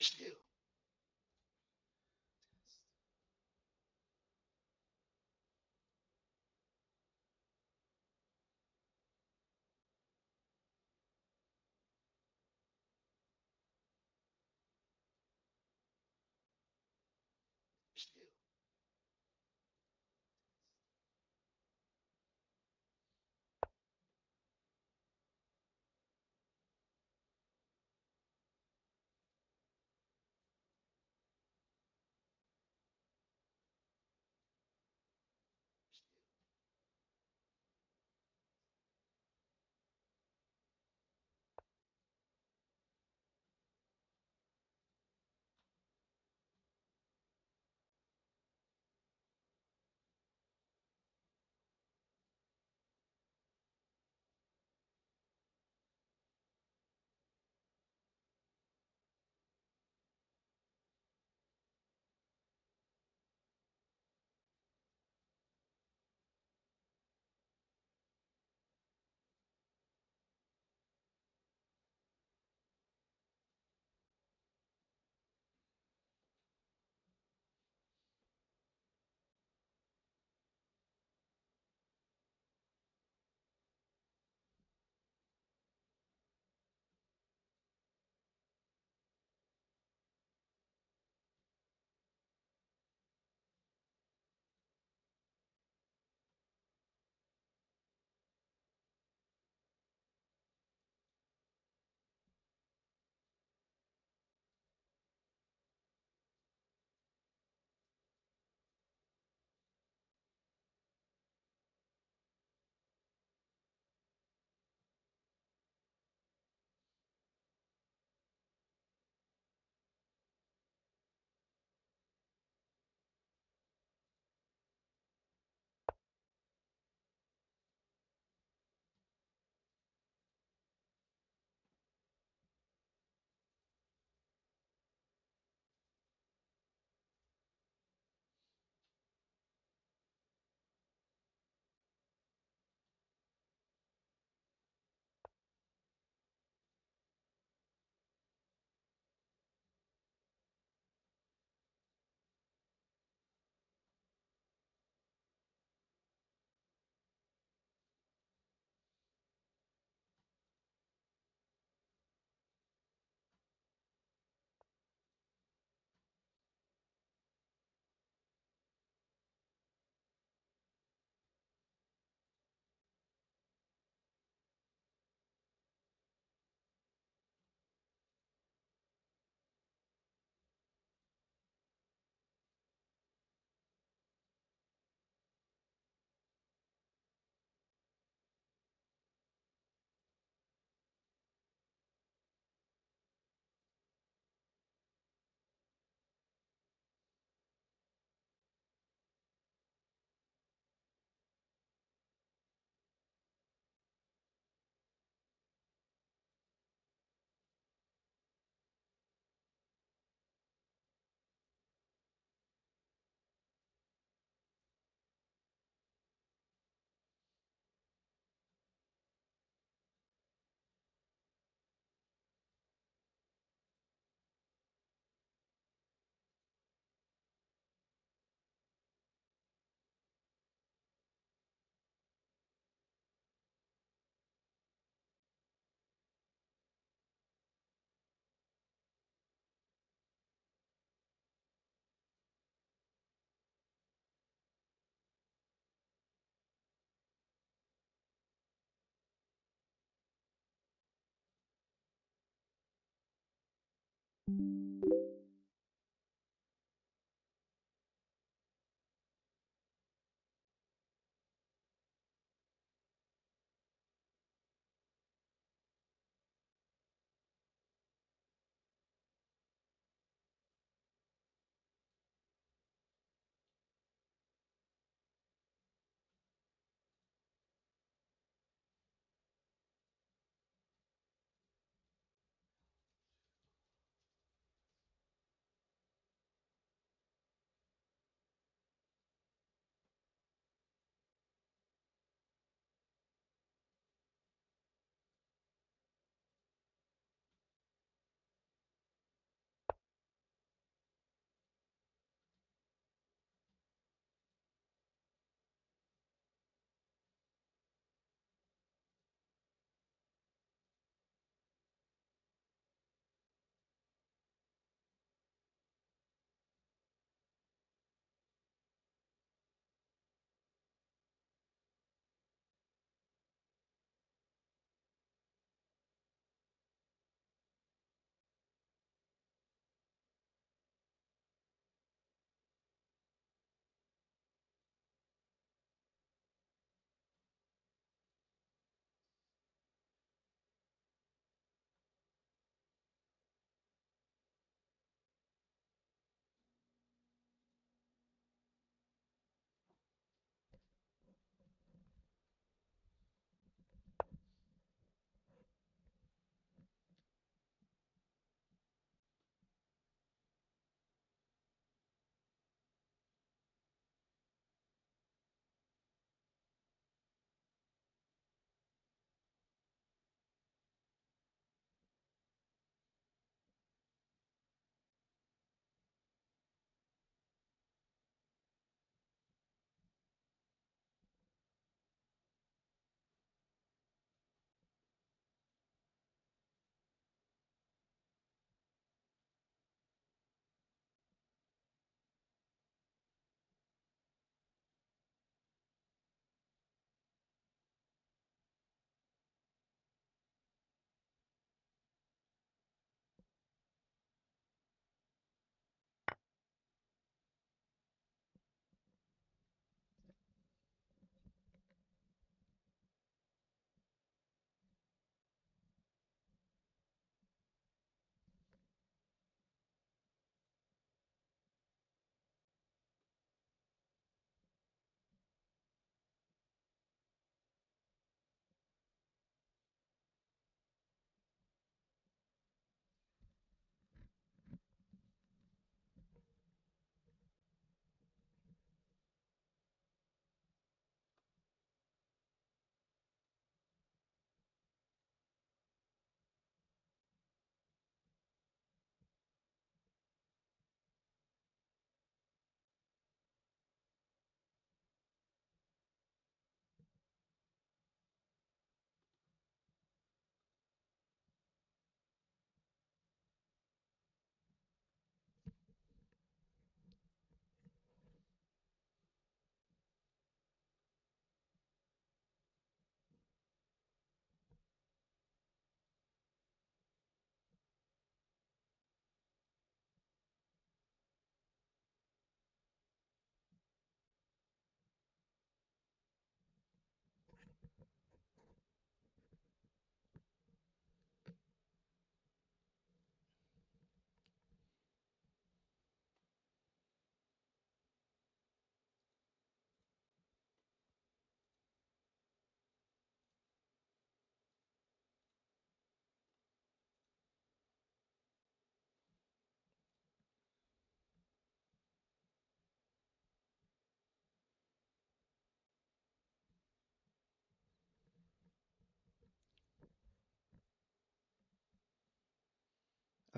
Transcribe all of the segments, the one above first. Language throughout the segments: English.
Still. Still.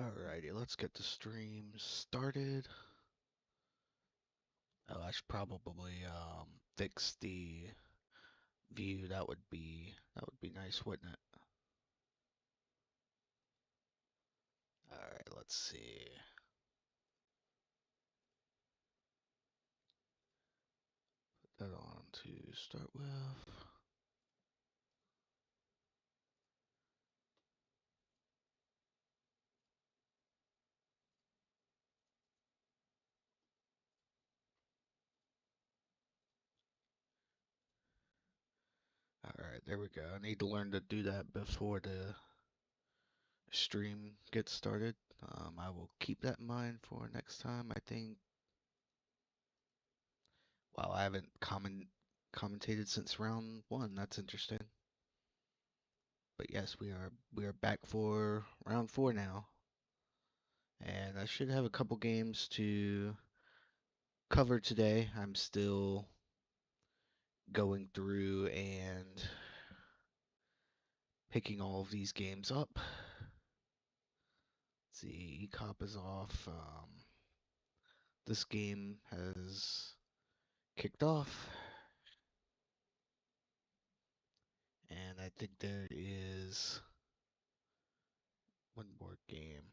Alrighty, let's get the stream started. Oh, I should probably fix the view. That would be nice, wouldn't it? Alright, let's see. Put that on to start with. Alright, there we go. I need to learn to do that before the stream gets started. I will keep that in mind for next time. I think. Wow, I haven't commentated since round one. That's interesting. But yes, we are back for round four now, and I should have a couple games to cover today. I'm still going through and picking all of these games up. Let's see, ECOP is off. This game has kicked off, and I think there is one more game.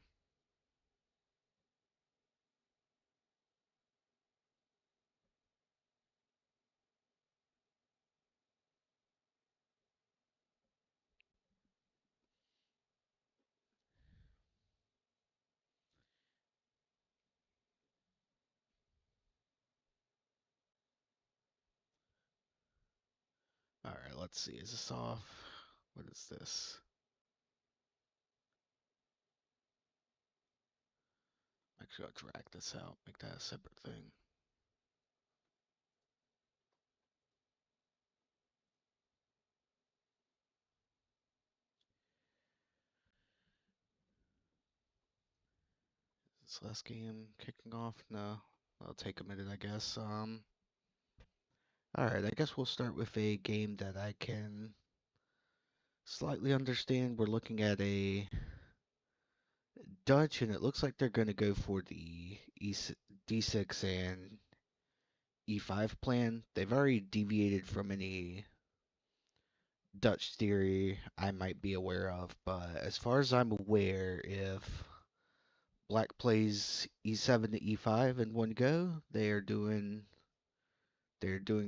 All right, let's see. Is this off? What is this? Actually, I'll drag this out, make that a separate thing. This last game kicking off? No, that'll take a minute, I guess. All right, I guess we'll start with a game that I can slightly understand. We're looking at a Dutch, and it looks like they're going to go for the D6 and E5 plan. They've already deviated from any Dutch theory I might be aware of, but as far as I'm aware, if Black plays E7 to E5 in one go, they're doing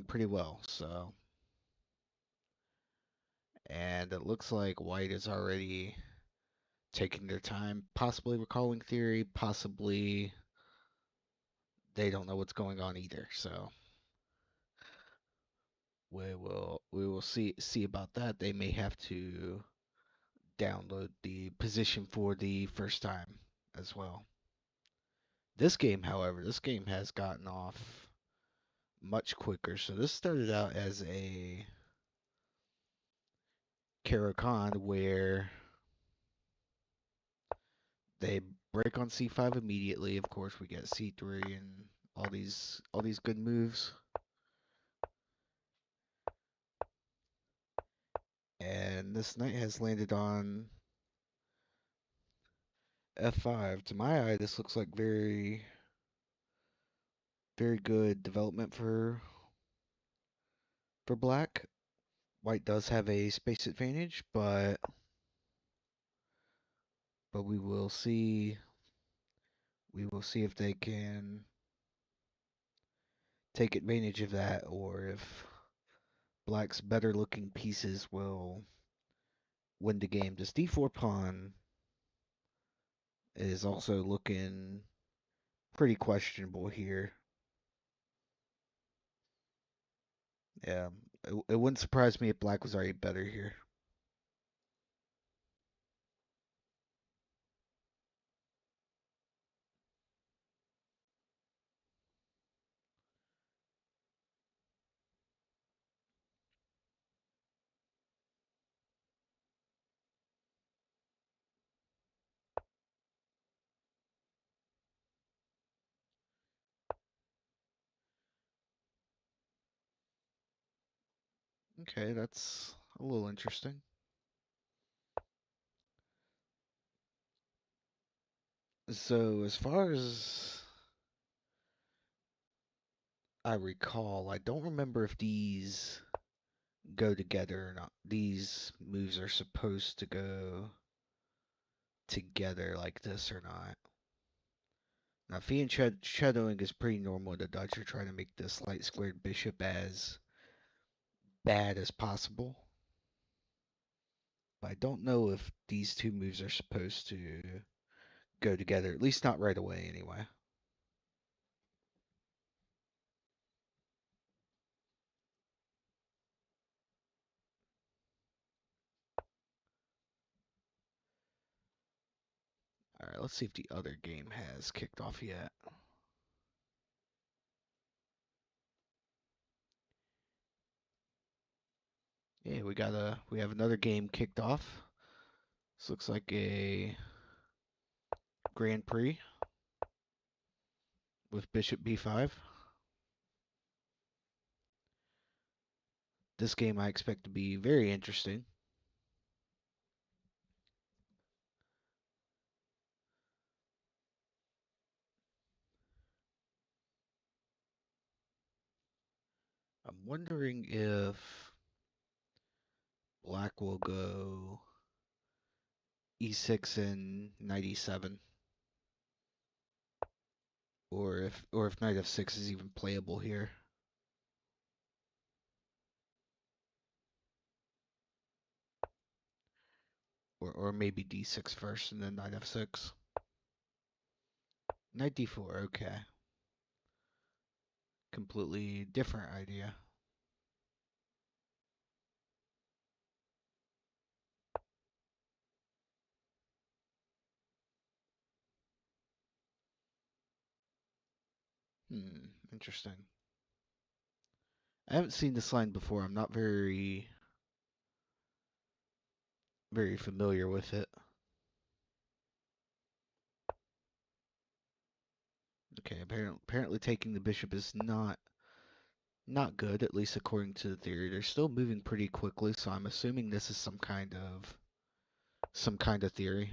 pretty well. So, and it looks like White is already taking their time, possibly recalling theory, possibly they don't know what's going on either. So we will see about that. They may have to download the position for the first time as well. This game, however, this game has gotten off much quicker. So this started out as a Caro-Kann where they break on c5 immediately. Of course, we get c3 and all these good moves. And this knight has landed on f5. To my eye, this looks like very, very good development for black. White does have a space advantage, but we will see. We will see if they can take advantage of that, or if black's better looking pieces will win the game. This d4 pawn is also looking pretty questionable here. Yeah, it wouldn't surprise me if black was already better here. Okay, that's a little interesting. So as far as I recall, I don't remember if these go together or not. These moves are supposed to go together like this or not. Now, Fee and shadowing is pretty normal. The Dutch are trying to make this light squared bishop as bad as possible. But I don't know if these two moves are supposed to go together, at least not right away anyway. Alright, let's see if the other game has kicked off yet. Yeah, we have another game kicked off. This looks like a Grand Prix with Bishop B5. This game I expect to be very interesting. I'm wondering if Black will go E6 and Knight E7, or if Knight F6 is even playable here. Or maybe D6 first and then Knight F6. Knight D4, okay. Completely different idea. Interesting. I haven't seen this line before. I'm not very familiar with it. Okay, apparently taking the bishop is not good, at least according to the theory. They're still moving pretty quickly, so I'm assuming this is some kind of theory.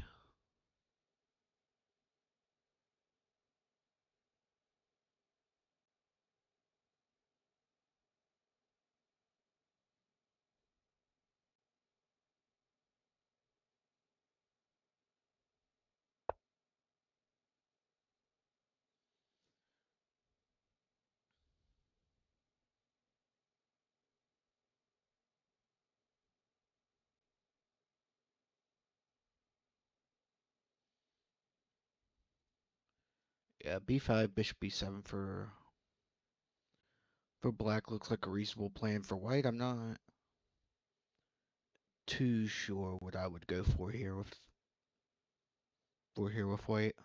Yeah, b5, bishop b7 for black looks like a reasonable plan. For white, I'm not too sure what I would go for here with white.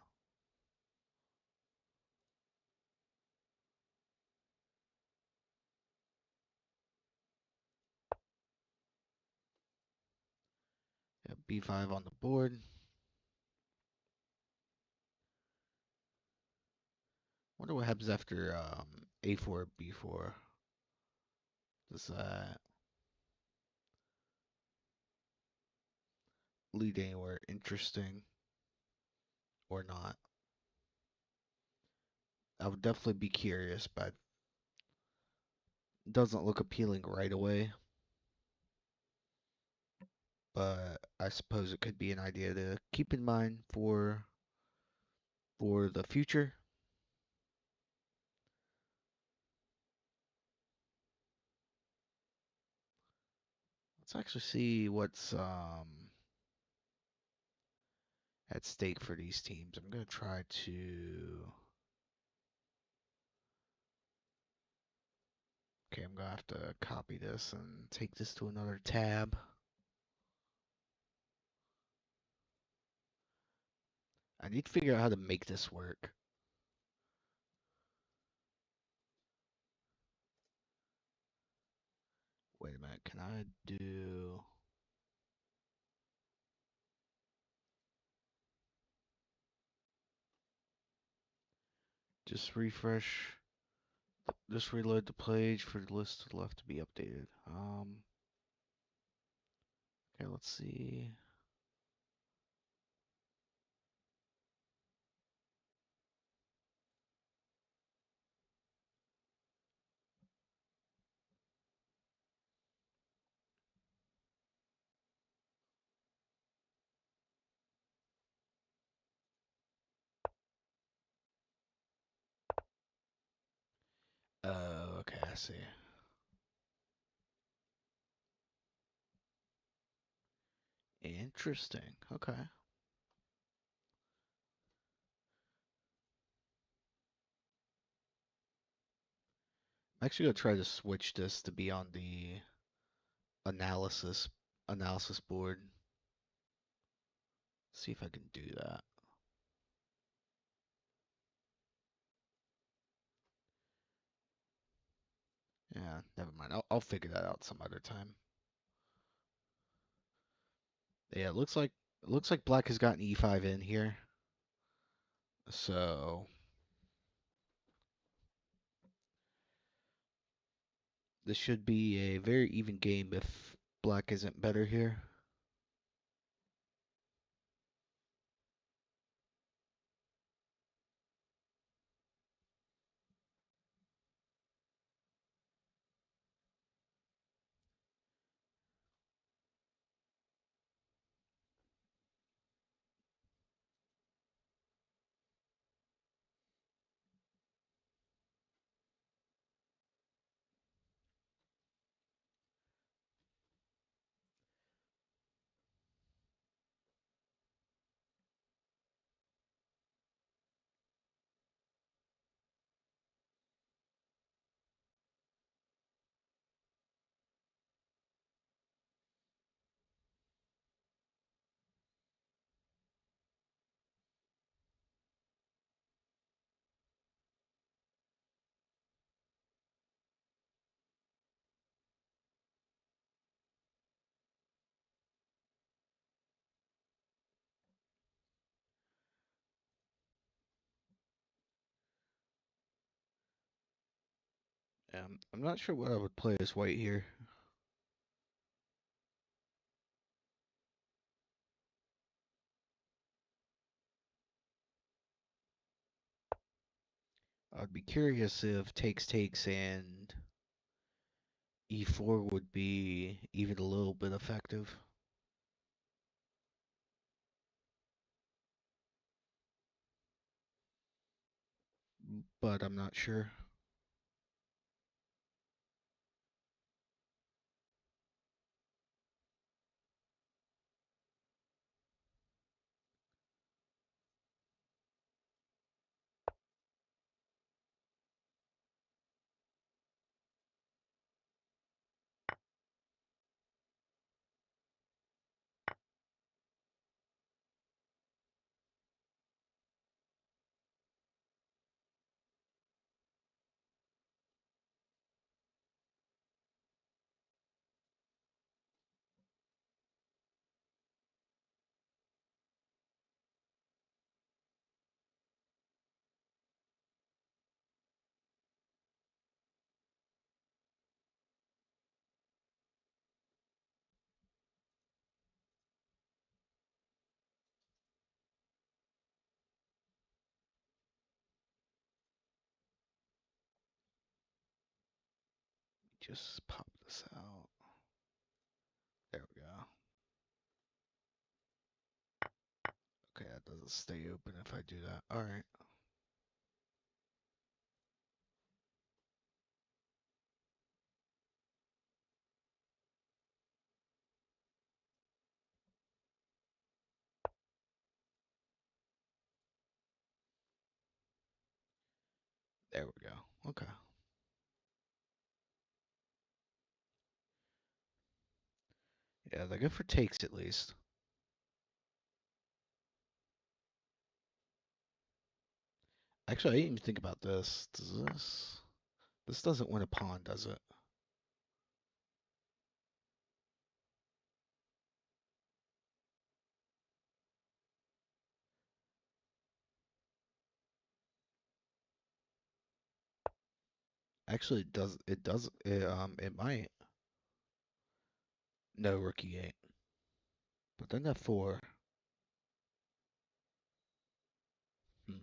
Yeah, b5 on the board. Wonder what happens after a4, b4. Does that lead anywhere interesting or not? I would definitely be curious, but it doesn't look appealing right away. But I suppose it could be an idea to keep in mind for the future. Let's actually see what's at stake for these teams. I'm gonna try to. Okay, I'm gonna have to copy this and take this to another tab. I need to figure out how to make this work. Wait a minute, can I do... Just refresh, just reload the page for the list to the left to be updated. Okay, let's see. I see. Interesting. Okay. I'm actually gonna try to switch this to be on the analysis analysis board. See if I can do that. Yeah, never mind. I'll figure that out some other time. Yeah, it looks like black has gotten e5 in here. So this should be a very even game if black isn't better here. I'm not sure what I would play as white here. I'd be curious if takes and e4 would be even a little bit effective, but I'm not sure. Just pop this out. There we go. Okay, that doesn't stay open if I do that. All right. There we go. Okay. Yeah, they're good for takes at least. Actually, I didn't even think about this. Does this doesn't win a pawn, does it? Actually, it does. It does. It might. No, rook e8. But then f4. Hmm.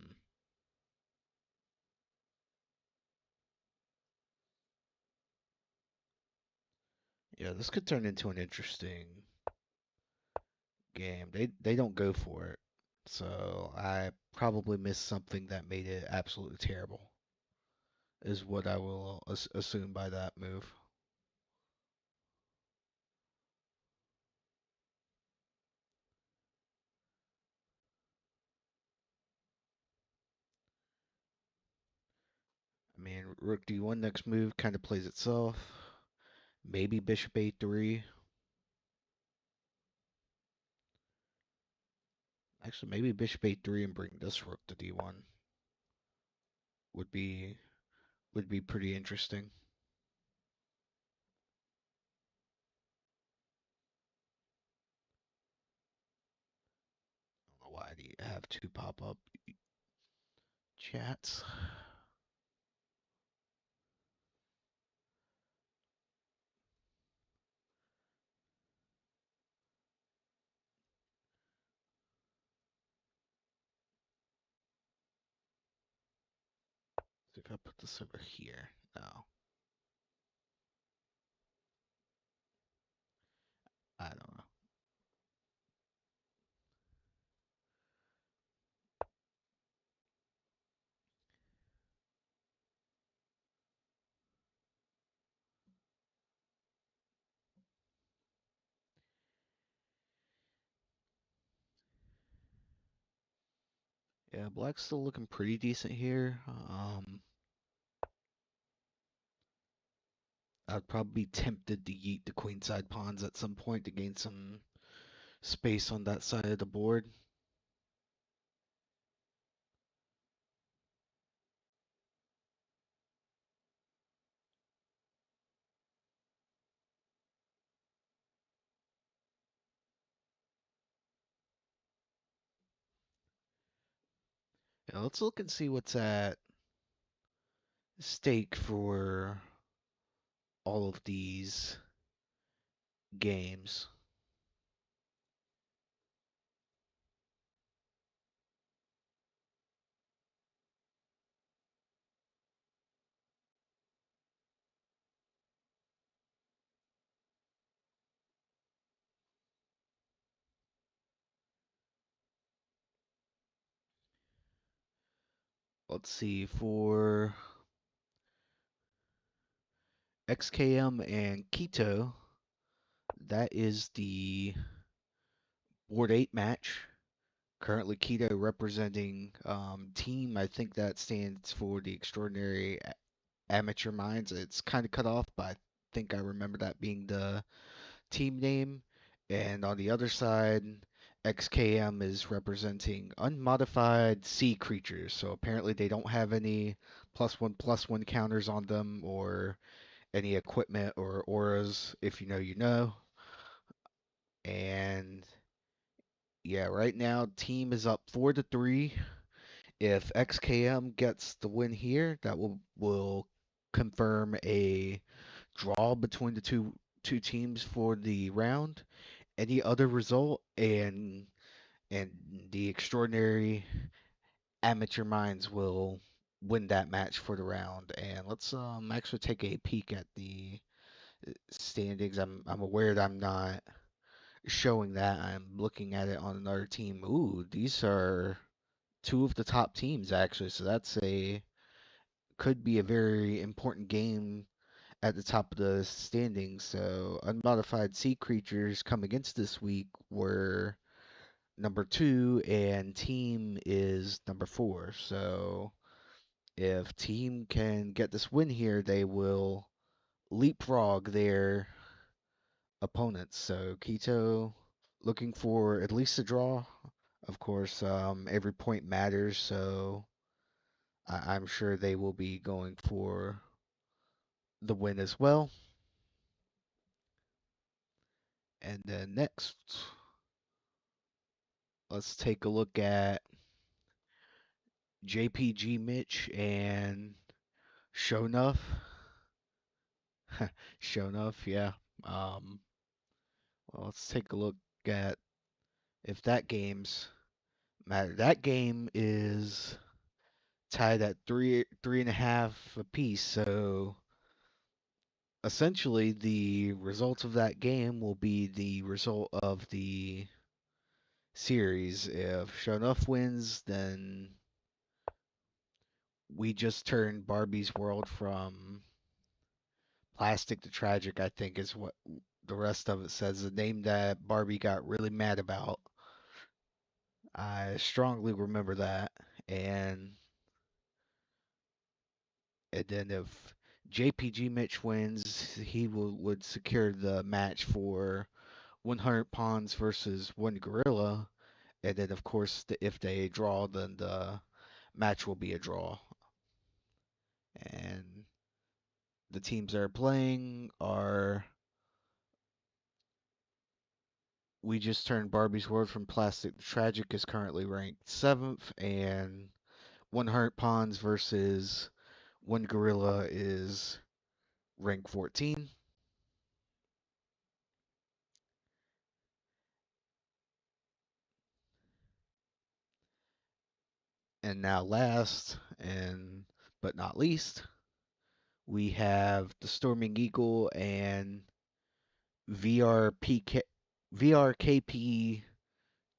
Yeah, this could turn into an interesting game. They don't go for it. So I probably missed something that made it absolutely terrible. is what I will assume by that move. I mean, rook d1 next move kind of plays itself. Maybe bishop a3. Actually, maybe bishop a3 and bring this rook to d1 would be pretty interesting. I don't know why do you have two pop up chats? See if I put this over here. No, I don't know. Yeah, black's still looking pretty decent here. I'd probably be tempted to yeet the queenside pawns at some point to gain some space on that side of the board. Yeah, let's look and see what's at stake for all of these games. Let's see, for XKM and Quito, that is the Board 8 match. Currently, Quito representing team. I think that stands for the Extraordinary Amateur Minds. It's kind of cut off, but I think I remember that being the team name. And on the other side, XKM is representing unmodified sea creatures. So apparently they don't have any +1/+1 counters on them or any equipment or auras. If you know, you know. And yeah, right now team is up 4-3. If XKM gets the win here, that will confirm a draw between the two teams for the round. Any other result and the extraordinary amateur minds will win that match for the round. And let's actually take a peek at the standings. I'm aware that I'm not showing that. I'm looking at it on another team. Ooh, these are two of the top teams actually. So that's a could be a very important game at the top of the standings. So unmodified sea creatures come against this week were number 2 and team is number 4. So if team can get this win here, they will leapfrog their opponents. So Quito looking for at least a draw. Of course, every point matters, so I'm sure they will be going for the win as well. And then next, let's take a look at JPG Mitch and Shonuff. Shonuff, yeah. Um, well, let's take a look at if that game's matter. That game is tied at three and a half apiece. So essentially, the result of that game will be the result of the series. If Shonuff wins, then we just turned Barbie's world from plastic to tragic, I think is what the rest of it says. The name that Barbie got really mad about. I strongly remember that. And and then if JPG Mitch wins, he would secure the match for 100 pawns versus one gorilla. And then, of course, if they draw, then the match will be a draw. And the teams that are playing are We Just Turned Barbie's World from Plastic to Tragic is currently ranked 7th, and 100 Pawns versus One Gorilla is ranked 14. And now, last and but not least, we have the Storming Eagle and VRPK, VRKP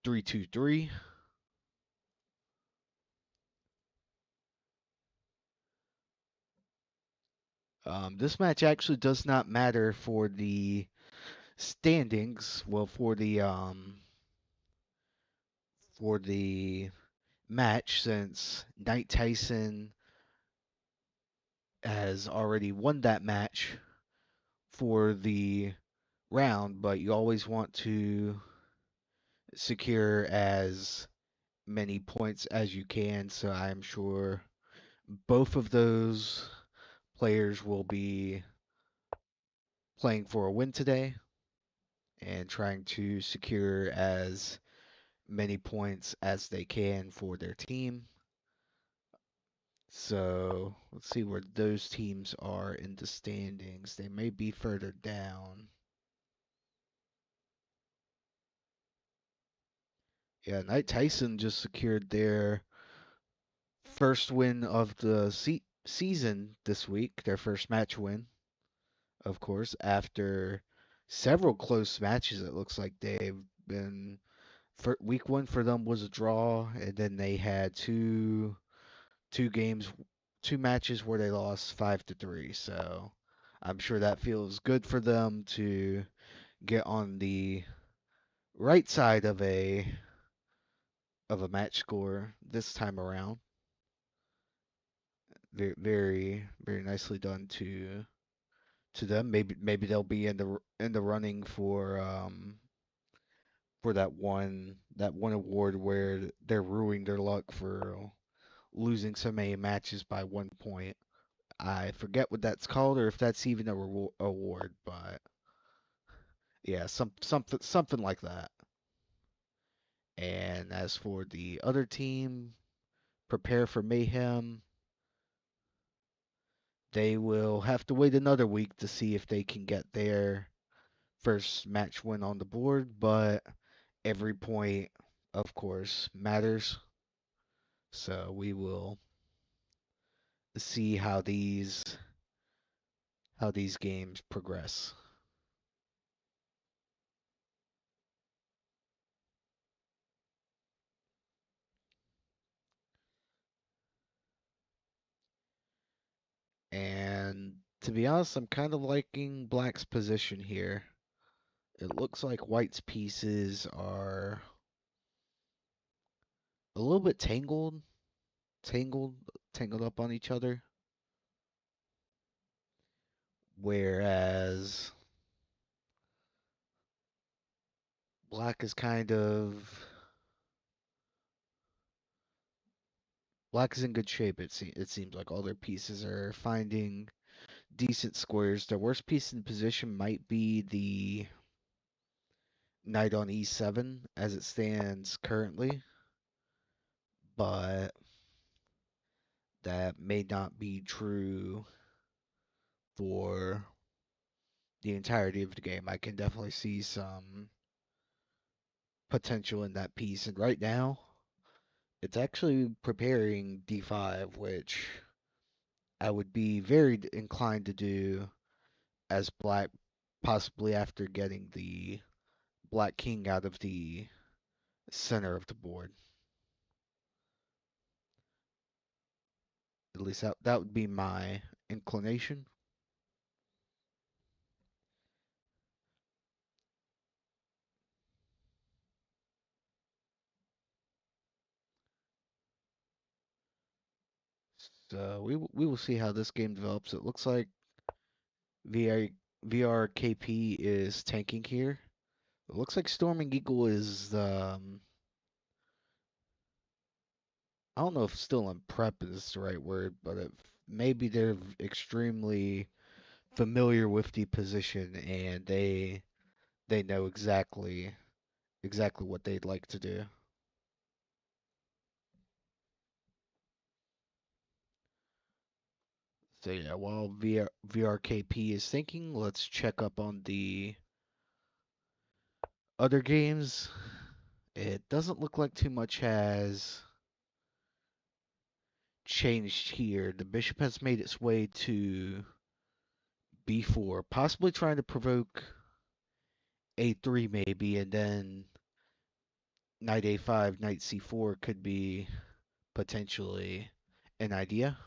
323. This match actually does not matter for the standings. Well, for the match, since Knight Tyson has already won that match for the round, but you always want to secure as many points as you can. So I'm sure both of those players will be playing for a win today and trying to secure as many points as they can for their team. So let's see where those teams are in the standings. They may be further down. Yeah, Knight Tyson just secured their first win of the season this week, their first match win, of course, after several close matches. It looks like they've been. Week one for them was a draw, and then they had two games, two matches where they lost 5-3. So I'm sure that feels good for them to get on the right side of a match score this time around. Very, very, very nicely done to them. Maybe they'll be in the running for that one award where they're ruining their luck for losing so many matches by 1 point. I forget what that's called or if that's even a award, but yeah, something like that. And as for the other team, prepare for mayhem. They will have to wait another week to see if they can get their first match win on the board, but every point, of course, matters. So we will see how these games progress. And to be honest, I'm kind of liking Black's position here. It looks like White's pieces are a little bit tangled, tangled up on each other, whereas Black is kind of Black is in good shape. It seems like all their pieces are finding decent squares. Their worst piece in position might be the knight on e7 as it stands currently, but that may not be true for the entirety of the game. I can definitely see some potential in that piece, and right now it's actually preparing d5, which I would be very inclined to do as black, possibly after getting the black king out of the center of the board. At least that would be my inclination. So we will see how this game develops. It looks like VI, VRKP is tanking here. It looks like Storming Eagle is I don't know if still in prep is the right word, but maybe they're extremely familiar with the position and they know exactly what they'd like to do. So yeah, while VRKP is thinking, let's check up on the other games. It doesn't look like too much has changed here. The bishop has made its way to b4, possibly trying to provoke a3 maybe, and then knight a5, knight c4 could be potentially an idea.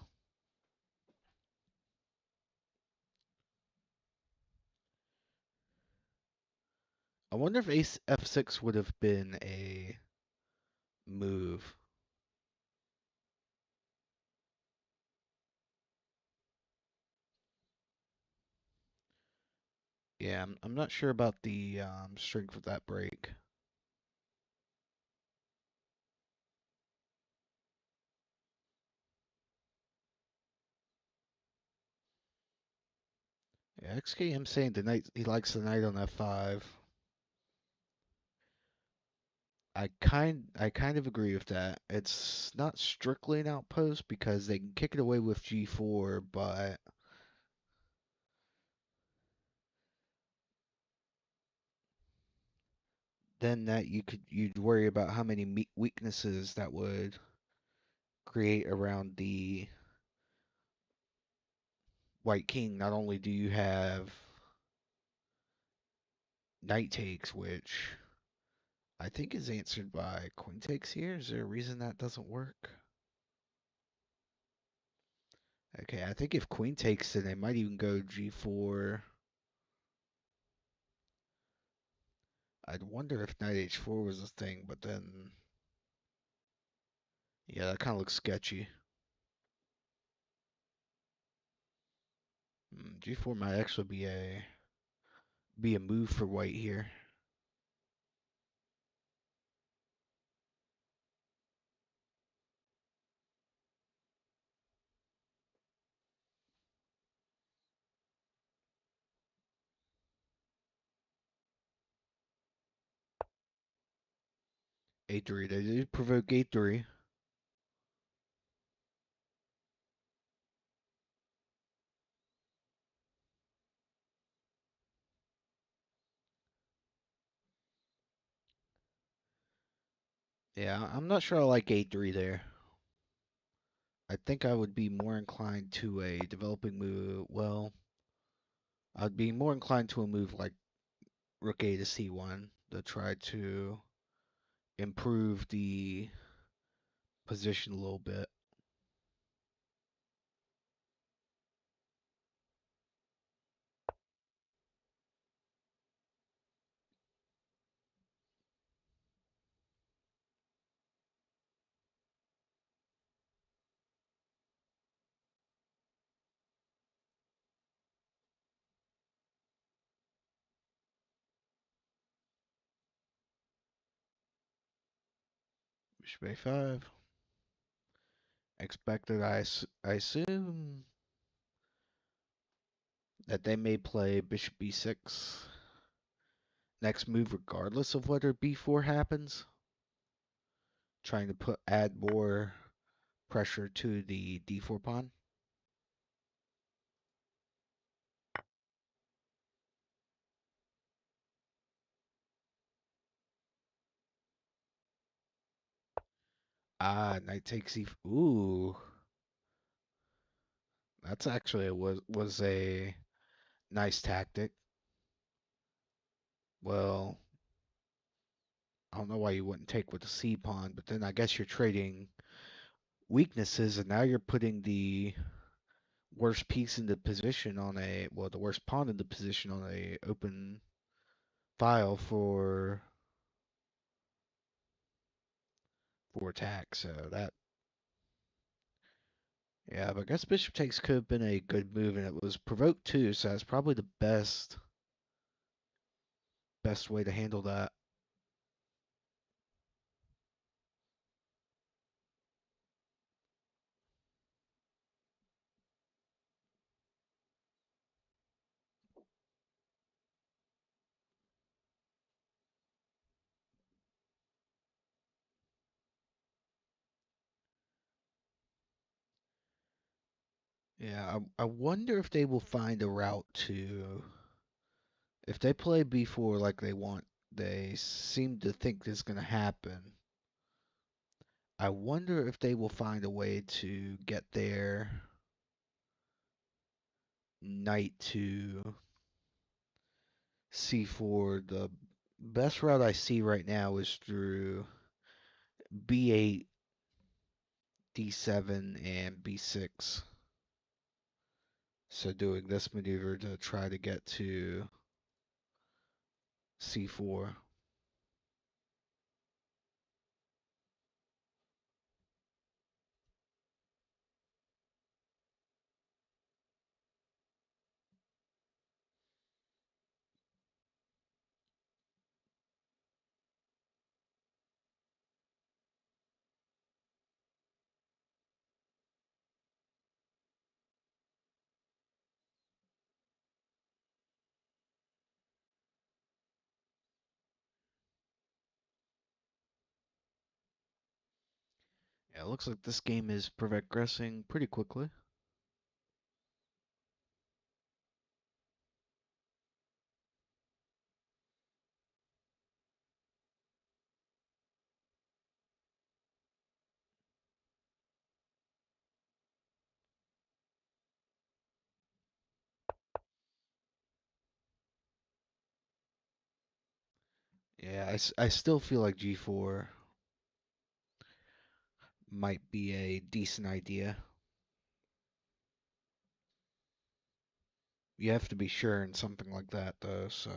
I wonder if ace f6 would have been a move. Yeah, I'm not sure about the strength of that break. Yeah, XKM saying the knight he likes the knight on f5. I kind of agree with that. It's not strictly an outpost because they can kick it away with g4, but then that you'd worry about how many weaknesses that would create around the white king. Not only do you have knight takes, which I think is answered by queen takes here. Is there a reason that doesn't work? Okay, I think if queen takes, then they might even go g4. I'd wonder if knight h4 was a thing, but then, yeah, that kind of looks sketchy. G4 might actually be a move for white here. A3, they did provoke a3. Yeah, I'm not sure I like a3 there. I think I would be more inclined to a developing move. Well, I'd be more inclined to a move like rook a to c1 to try to improve the position a little bit. Bishop a5. Expected, I assume that they may play bishop b6 next move regardless of whether b4 happens, trying to add more pressure to the d4 pawn. Ah, knight takes e. Ooh, that's actually was a nice tactic. Well, I don't know why you wouldn't take with the c pawn, but then I guess you're trading weaknesses, and now you're putting the worst piece in the position on the worst pawn in the position on a open file for attack. So that, yeah, but I guess bishop takes could have been a good move, and it was provoked too. So that's probably the best way to handle that. Yeah, I wonder if they will find a route to if they play b4 like they want. They seem to think this is going to happen. I wonder if they will find a way to get their knight to c4. The best route I see right now is through b8, d7, and b6. So doing this maneuver to try to get to c4. Yeah, it looks like this game is progressing pretty quickly. Yeah, I still feel like g4 might be a decent idea. You have to be sure in something like that, though, so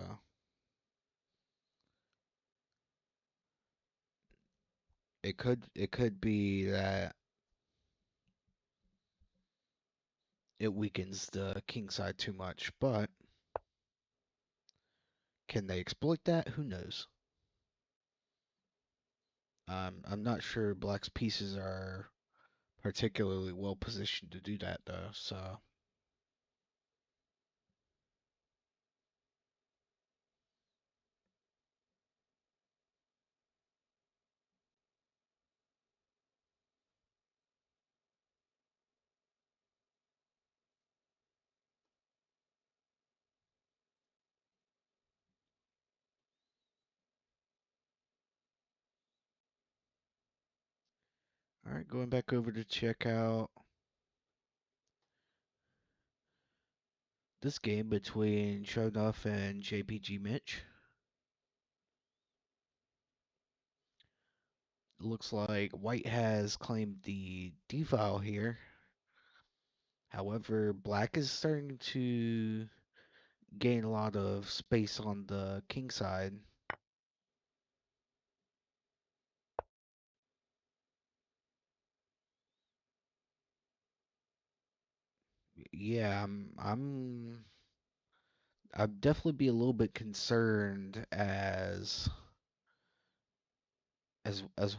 it could be that it weakens the king side too much, but can they exploit that? Who knows? I'm not sure black's pieces are particularly well positioned to do that, though, so all right, going back over to check out this game between Shonuff and JPG Mitch. Looks like white has claimed the D file here. However, black is starting to gain a lot of space on the king side. Yeah, I'd definitely be a little bit concerned as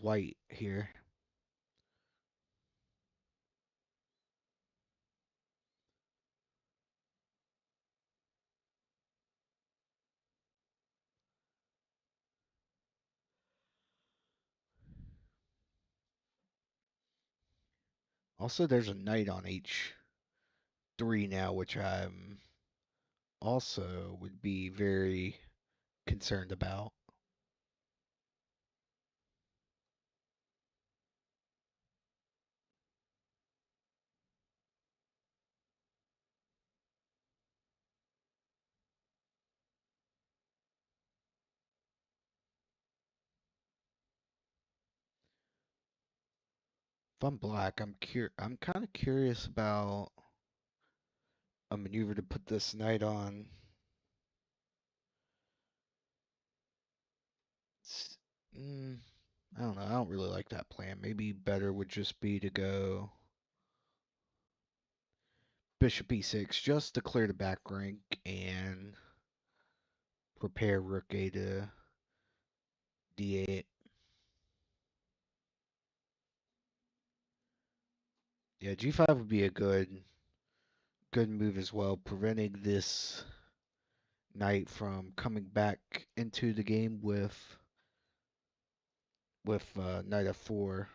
white here. Also, there's a knight on h3 now, which I'm also would be very concerned about. If I'm black, I'm kind of curious about a maneuver to put this knight on. S- Mm, I don't know. I don't really like that plan. Maybe better would just be to go bishop e6 just to clear the back rank and prepare rook a to d8. Yeah, g5 would be a good move as well, preventing this knight from coming back into the game with knight f4,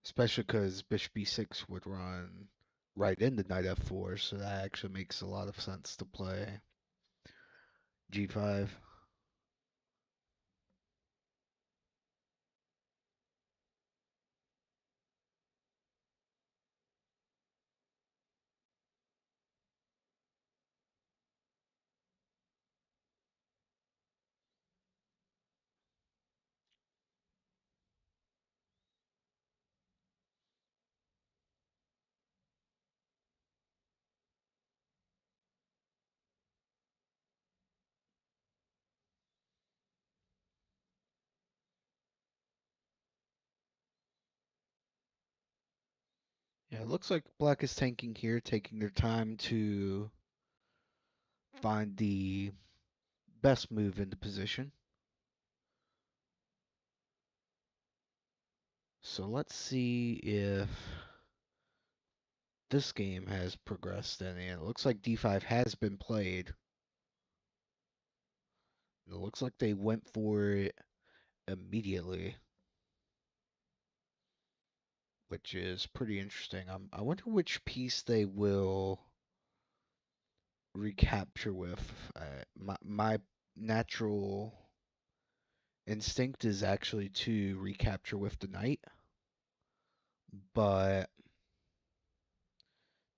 especially because bishop e6 would run right into knight f4, so that actually makes a lot of sense to play g5. Yeah, it looks like black is tanking here, taking their time to find the best move in the position. So let's see if this game has progressed any. It looks like d5 has been played. It looks like they went for it immediately, which is pretty interesting. I wonder which piece they will recapture with. My natural instinct is actually to recapture with the knight, but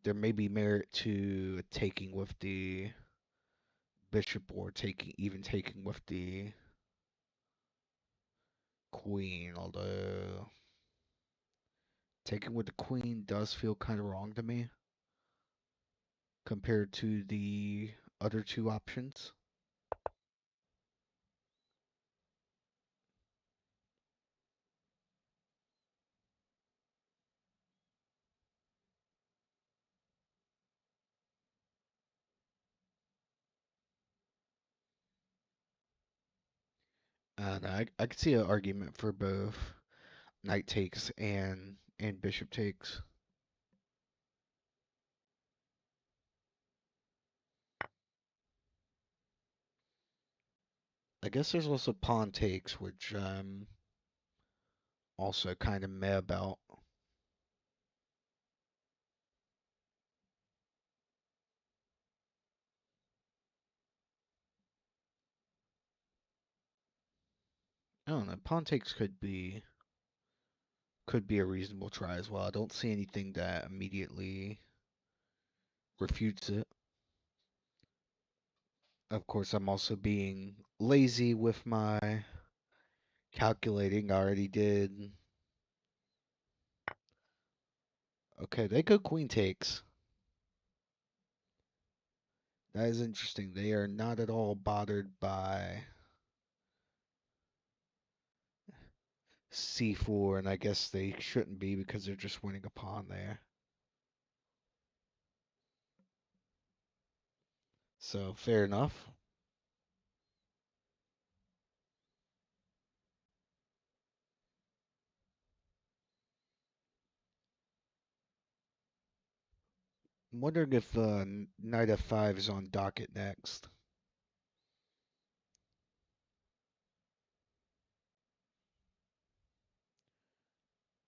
there may be merit to taking with the bishop or taking with the queen, although taking with the queen does feel kind of wrong to me compared to the other two options. And I could see an argument for both knight takes and bishop takes. I guess there's also pawn takes, which I'm also kind of meh about. I don't know. Pawn takes could be a reasonable try as well. I don't see anything that immediately refutes it. Of course, I'm also being lazy with my calculating. I already did. Okay, they go queen takes. That is interesting. They are not at all bothered by c4, and I guess they shouldn't be because they're just winning a pawn there. So, fair enough. I'm wondering if knight f5 is on docket next.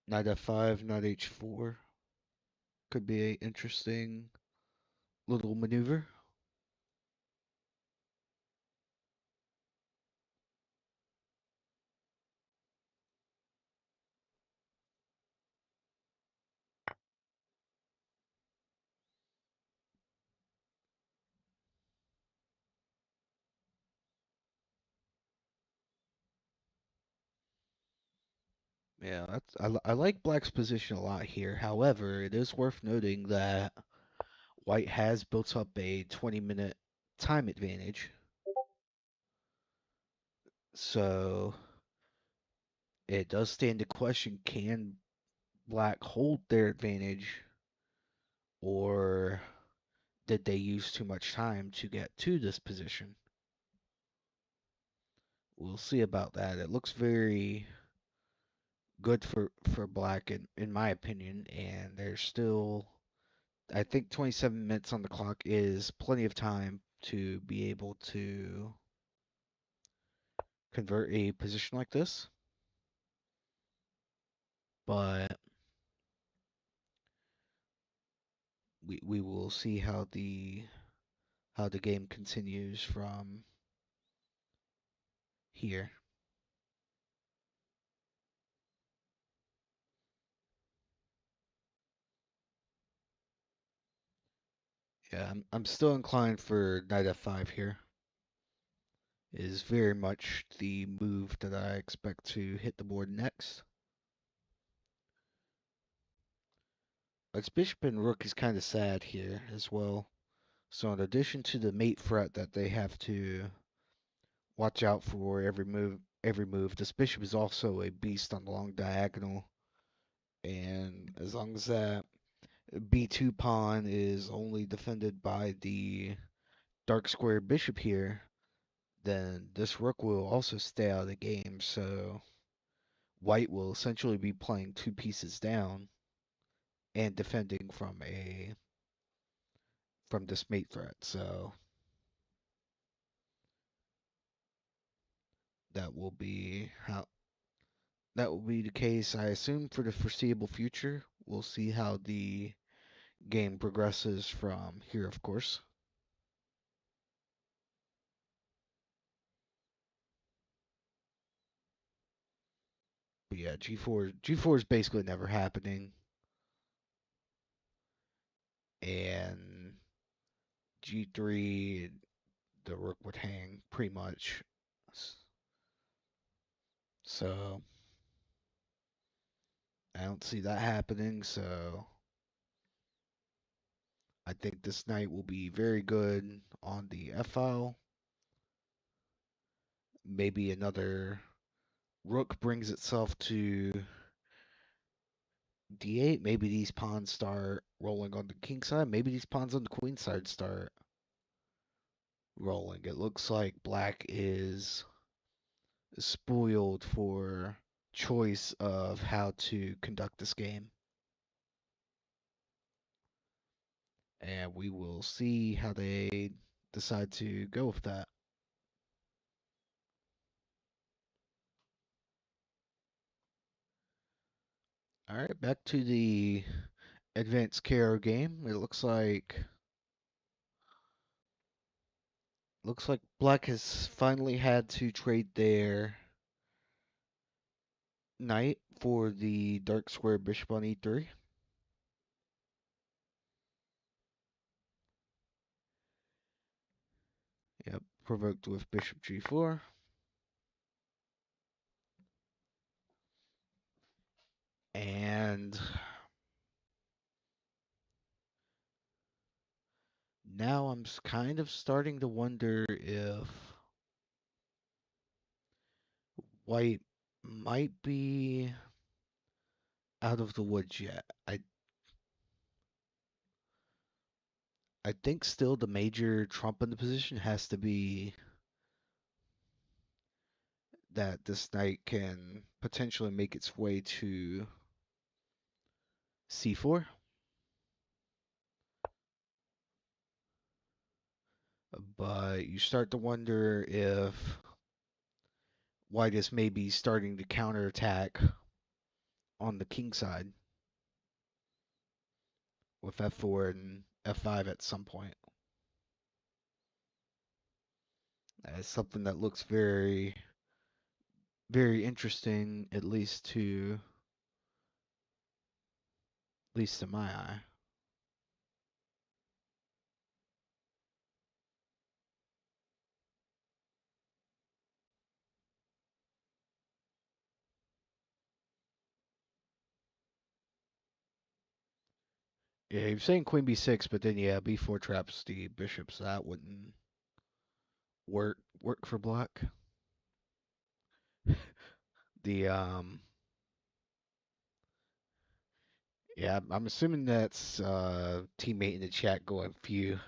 Knight f5, knight h4 could be a interesting little maneuver. Yeah, I like Black's position a lot here. However, it is worth noting that White has built up a 20-minute time advantage. So it does stand to question, can Black hold their advantage, or did they use too much time to get to this position? We'll see about that. It looks very good for Black in my opinion, and there's still, I think, 27 minutes on the clock is plenty of time to be able to convert a position like this. But we will see how the game continues from here. Yeah, I'm still inclined for knight f5 here. It is very much the move that I expect to hit the board next. Its bishop and rook is kind of sad here as well. So in addition to the mate threat that they have to watch out for every move, this bishop is also a beast on the long diagonal. And as long as that b2 pawn is only defended by the dark square bishop here, then this rook will also stay out of the game. So White will essentially be playing two pieces down and defending from this mate threat. So that will be how that will be the case, I assume, for the foreseeable future. We'll see how the game progresses from here, of course. But yeah, G4 is basically never happening, and G3 the rook would hang pretty much. So I don't see that happening. So I think this knight will be very good on the F file. Maybe another rook brings itself to D8. Maybe these pawns start rolling on the king side. Maybe these pawns on the queen side start rolling. It looks like Black is spoiled for choice of how to conduct this game. And we will see how they decide to go with that. All right, back to the advanced KO game. It looks like Black has finally had to trade their knight for the dark square bishop on e3. Yep, provoked with bishop g4. And now I'm kind of starting to wonder if White might be out of the woods yet. I think still the major trump in the position has to be that this knight can potentially make its way to c4. But you start to wonder if White is maybe starting to counterattack on the king side with f4 and f5 at some point. That's something that looks very, very interesting, at least in my eye. Yeah, you're saying queen b6, but then yeah, b4 traps the bishop, so that wouldn't work for black. The Yeah, I'm assuming that's teammate in the chat going few.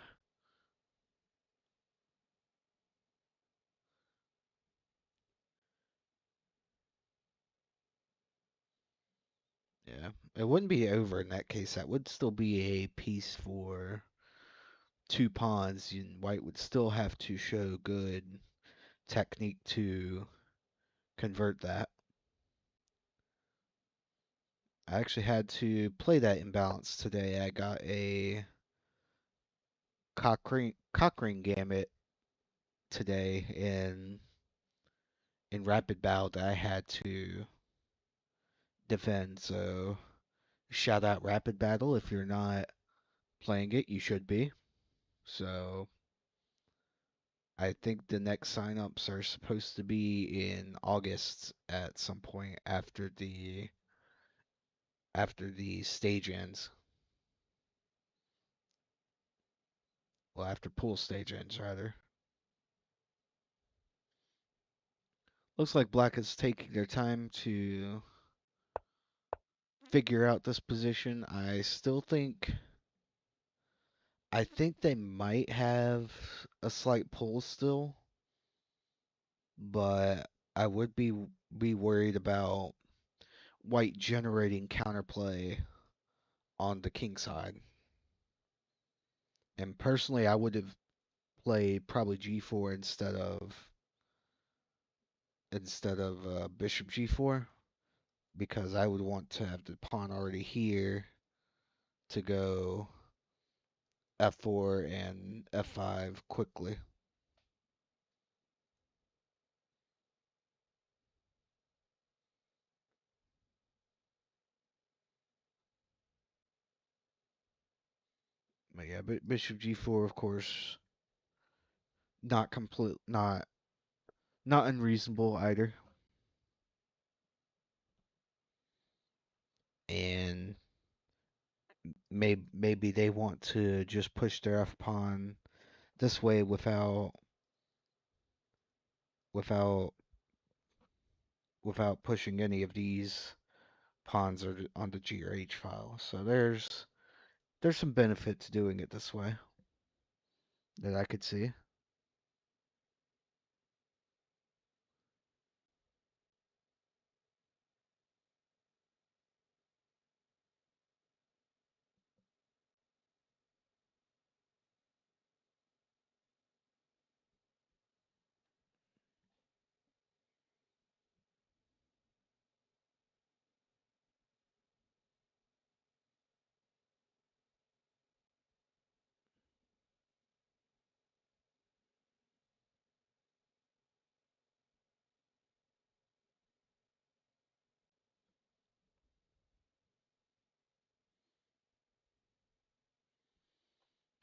Yeah, it wouldn't be over in that case. That would still be a piece for two pawns, and white would still have to show good technique to convert that. I actually had to play that imbalance today. I got a cock ring gambit today in rapid bout that I had to defend. So shout out rapid battle if you're not playing it, you should be. So I think the next signups are supposed to be in August at some point after the stage ends. Well, after pool stage ends rather. Looks like black is taking their time to figure out this position. I think they might have a slight pull still, but I would be worried about white generating counterplay on the king side. And personally, I would have played probably g4 instead of bishop g4 because I would want to have the pawn already here to go f4 and f5 quickly. But yeah, bishop g4, of course, not unreasonable either. And maybe they want to just push their f pawn this way without without pushing any of these pawns or on the G or H file. So there's some benefit to doing it this way that I could see.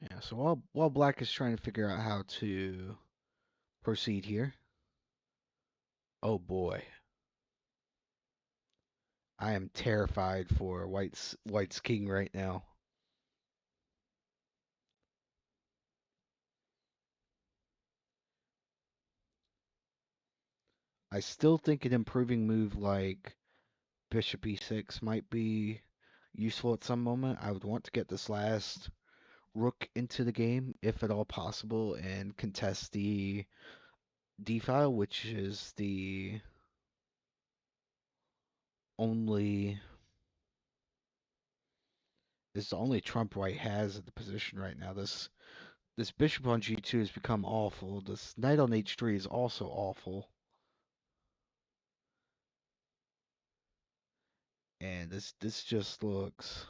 Yeah, so while black is trying to figure out how to proceed here. Oh boy. I am terrified for white's king right now. I still think an improving move like bishop e6 might be useful at some moment. I would want to get this last rook into the game, if at all possible, and contest the d file, which only is the only trump white has at the position right now. This bishop on g2 has become awful. This knight on h3 is also awful. And this just looks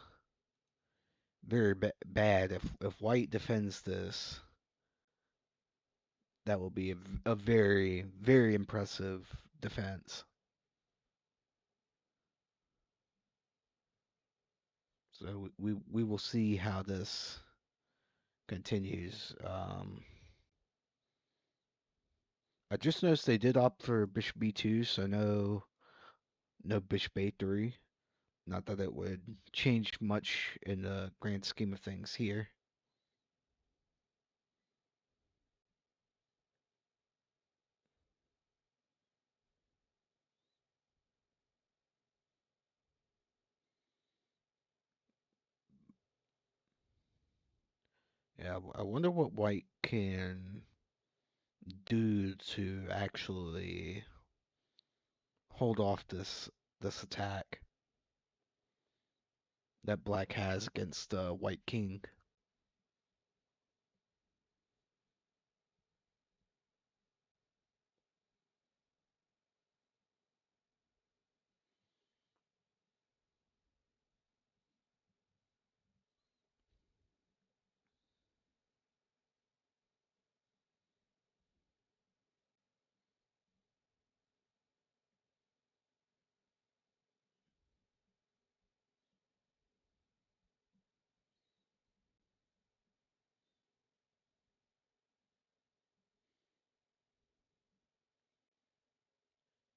very bad. If white defends this, that will be a very, very impressive defense. So we will see how this continues. I just noticed they did opt for bishop b2, so no bishop a3. Not that it would change much in the grand scheme of things here. Yeah, I wonder what white can do to actually hold off this attack that black has against white king.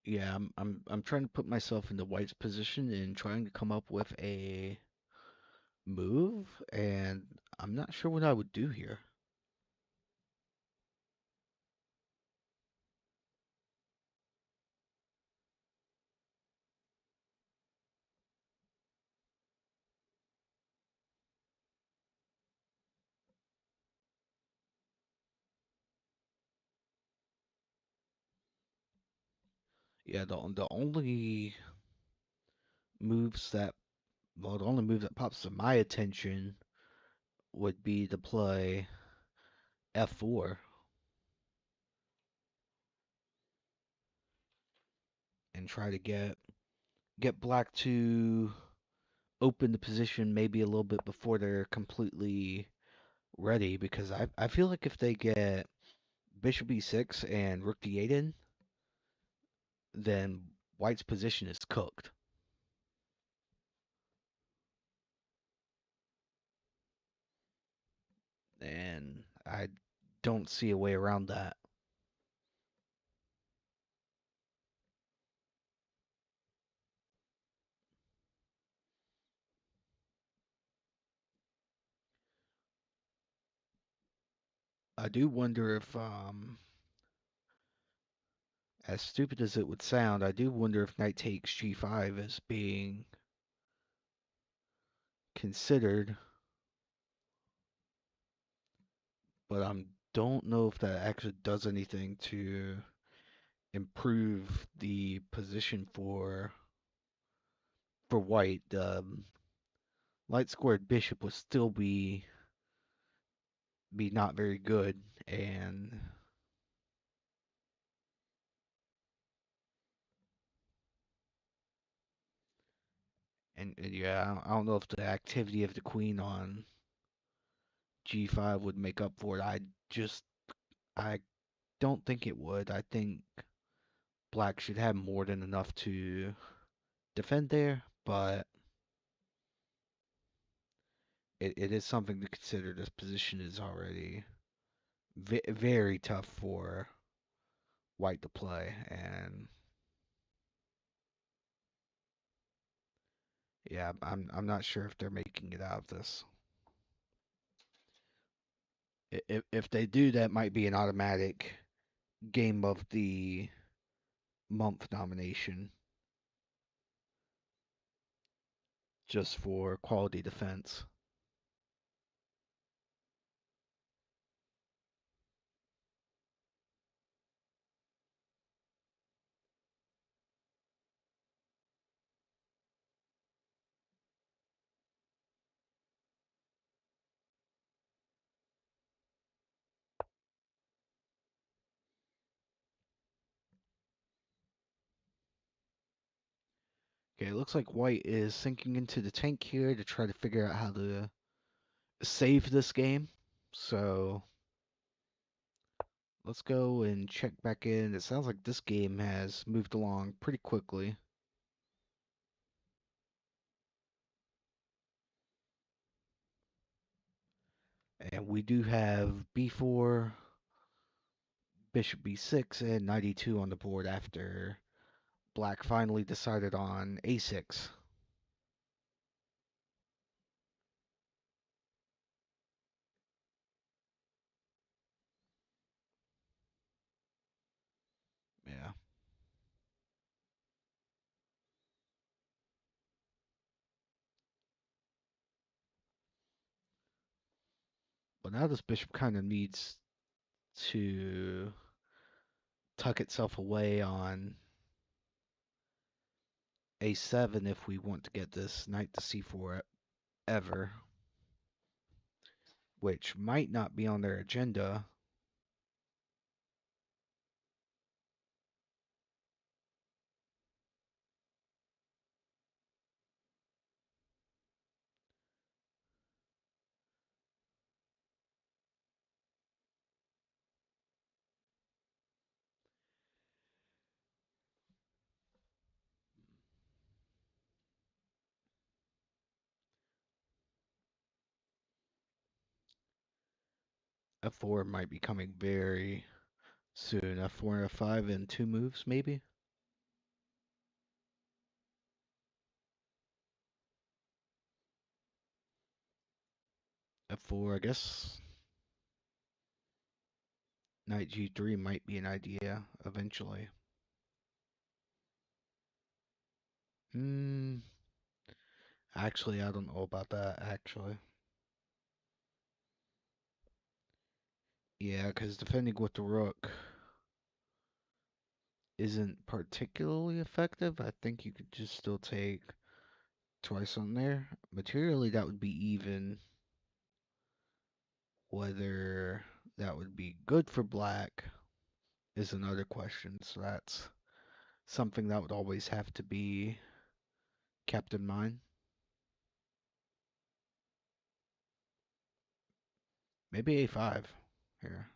Yeah, I'm trying to put myself into white's position and trying to come up with a move, and I'm not sure what I would do here. Yeah, the only moves that well, the only move that pops to my attention would be to play f4 and try to get black to open the position maybe a little bit before they're completely ready because I feel like if they get bishop e6 and rook d8 in, then white's position is cooked. And I don't see a way around that. I do wonder if as stupid as it would sound, I do wonder if knight takes g5 is being considered, but I don't know if that actually does anything to improve the position for white. The light squared bishop would still be not very good, and yeah, I don't know if the activity of the queen on g5 would make up for it. Just I don't think it would. I think black should have more than enough to defend there, but it is something to consider. This position is already very tough for white to play, and yeah, I'm not sure if they're making it out of this. If they do, that might be an automatic game of the month nomination just for quality defense. Okay, it looks like white is sinking into the tank here to try to figure out how to save this game. So let's go and check back in. It sounds like this game has moved along pretty quickly. And we do have b4, bishop b6, and knight e2 on the board after black finally decided on a6. But now this bishop kind of needs to tuck itself away on a7 if we want to get this knight to c4 ever, which might not be on their agenda. F4 might be coming very soon. F4 and F5 in 2 moves, maybe? F4, I guess. Knight G3 might be an idea eventually. Hmm. Actually, I don't know about that, actually. Yeah, because defending with the rook isn't particularly effective. I think you could just still take twice on there. Materially, that would be even. Whether that would be good for black is another question. So that's something that would always have to be kept in mind. Maybe a5 here.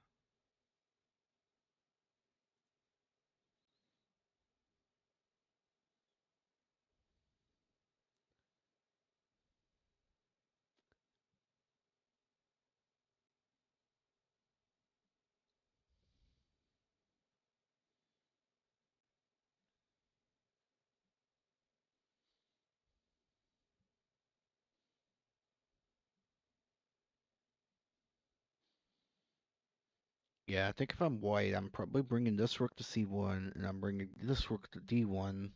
Yeah, I think if I'm white, I'm probably bringing this rook to c1, and I'm bringing this rook to d1,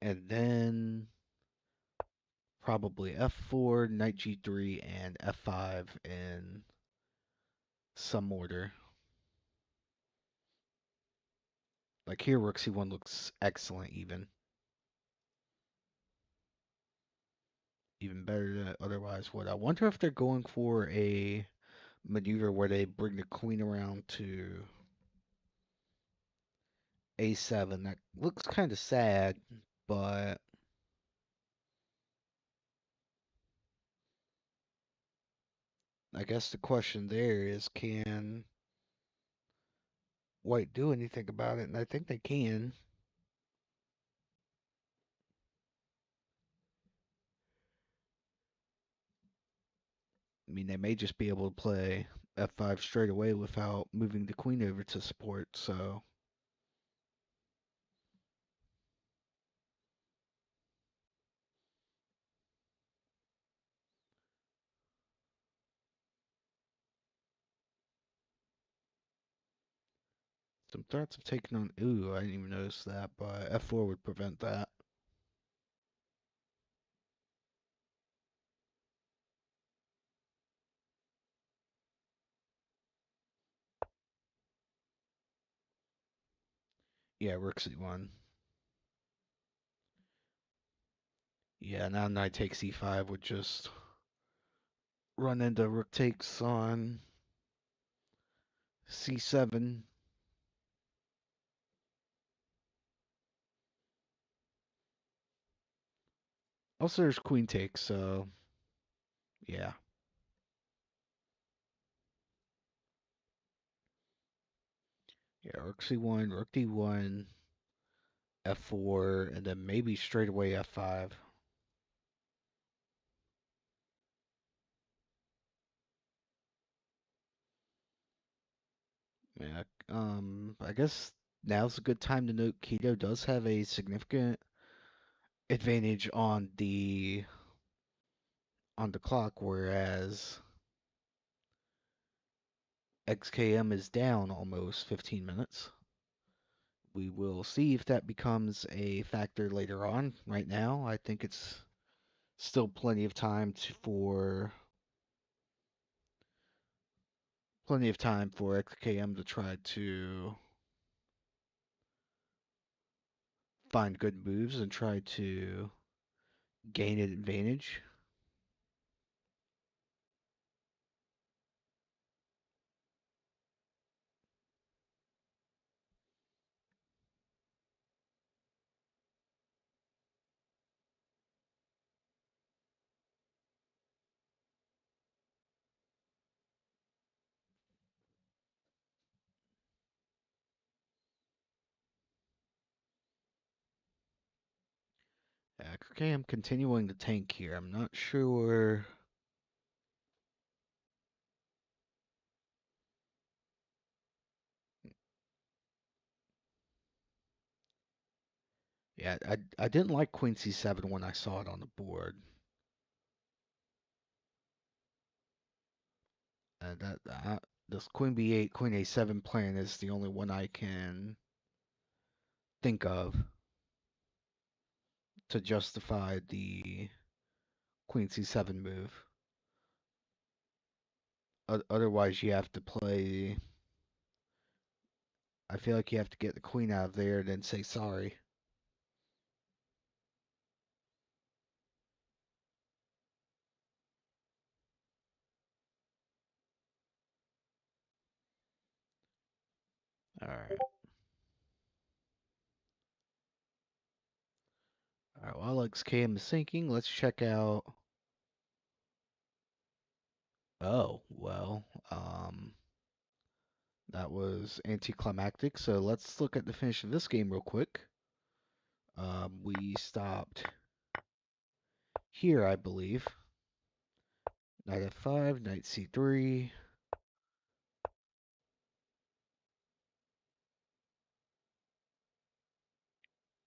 and then probably f4, knight g3, and f5 in some order. Like here, rook c1 looks excellent, even better than it otherwise would. I wonder if they're going for a maneuver where they bring the queen around to a7. That looks kind of sad, but I guess the question there is, can white do anything about it? And I think they can. I mean, they may just be able to play f5 straight away without moving the queen over to support, so some threats of taking on. Ooh, I didn't even notice that, but f4 would prevent that. Yeah, rook c1. Yeah, now knight takes e5 would just run into rook takes on c7. Also, there's queen takes, so yeah. Yeah, rook c1, rook d1, f4, and then maybe straight away f5. Yeah, I guess now's a good time to note Keto does have a significant advantage on the clock, whereas XKM is down almost 15 minutes. We will see if that becomes a factor later on. Right now, I think it's still plenty of time for plenty of time for XKM to try to find good moves and try to gain an advantage. XKM continuing to tank here. I'm not sure. Yeah, I didn't like Queen C7 when I saw it on the board. This Queen B8, Queen A7 plan is the only one I can think of to justify the Queen C7 move. Otherwise, you have to play. I feel like you have to get the queen out of there and then say sorry. All right. All right. While XKM is sinking, let's check out. Oh, well, that was anticlimactic. So let's look at the finish of this game real quick. We stopped here, I believe. Knight F5, Knight C3.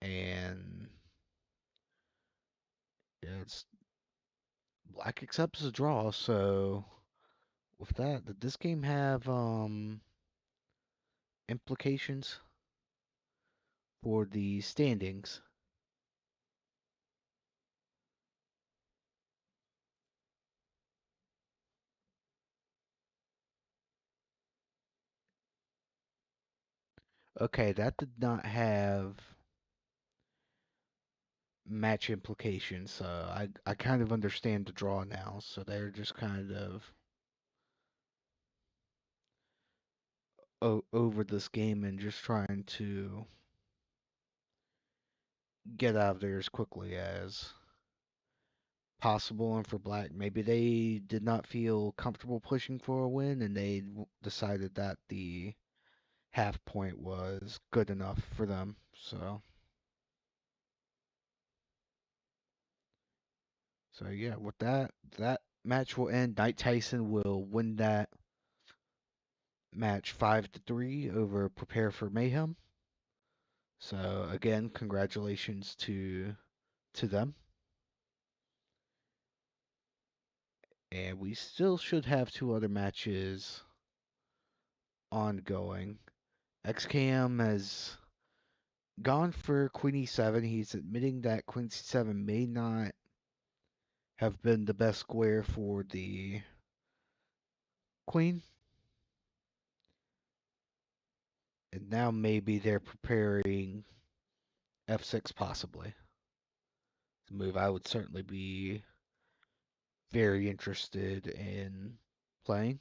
And yeah, it's black accepts a draw. So with that, did this game have implications for the standings? Okay, that did not have match implications. So I kind of understand the draw now. So they're just kind of over this game and just trying to get out of there as quickly as possible. And for black, maybe they did not feel comfortable pushing for a win, and they decided that the half point was good enough for them. So yeah, with that match will end. Knight Tyson will win that match 5-3 over Prepare for Mayhem. So again, congratulations to them. And we still should have two other matches ongoing. XKM has gone for Queen E7. He's admitting that Queen C7 may not have been the best square for the Queen. And now maybe they're preparing F6 possibly. The move I would certainly be very interested in playing.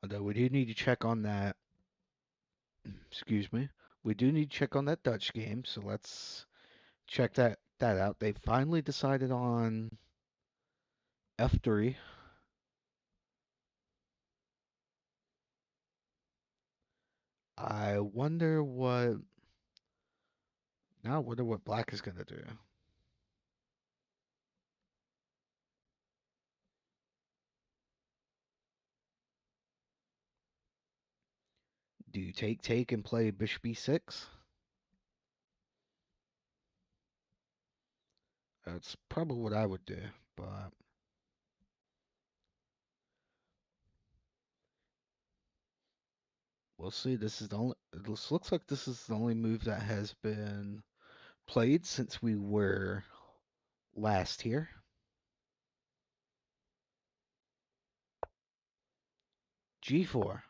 Although we do need to check on that. Excuse me. We do need to check on that Dutch game, so let's check that out. They finally decided on F3. I wonder what now I wonder what black is gonna do. Do you take and play bishop e6? That's probably what I would do, but We'll see. This is the only. Looks like this is the only move that has been played since we were last here. G4.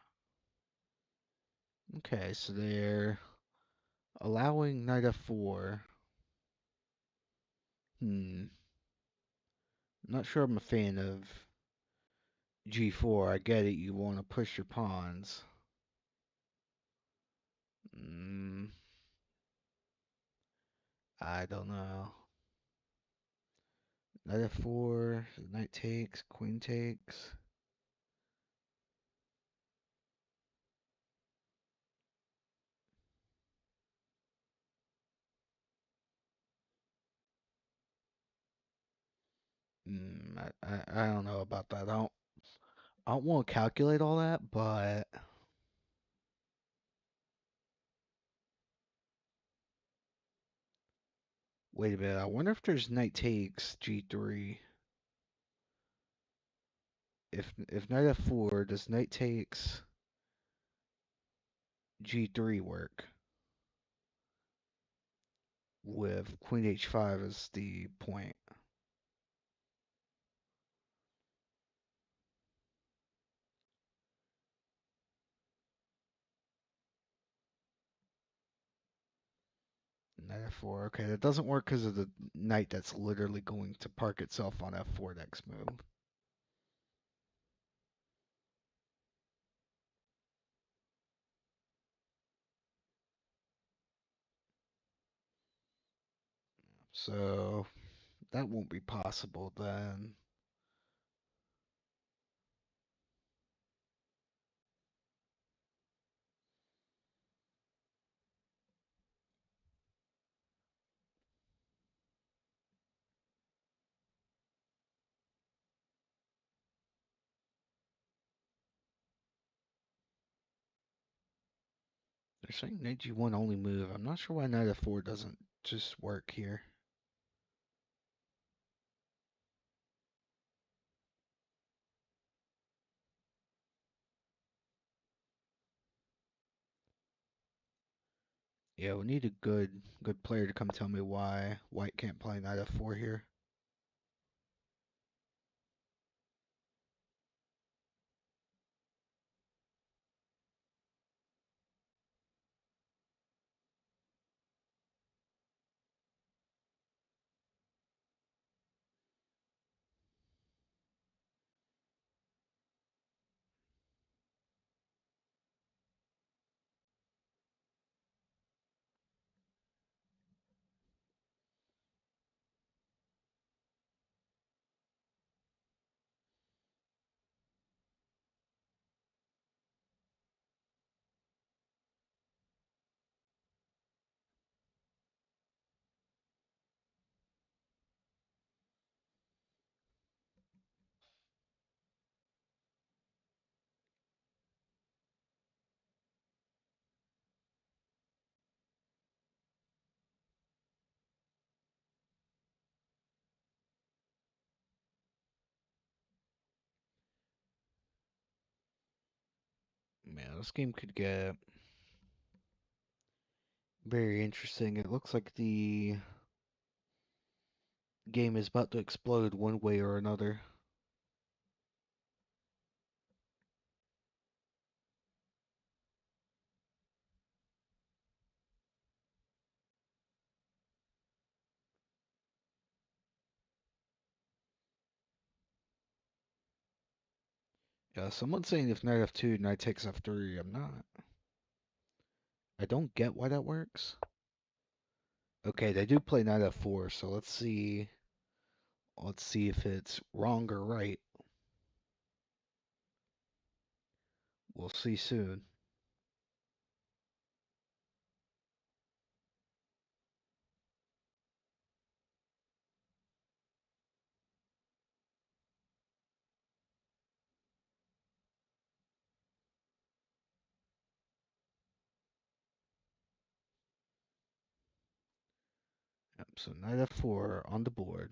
Okay, so they're allowing knight f4. I'm not sure I'm a fan of g4. I get it. You want to push your pawns. I don't know. Knight f4. Knight takes. Queen takes. I don't know about that. I don't want to calculate all that, but wait a minute. I wonder if there's knight takes g3. If knight f4, does knight takes g3 work with queen h5 as the point? Knight f4. Okay, that doesn't work because of the knight that's literally going to park itself on f4 next move. So that won't be possible then. They're saying knight g1 only move. I'm not sure why knight f4 doesn't just work here. Yeah, we need a good player to come tell me why white can't play knight f4 here. Man, this game could get very interesting. It looks like the game is about to explode one way or another. Yeah, someone's saying if knight f2, knight takes f3. I'm not. I don't get why that works. Okay, they do play knight f4, so let's see. Let's see if it's wrong or right. We'll see soon. Yep, so knight f4 on the board.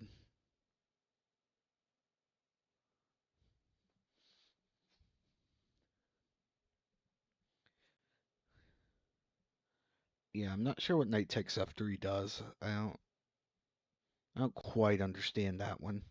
Yeah, I'm not sure what knight takes f3 does. I don't quite understand that one.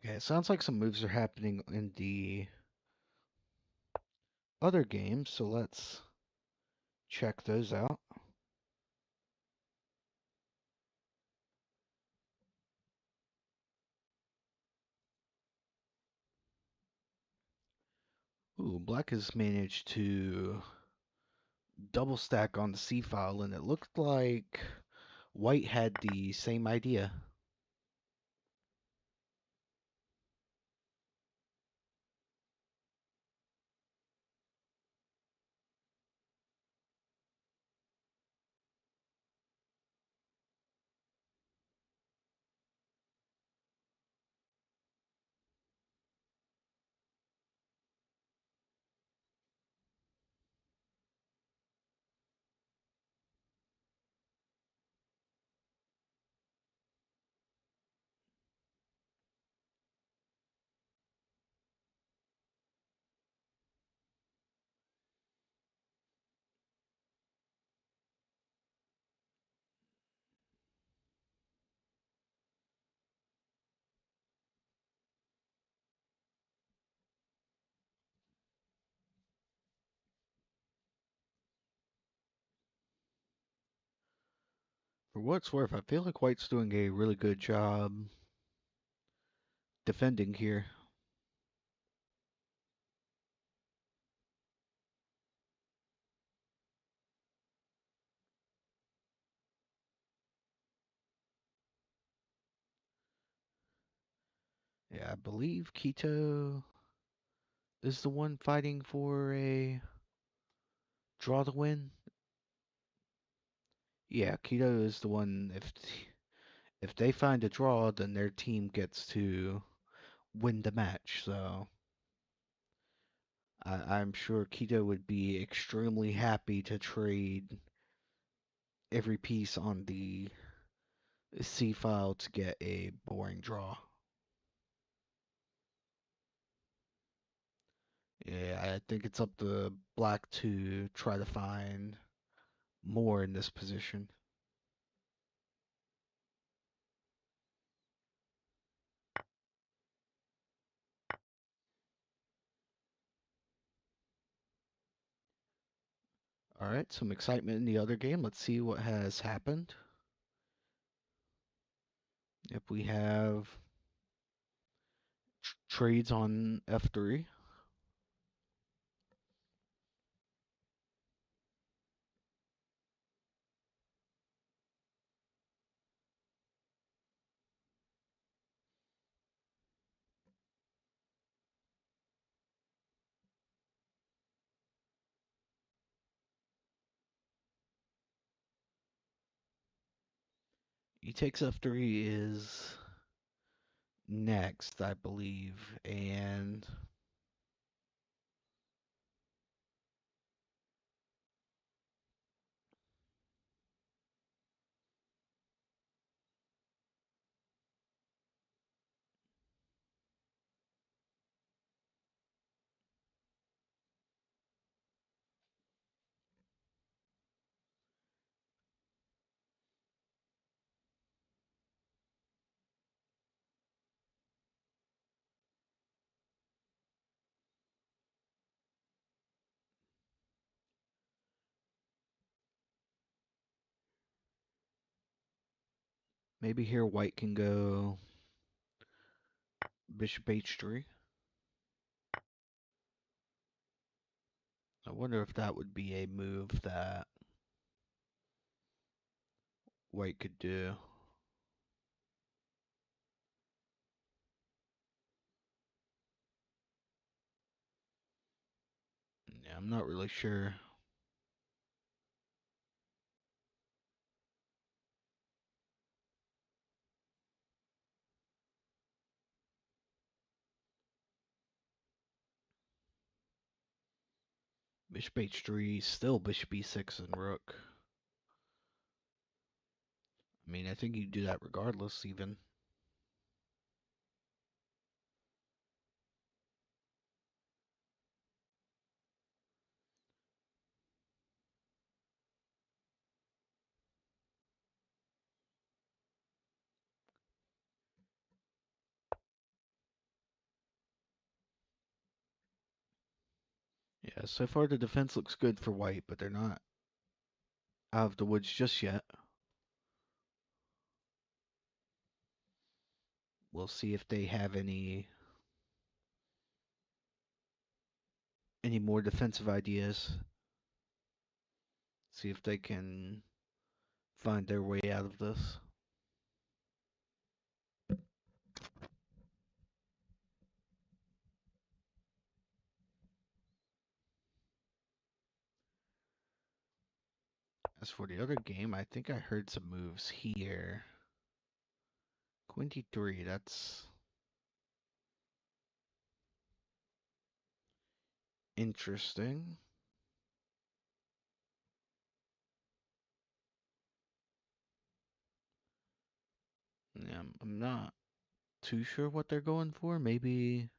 Okay, it sounds like some moves are happening in the other games, so let's check those out. Ooh, black has managed to double stack on the C file, and it looked like white had the same idea. For what it's worth, I feel like white's doing a really good job defending here. Yeah, I believe Quito is the one fighting for a draw to win. Yeah, Quito is the one. If they find a draw, then their team gets to win the match. So I'm sure Quito would be extremely happy to trade every piece on the C file to get a boring draw. Yeah, I think it's up to black to try to find more in this position. All right, some excitement in the other game. Let's see what has happened. If we have trades on F3. E takes F3 is next, I believe, and maybe here white can go bishop h3. I wonder if that would be a move that white could do. Yeah, I'm not really sure. Bishop h3, still bishop e6 and rook. I mean, I think you do that regardless, even. Yeah, so far the defense looks good for white, but they're not out of the woods just yet. We'll see if they have any more defensive ideas. See if they can find their way out of this. As for the other game, I think I heard some moves here. Queen d3, that's interesting. Yeah, I'm not too sure what they're going for. Maybe,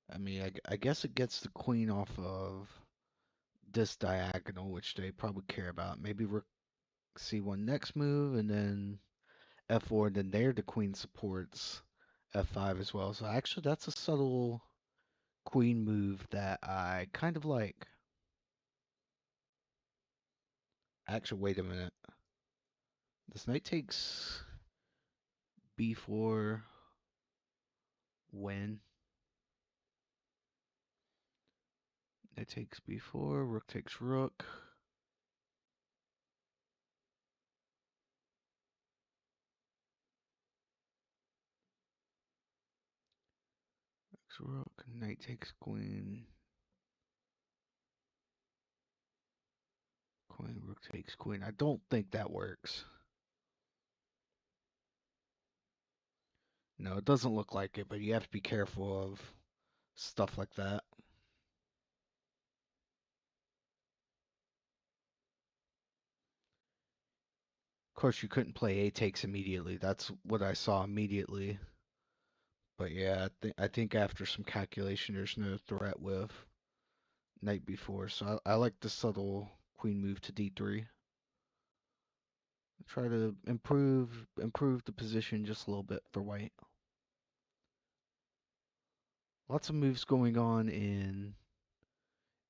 I mean, I guess it gets the queen off of this diagonal, which they probably care about. Maybe rook c1 next move, and then f4, and then there the queen supports f5 as well. So actually, that's a subtle queen move that I kind of like. Actually, wait a minute. This knight takes b4 when? Knight takes b4, rook takes rook. Rook, knight takes queen. Queen, rook takes queen. I don't think that works. No, it doesn't look like it, but you have to be careful of stuff like that. Of course, you couldn't play a takes immediately. That's what I saw immediately. But yeah, I think after some calculation, there's no threat with knight b4. So I like the subtle queen move to d3. Try to improve the position just a little bit for white. Lots of moves going on in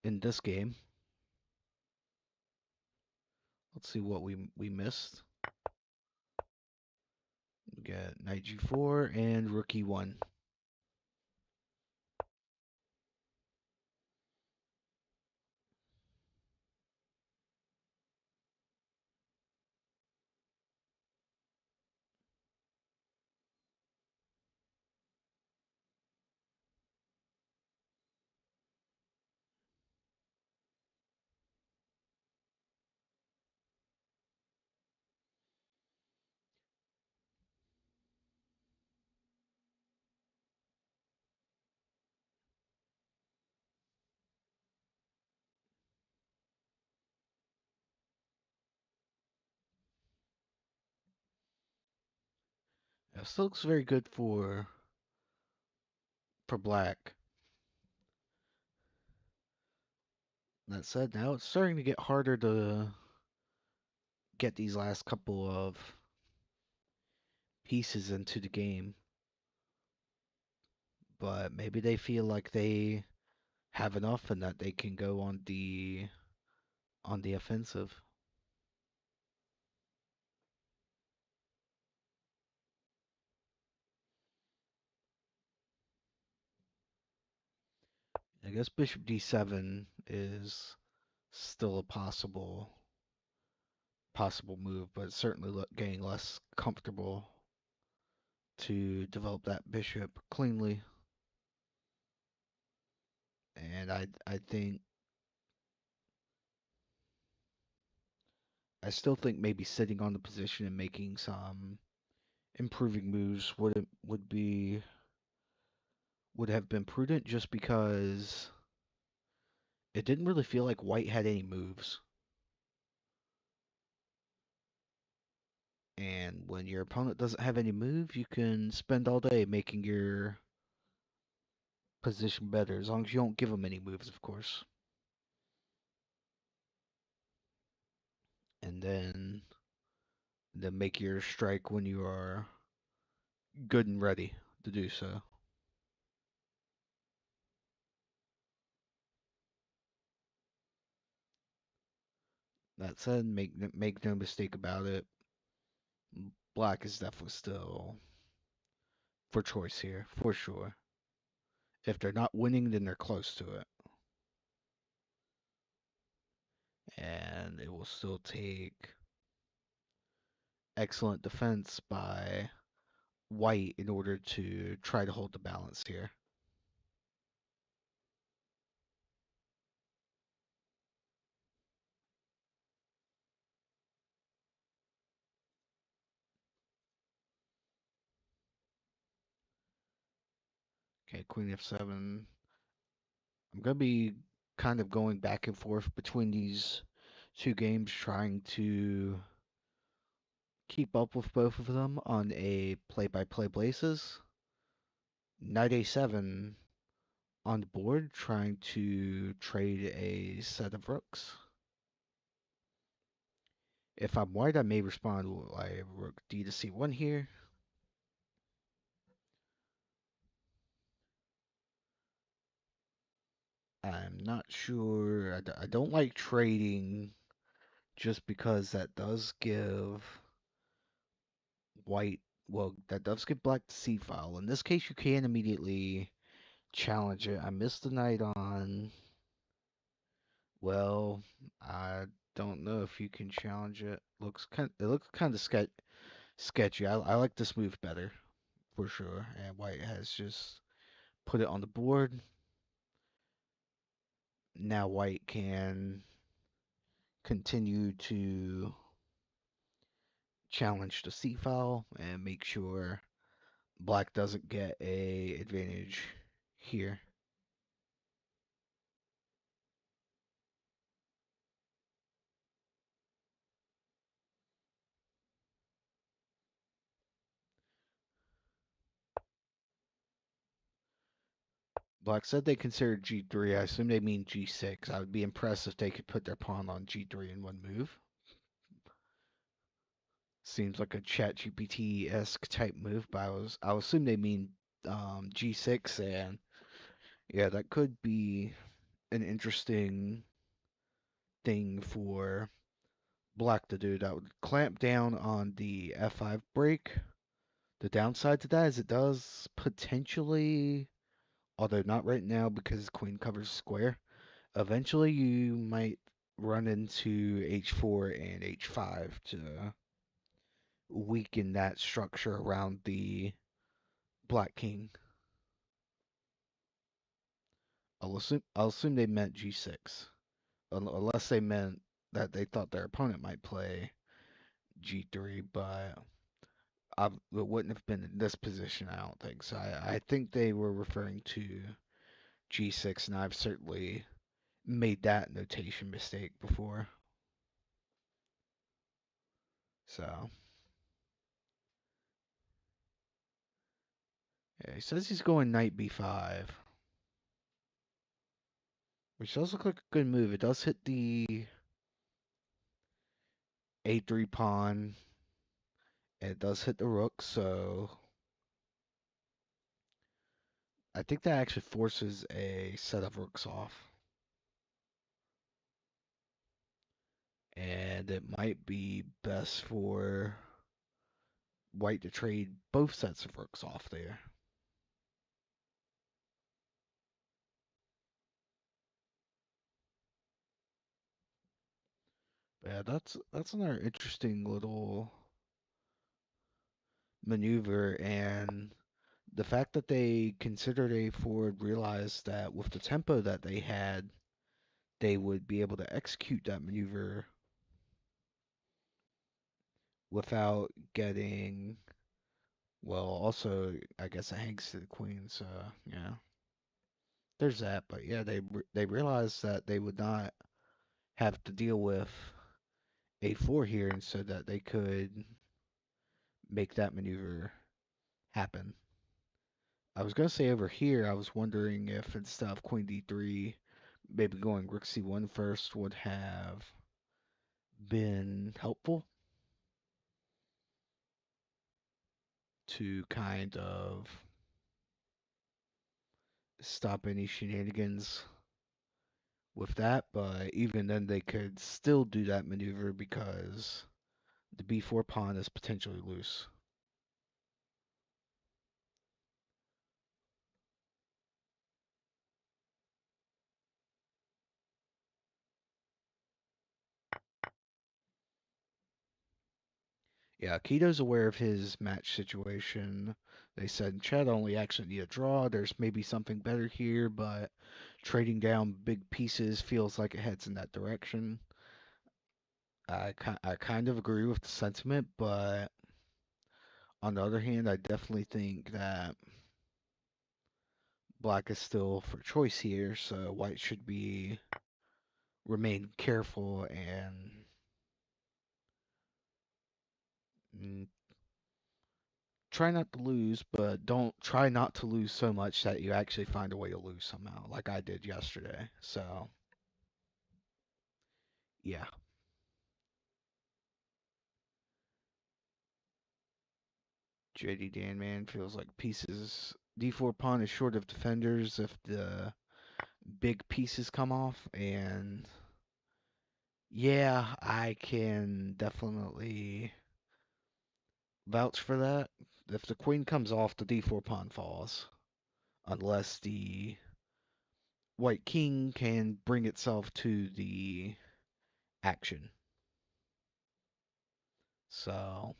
this game. Let's see what we missed. We got knight g4 and rook e1. This looks very good for black. That said, now it's starting to get harder to get these last couple of pieces into the game. But maybe they feel like they have enough and that they can go on the offensive. guess bishop d7 is still a possible move, but it's certainly getting less comfortable to develop that bishop cleanly. And I still think maybe sitting on the position and making some improving moves would have been prudent, just because it didn't really feel like white had any moves. And when your opponent doesn't have any moves, you can spend all day making your position better, as long as you don't give them any moves, of course. And then make your strike when you are good and ready to do so. That said, make no mistake about it, black is definitely still for choice here, for sure. If they're not winning, then they're close to it. And it will still take excellent defense by white in order to try to hold the balance here. Okay, queen f7. I'm going to be kind of going back and forth between these two games, trying to keep up with both of them on a play-by-play basis. Knight a7 on the board, trying to trade a set of rooks. If I'm white, I may respond with like rook d to c1 here. I'm not sure. I don't like trading, just because that does give white, well, that does give black the c file. In this case, you can immediately challenge it. I missed the knight on. Well, I don't know if you can challenge it. It looks kind of sketchy. I like this move better for sure. And white has just put it on the board. Now white can continue to challenge the c file and make sure black doesn't get a advantage here. Black said they considered g3. I assume they mean g6. I would be impressed if they could put their pawn on g3 in one move. Seems like a ChatGPT-esque type move, but I'll assume they mean g6, and yeah, that could be an interesting thing for black to do. That would clamp down on the f5 break. The downside to that is it does potentially, although not right now because queen covers square, eventually you might run into h4 and h5 to weaken that structure around the black king. I'll assume they meant g6, unless they meant that they thought their opponent might play g3, but it wouldn't have been in this position, I don't think. So I think they were referring to g6, and I've certainly made that notation mistake before. So yeah, he says he's going knight b5, which does look like a good move. It does hit the a3 pawn, and it does hit the rook, so I think that actually forces a set of rooks off. And it might be best for white to trade both sets of rooks off there. Yeah, that's another interesting little maneuver, and the fact that they considered a forward realized that with the tempo that they had, they would be able to execute that maneuver without getting, well, also, I guess it hangs to the queen, so yeah, there's that. But yeah, they realized that they would not have to deal with a4 here, and so that they could make that maneuver happen. I was gonna say over here, I was wondering if instead of queen d3, maybe going rook c1 first would have been helpful to kind of stop any shenanigans with that, but even then they could still do that maneuver because the b4 pawn is potentially loose. Yeah, Keto's aware of his match situation. They said, Chad only actually need a draw. There's maybe something better here, but trading down big pieces feels like it heads in that direction. I kind of agree with the sentiment, but on the other hand, I definitely think that black is still for choice here, so white should be remain careful and mm, try not to lose, but don't try not to lose so much that you actually find a way to lose somehow, like I did yesterday. So, yeah. JD Danman feels like pieces. D4 pawn is short of defenders if the big pieces come off, and yeah, I can definitely vouch for that. If the queen comes off, the D4 pawn falls, unless the white king can bring itself to the action. So,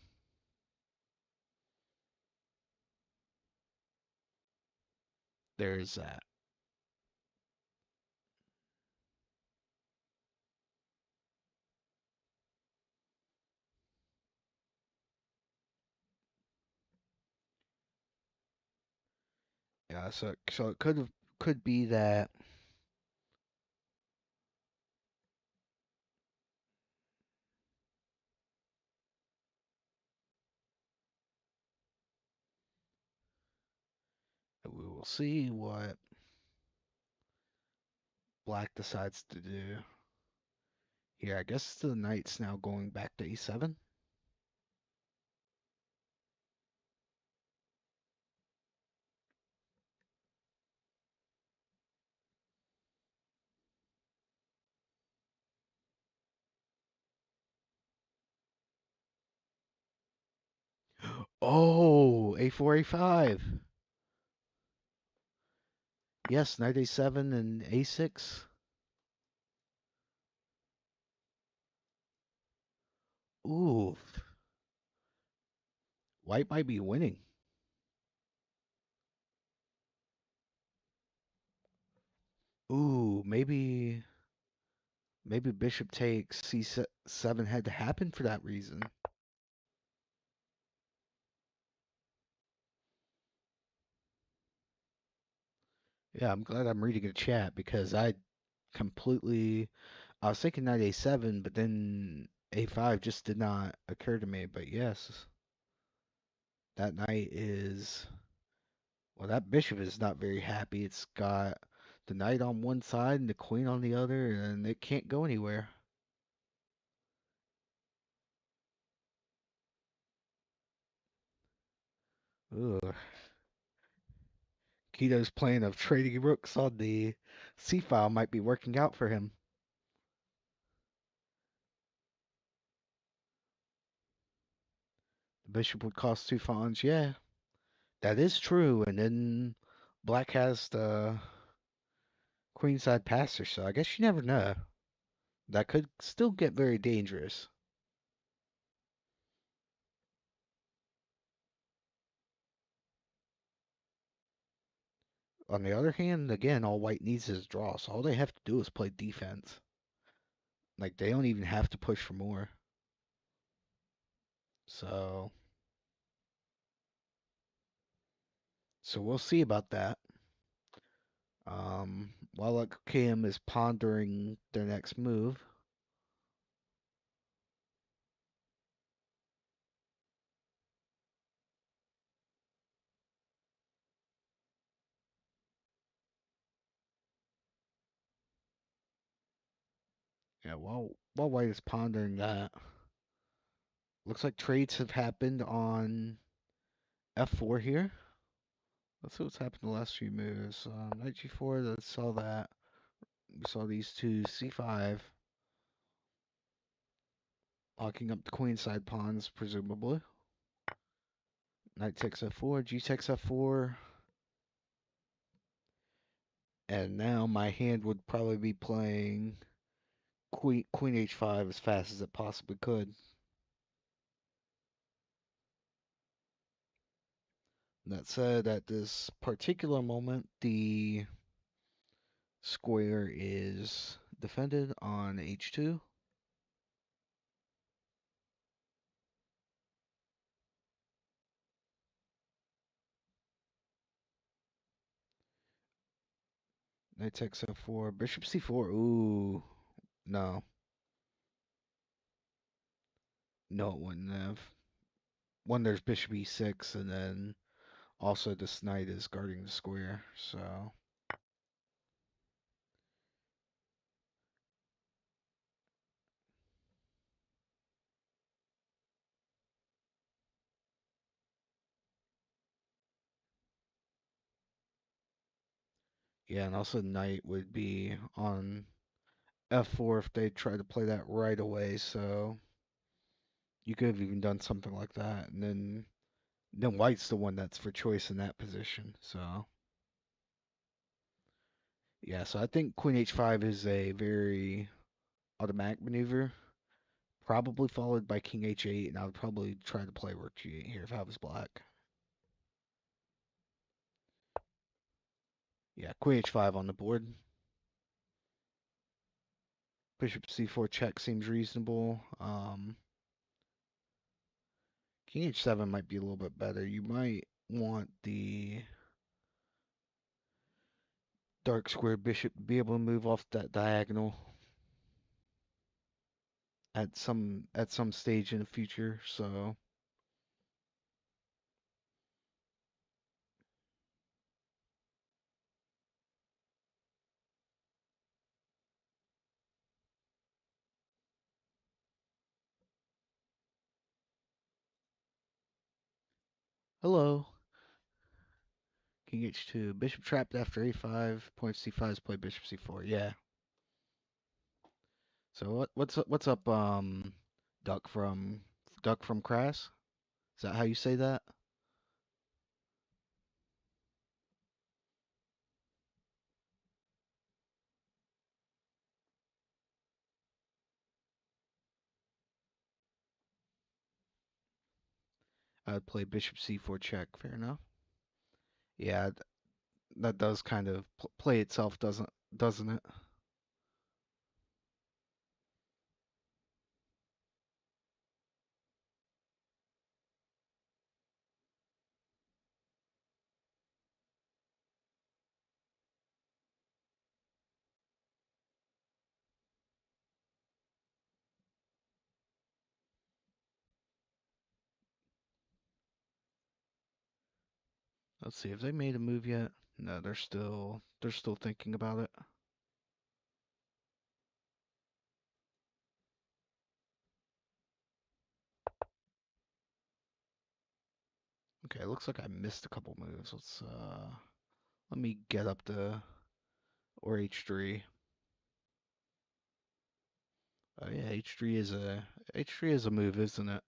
there's that. Yeah, so it could be that. We will see what black decides to do here. I guess the knight's now going back to e7. Oh, a4, a5. Yes, knight a7 and a6. Ooh, white might be winning. Ooh, maybe bishop takes c7 had to happen for that reason. Yeah, I'm glad I'm reading a chat because I was thinking knight a7, but then a5 just did not occur to me. But yes, that knight is, well, that bishop is not very happy. It's got the knight on one side and the queen on the other, and it can't go anywhere. Ugh. Keto's plan of trading rooks on the c file might be working out for him. The bishop would cost two pawns. Yeah, that is true. And then black has the queenside passer, so I guess you never know. That could still get very dangerous. On the other hand, again, all white needs is draw, so all they have to do is play defense. Like, they don't even have to push for more. So, so we'll see about that. While Kim is pondering their next move, yeah, while white is pondering that, looks like trades have happened on f4 here. Let's see what's happened the last few moves. Knight g4, let's saw that. We saw these two c5, locking up the queenside pawns, presumably. Knight takes f4, g takes f4, and now my hand would probably be playing queen h5 as fast as it possibly could. That said, at this particular moment, the square is defended on h2. Knight takes f4, bishop c4. Ooh, no, no, it wouldn't have. One, there's bishop e6, and then also this knight is guarding the square. So yeah, and also knight would be on f4 if they tried to play that right away. So you could have even done something like that, and then white's the one that's for choice in that position. So yeah, so I think queen h5 is a very automatic maneuver, probably followed by king h8, and I would probably try to play rook g8 here if I was black. Yeah, queen h5 on the board. Bishop c4 check seems reasonable. King h7 might be a little bit better. You might want the dark square bishop to be able to move off that diagonal at some stage in the future. So hello, king h2, bishop trapped after a5, point c5 is play bishop c4. Yeah. So what's up, Duck from Crass? Is that how you say that? I'd play bishop c4 check. Fair enough. Yeah, that does kind of play itself, doesn't it? Let's see, have they made a move yet? No, they're still thinking about it. Okay, it looks like I missed a couple moves. Let me get up to or h3. Oh yeah, h3 is a move, isn't it?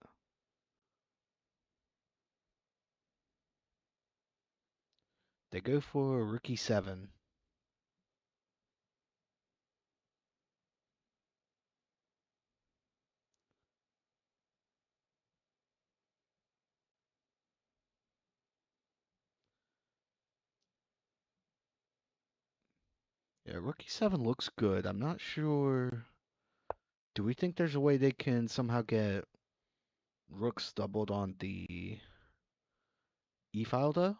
They go for rook e7. Yeah, Rook E7 looks good. I'm not sure. Do we think there's a way they can somehow get rooks doubled on the E file though?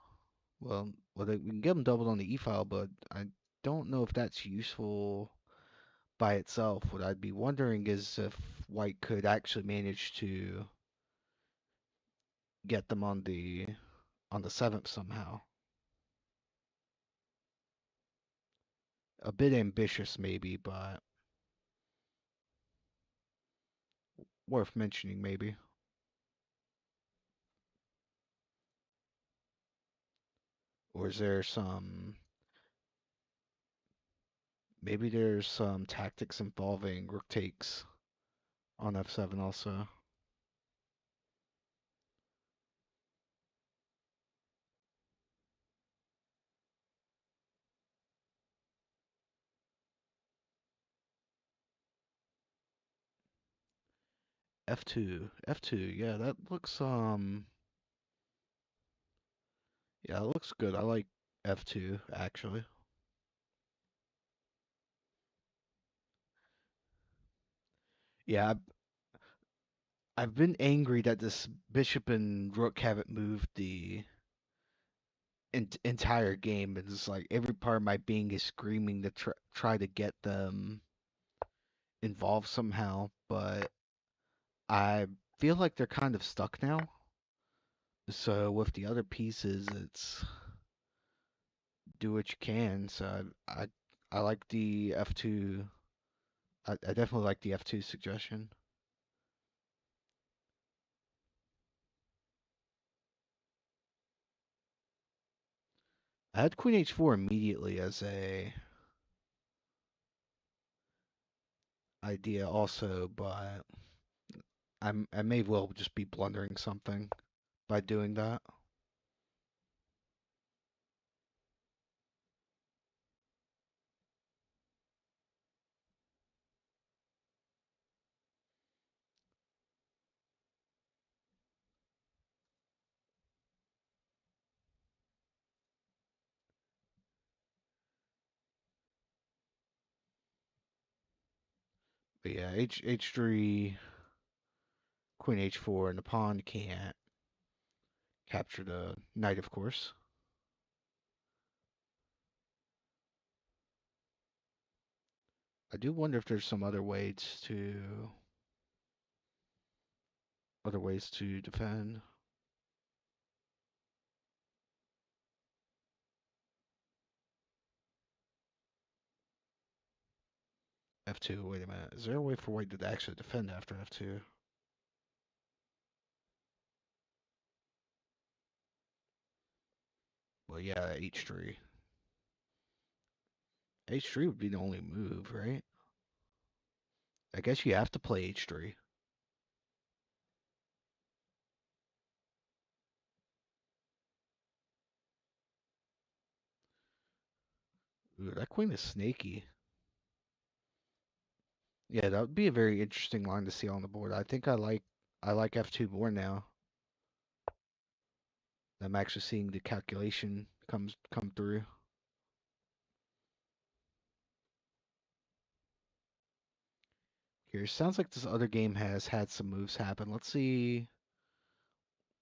Well, we can get them doubled on the E file, but I don't know if that's useful by itself. What I'd be wondering is if White could actually manage to get them on the seventh somehow. A bit ambitious maybe, but worth mentioning maybe. Or is there some maybe there's some tactics involving rook takes on f7 also. F2, F2, yeah, that looks yeah, it looks good. I like F2 actually. Yeah, I've been angry that this bishop and rook haven't moved the entire game. It's like every part of my being is screaming to try to get them involved somehow, but I feel like they're kind of stuck now. So with the other pieces, it's do what you can. So I like the F2. I definitely like the F2 suggestion. I had Queen H4 immediately as a idea also, but I may well just be blundering something by doing that. But yeah, H3, Queen H4, and the pawn can't capture the knight, of course. I do wonder if there's some other ways to defend. F2. Wait a minute. Is there a way for White to actually defend after F2? Well, yeah, H3. H3 would be the only move, right? I guess you have to play H3. Ooh, that queen is snaky. Yeah, that would be a very interesting line to see on the board. I like F2 more now. I'm actually seeing the calculation come through. Here, sounds like this other game has had some moves happen. Let's see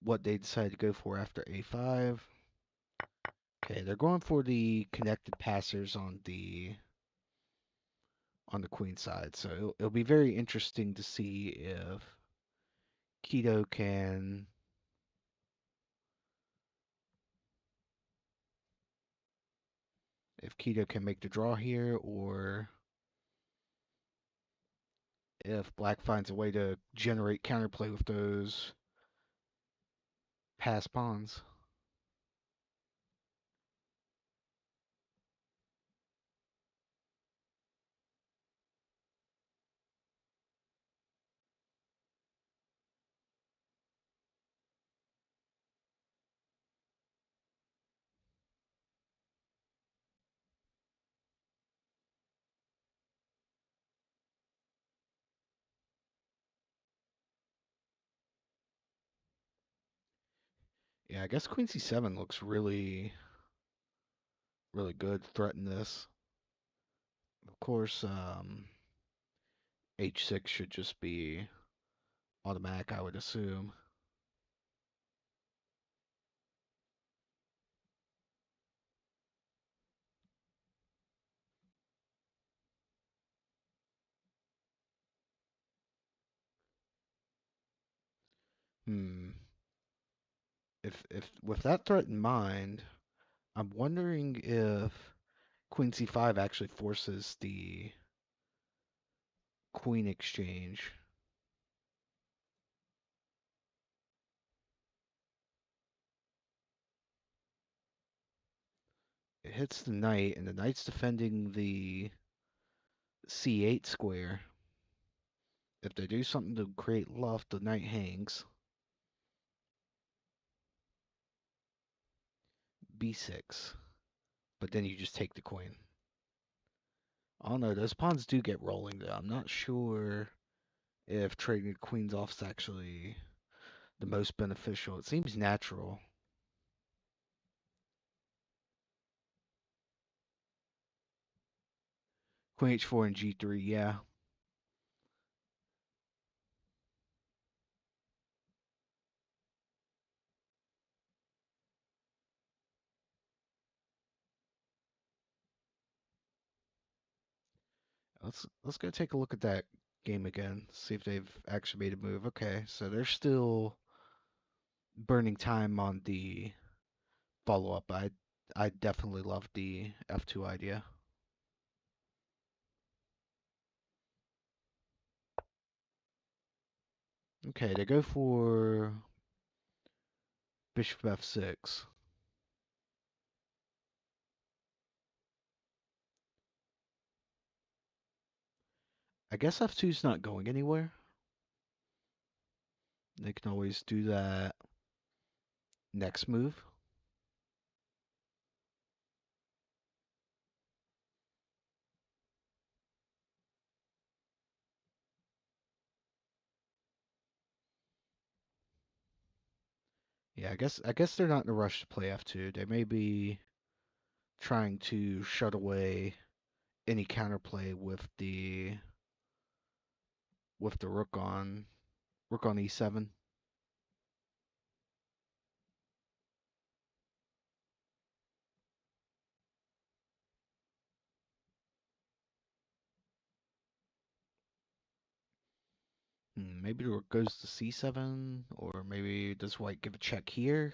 what they decide to go for after A5. Okay, they're going for the connected passers on the queen side. So it'll be very interesting to see Keto can if Keto can make the draw here, or if Black finds a way to generate counterplay with those pass pawns. Yeah, I guess Queen C7 looks really good threaten this. Of course, h6 should just be automatic, I would assume. Hmm. If with that threat in mind, I'm wondering if Queen c5 actually forces the queen exchange. It hits the knight, and the knight's defending the c8 square. If they do something to create luff, the knight hangs. b6. But then you just take the queen. I don't know, those pawns do get rolling though. I'm not sure if trading the queens off is actually the most beneficial. It seems natural. Queen h4 and g3, yeah. Let's go take a look at that game again. See if they've actually made a move. Okay, so they're still burning time on the follow up. I definitely love the f2 idea. Okay, they go for bishop f6. I guess f2 is not going anywhere. They can always do that next move. Yeah, I guess they're not in a rush to play f2. They may be trying to shut away any counterplay with the rook on e7. Maybe the rook goes to c7, or maybe does white give a check here?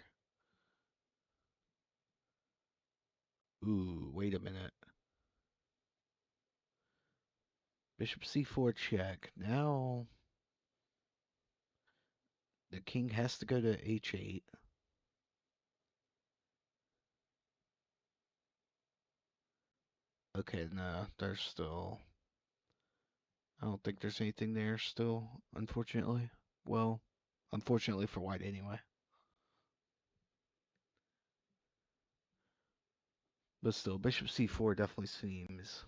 Ooh, wait a minute. Bishop c4 check. Now the king has to go to h8. Okay, no, there's still. I don't think there's anything there still, unfortunately. Well, unfortunately for white anyway. But still, bishop c4 definitely seems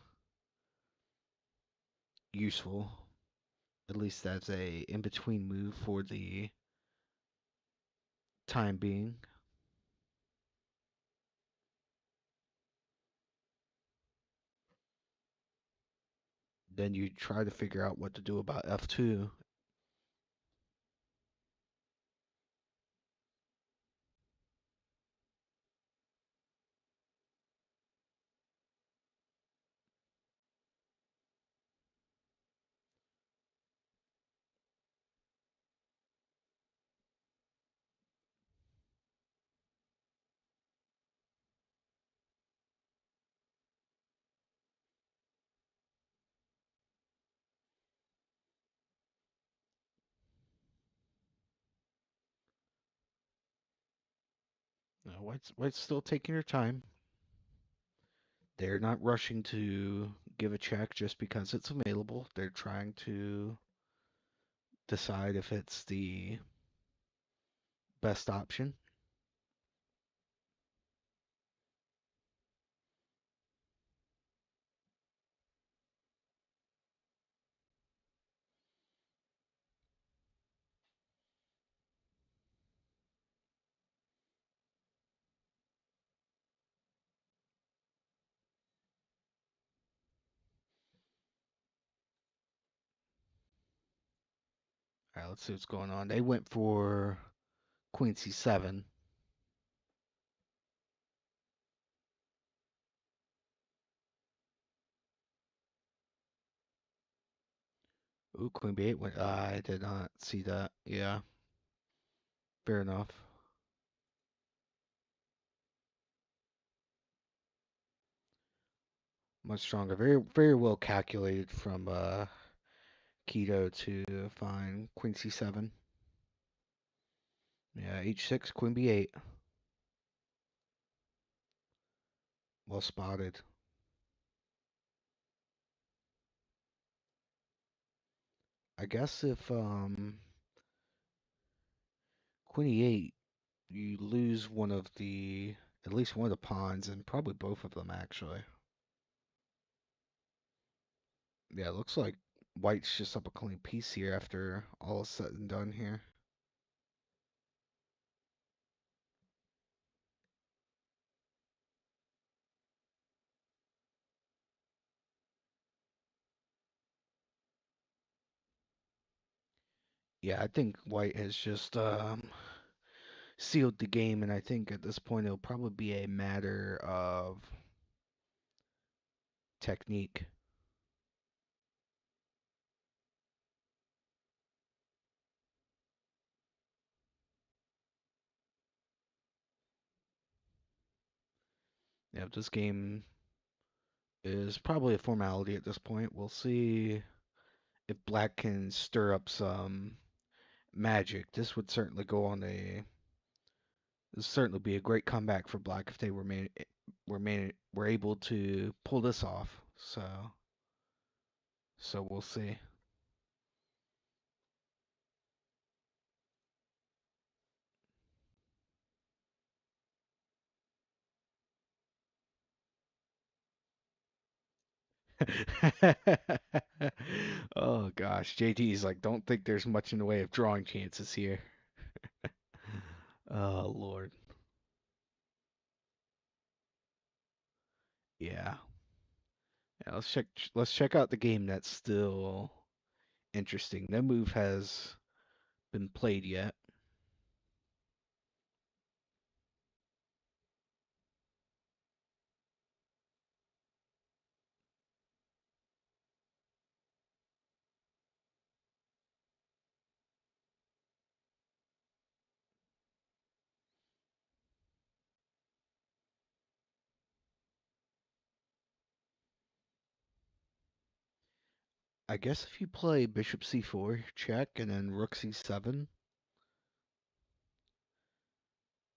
useful, at least as a in-between move for the time being. Then you try to figure out what to do about f2. White's still taking her time. They're not rushing to give a check just because it's available. They're trying to decide if it's the best option. All right, let's see what's going on. They went for queen c7. Ooh, queen b8 went. I did not see that. Yeah, fair enough. Much stronger. Very, very well calculated from Keto to find queen c7. Yeah, h6, queen b8. Well spotted. I guess if queen e8, you lose one of the, at least one of the pawns, and probably both of them actually. Yeah, it looks like white's just up a clean piece here after all is said and done here. Yeah, I think white has just sealed the game, and I think at this point it'll probably be a matter of technique. Yeah, this game is probably a formality at this point. We'll see if black can stir up some magic. This would certainly go on a this would certainly be a great comeback for black if they were able to pull this off. So we'll see. Oh gosh, JD's like, don't think there's much in the way of drawing chances here. Oh Lord. Yeah. Yeah, let's check out the game that's still interesting. No move has been played yet. I guess if you play bishop c4, check, and then rook c7,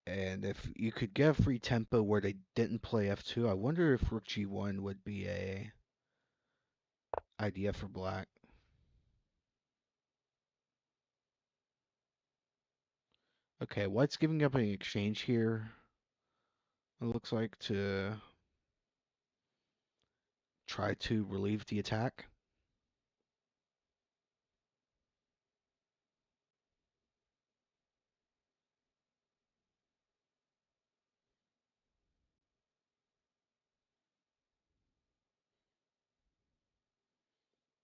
and if you could get a free tempo where they didn't play f2, I wonder if rook g1 would be a idea for black. Okay, white's giving up an exchange here, it looks like, to try to relieve the attack.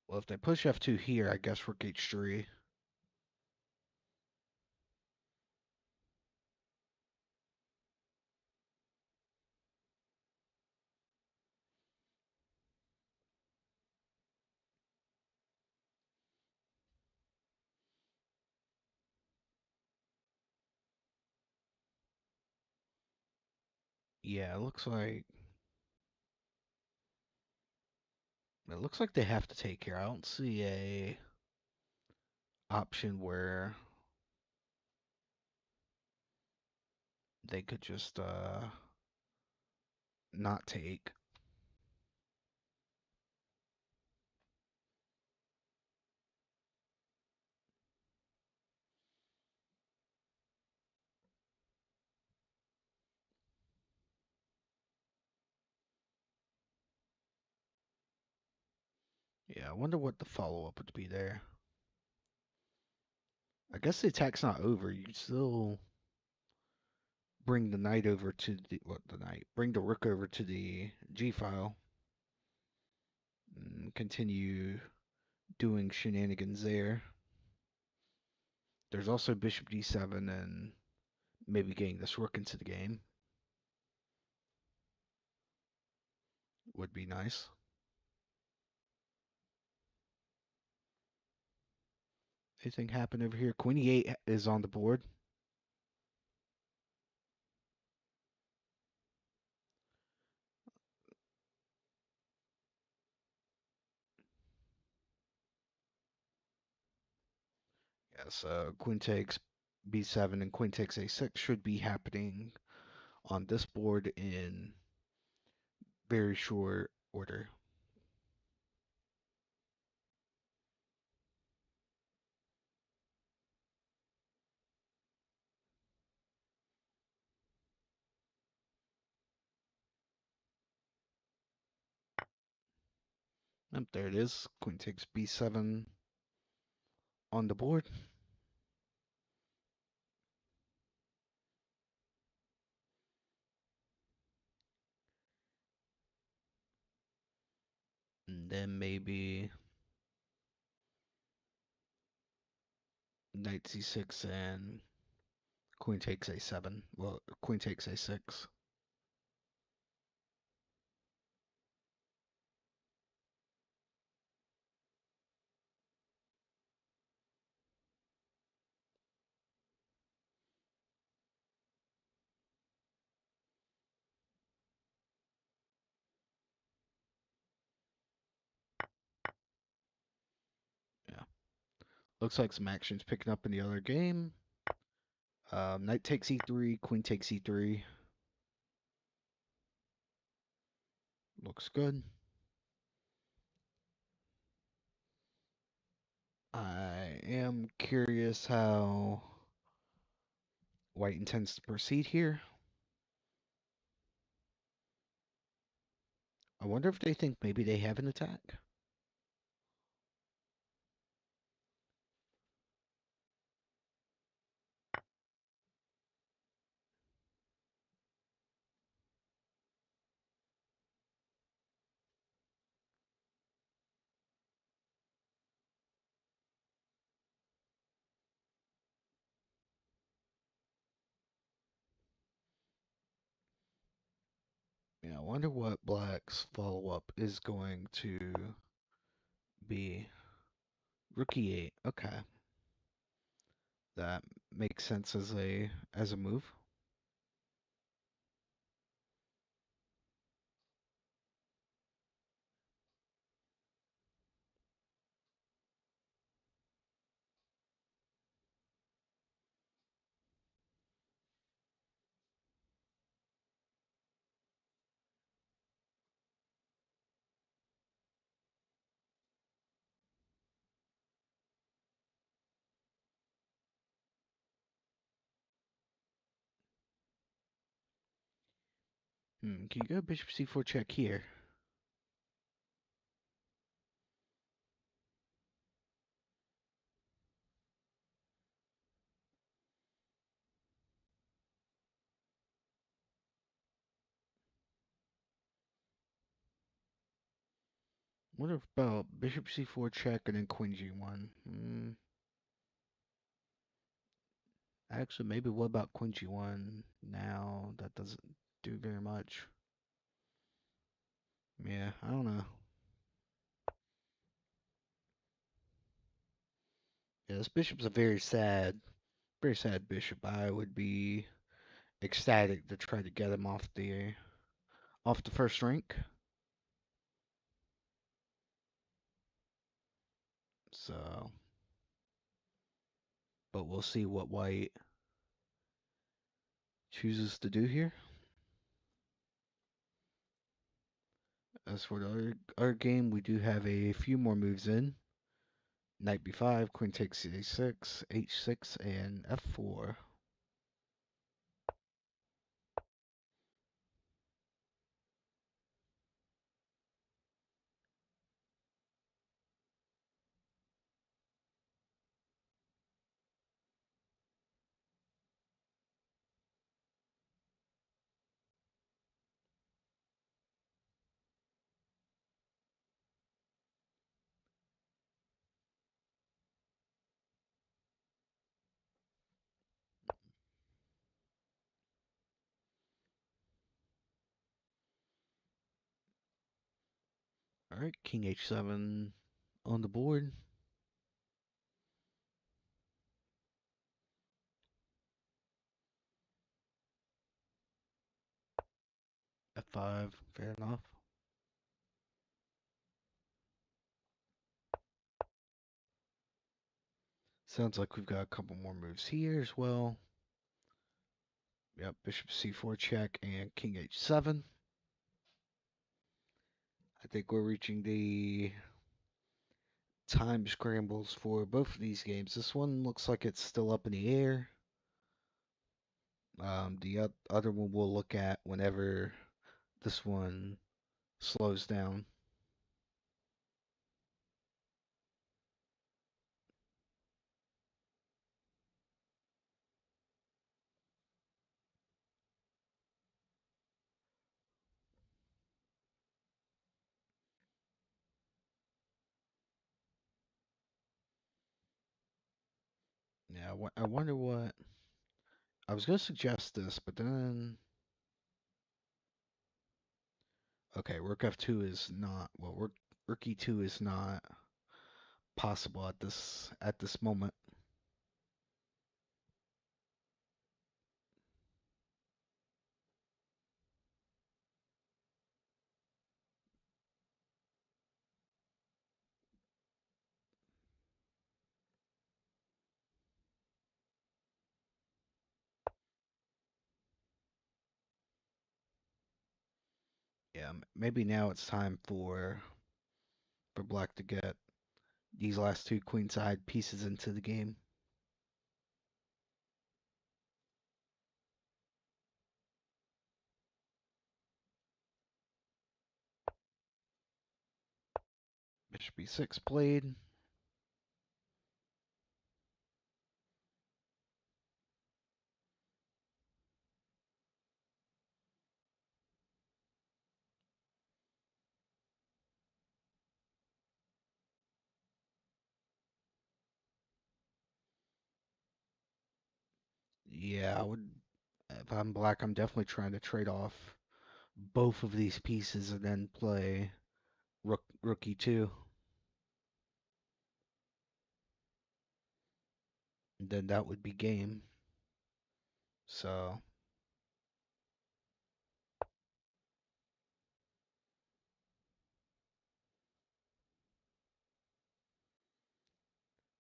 Well, if they push f2 here, I guess rook h3. Yeah, it looks like they have to take here. I don't see a option where they could just not take. Yeah, I wonder what the follow-up would be there. I guess the attack's not over. You still bring the knight over to bring the rook over to the G file and continue doing shenanigans there. There's also bishop d7 and maybe getting this rook into the game would be nice. Anything happen over here? Queen e8 is on the board. Yes, queen takes b7 and queen takes a6 should be happening on this board in very short order. Yep, there it is. Queen takes b7 on the board. And then maybe knight c6 and queen takes a7. Well, queen takes a6. Yeah. Looks like some action's picking up in the other game. Knight takes e3, queen takes e3. Looks good. I am curious how white intends to proceed here. I wonder if they think maybe they have an attack. Yeah, I wonder what black's follow-up is going to be. Rook e8. Okay. That makes sense as a move. Can you go bishop c4 check here? What about bishop c4 check and then queen g1? Actually, maybe what about queen g1 now? That doesn't do very much. Yeah, I don't know. Yeah, this bishop's a very sad bishop. I would be ecstatic to try to get him off the first rank. So, but we'll see what white chooses to do here. As for the other game, we do have a few more moves in. Knight b5, queen takes a6, h6, and f4. All right, King H7 on the board. F5, fair enough. Sounds like we've got a couple more moves here as well. Yep, Bishop C4 check and King H7. I think we're reaching the time scrambles for both of these games. This one looks like it's still up in the air. The other one we'll look at whenever this one slows down. Yeah, I wonder what. I was going to suggest this, but then. Okay, Rook F2 is not. Well, Rook E2 is not possible at this moment. Yeah, maybe now it's time for Black to get these last two queenside pieces into the game. Bishop B6 played. Yeah, I would. If I'm Black, I'm definitely trying to trade off both of these pieces and then play Rook E2. And then that would be game. So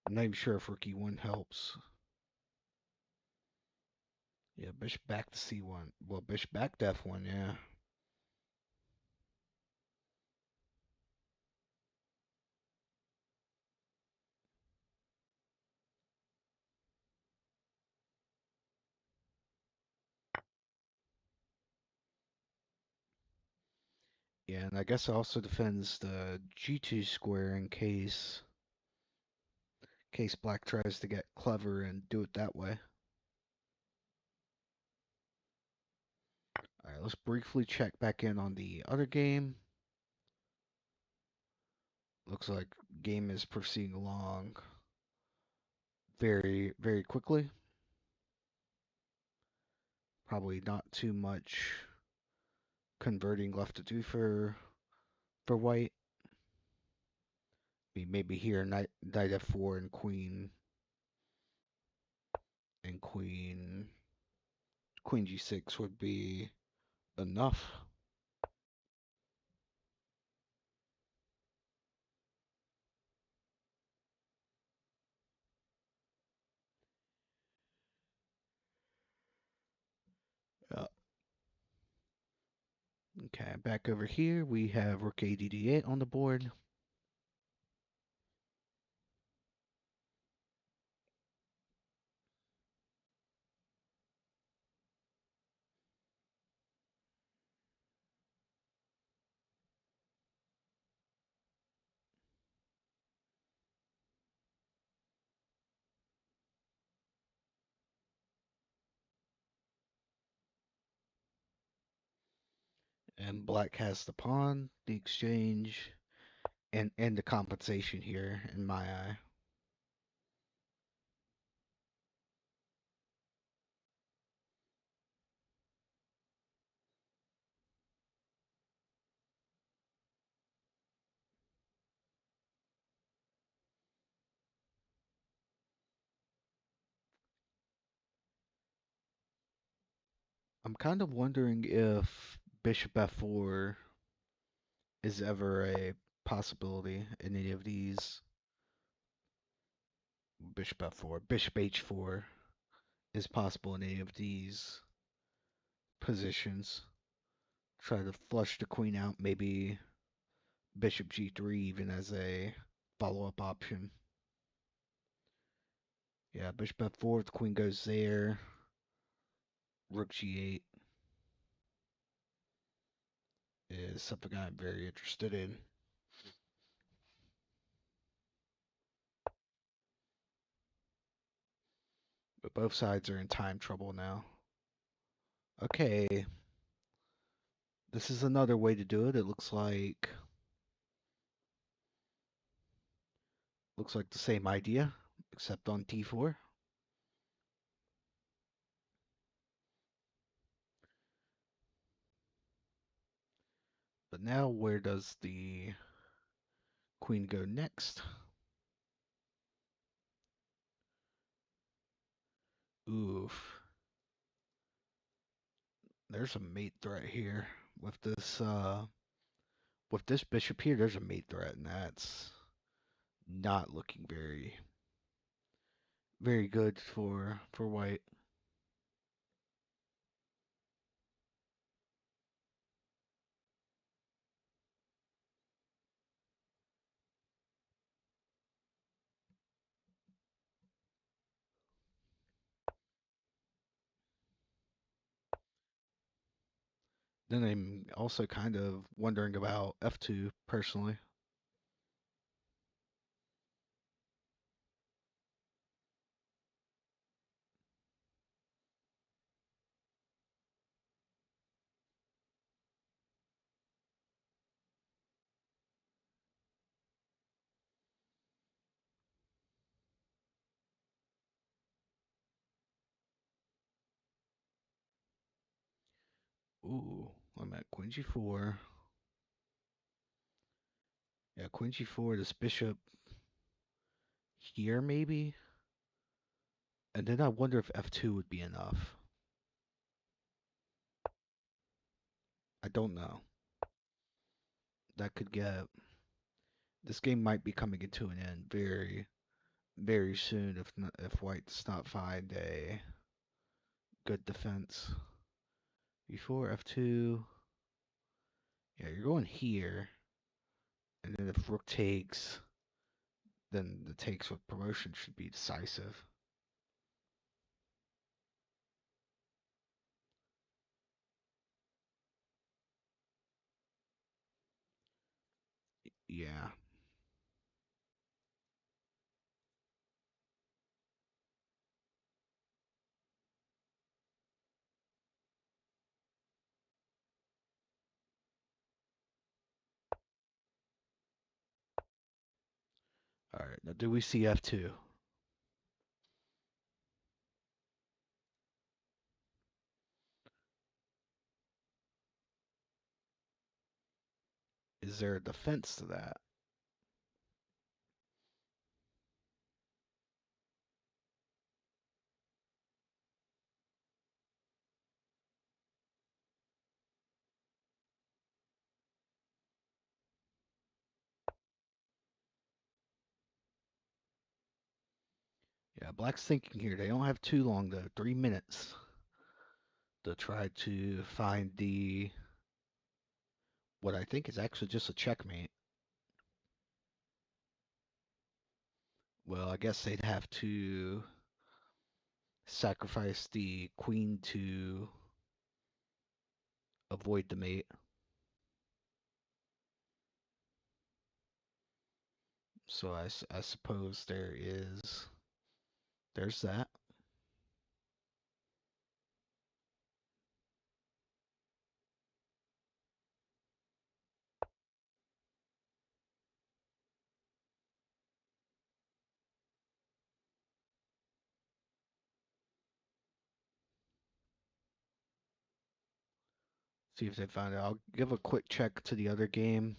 I'm not even sure if Rook E1 helps. Yeah, Bishop back to C1. Well, Bishop back to F1, yeah. Yeah, and I guess it also defends the G2 square in case Black tries to get clever and do it that way. Alright, let's briefly check back in on the other game. Looks like game is proceeding along very, very quickly. Probably not too much converting left to do for white. Maybe here knight F4 and queen G6 would be enough. Uh, okay, back over here we have Rook ADD8 on the board. And Black has the pawn, the exchange, and the compensation here in my eye. I'm kind of wondering if bishop f4 is ever a possibility in any of these. Bishop f4, bishop h4 is possible in any of these positions. Try to flush the queen out, maybe bishop g3 even as a follow-up option. Yeah, bishop f4, the queen goes there. Rook g8 is something I'm very interested in. But both sides are in time trouble now. Okay, this is another way to do it. It looks like the same idea, except on d4. But now where does the queen go next? Oof. There's a mate threat here with this bishop here. There's a mate threat, and that's not looking very good for white. Then I'm also kind of wondering about f2 personally. Ooh, I'm at queen g4. Yeah, queen g4, this bishop here maybe? And then I wonder if f2 would be enough. I don't know. That could get... This game might be coming into an end very soon if white does not find a good defense. b4, f2. Yeah, you're going here. And then if rook takes, then the takes with promotion should be decisive. Yeah. All right. Now, do we see f2? Is there a defense to that? Yeah, black's thinking here. They don't have too long though. 3 minutes to try to find what I think is actually just a checkmate. Well, I guess they'd have to sacrifice the queen to avoid the mate. So I suppose there's that. See if they find it. I'll give a quick check to the other game.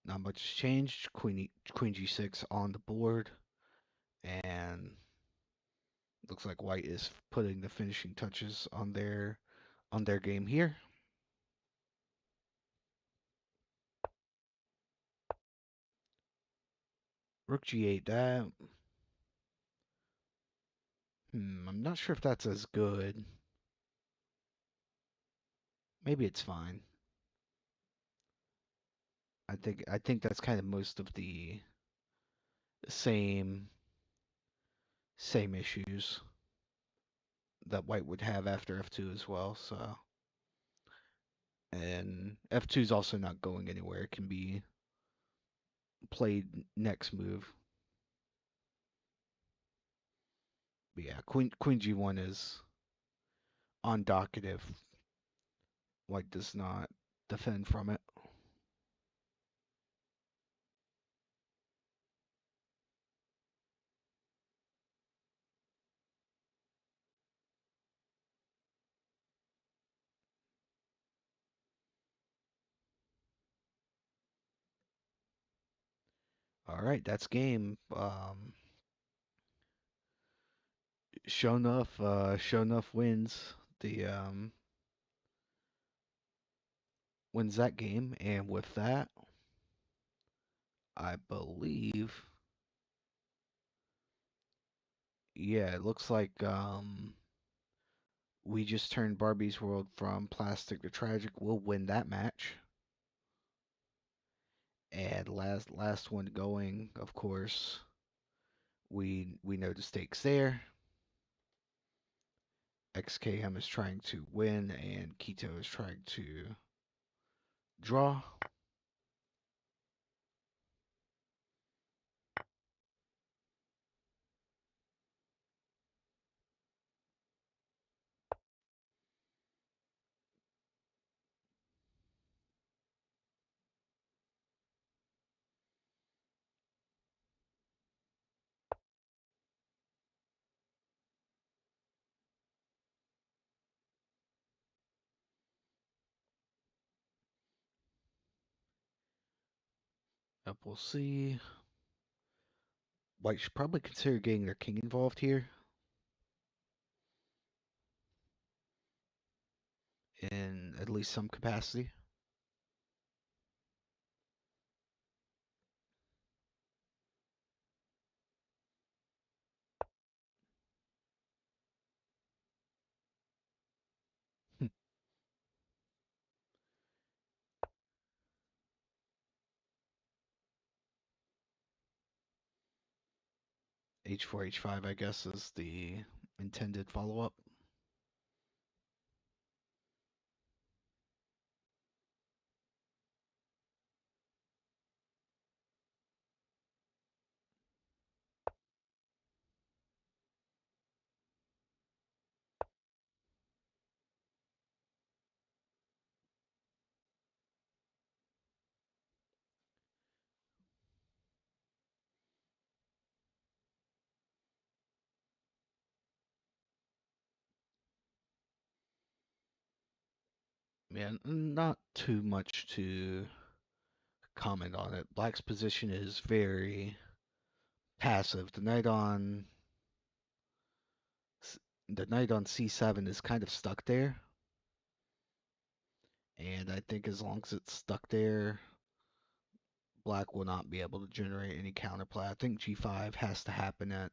Not much changed. Queen G6 on the board, and looks like White is putting the finishing touches on their game here. Rook G8. That I'm not sure if that's as good. Maybe it's fine. I think that's kind of most of the same same issues that White would have after F2 as well. So, and F2 is also not going anywhere. It can be played next move. But yeah, Queen G1 is on docket if White does not defend from it. All right, that's game. Show enough wins the wins that game, and with that, I believe, yeah, it looks like we just turned Barbie's World from plastic to tragic. We'll win that match. And last one going, of course, we know the stakes there. XKM is trying to win, and Keto is trying to draw. Up, we'll see. White should probably consider getting their king involved here in at least some capacity. H4, H5, I guess, is the intended follow-up. Yeah, not too much to comment on it. Black's position is very passive. The knight on c7 is kind of stuck there, and I think as long as it's stuck there, Black will not be able to generate any counterplay. I think g5 has to happen at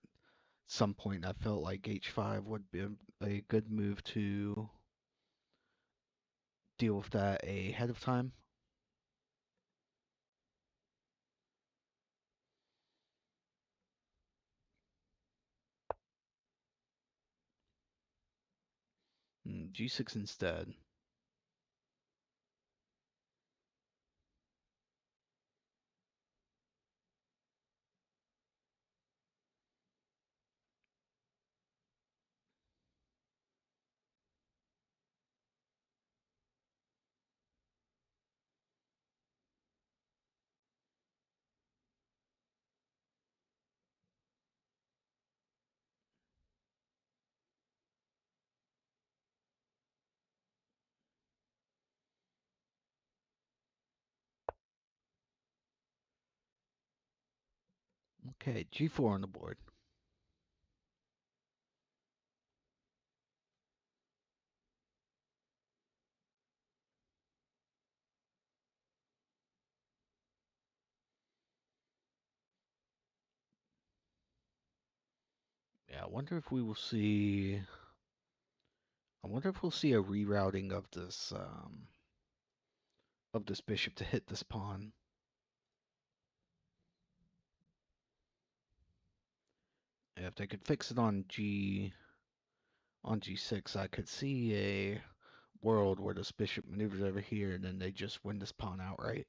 some point. I felt like h5 would be a good move to deal with that ahead of time. G6 instead. Okay, g4 on the board. I wonder if we will see. I wonder if we'll see a rerouting of this bishop to hit this pawn. If they could fix it on G6, I could see a world where this bishop maneuvers over here and then they just win this pawn outright.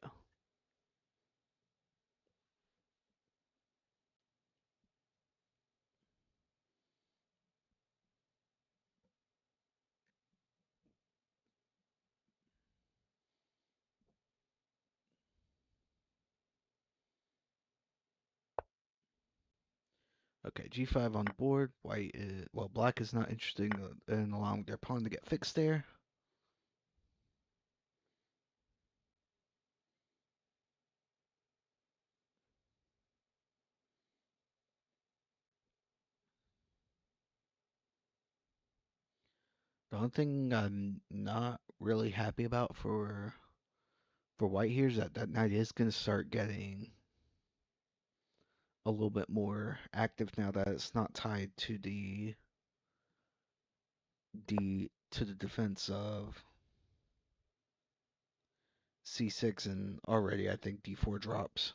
Okay, G5 on the board. Black is not interested in allowing their pawn to get fixed there. The only thing I'm not really happy about for white here is that that knight is going to start getting a little bit more active now that it's not tied to the defense of C6, and already I think D4 drops.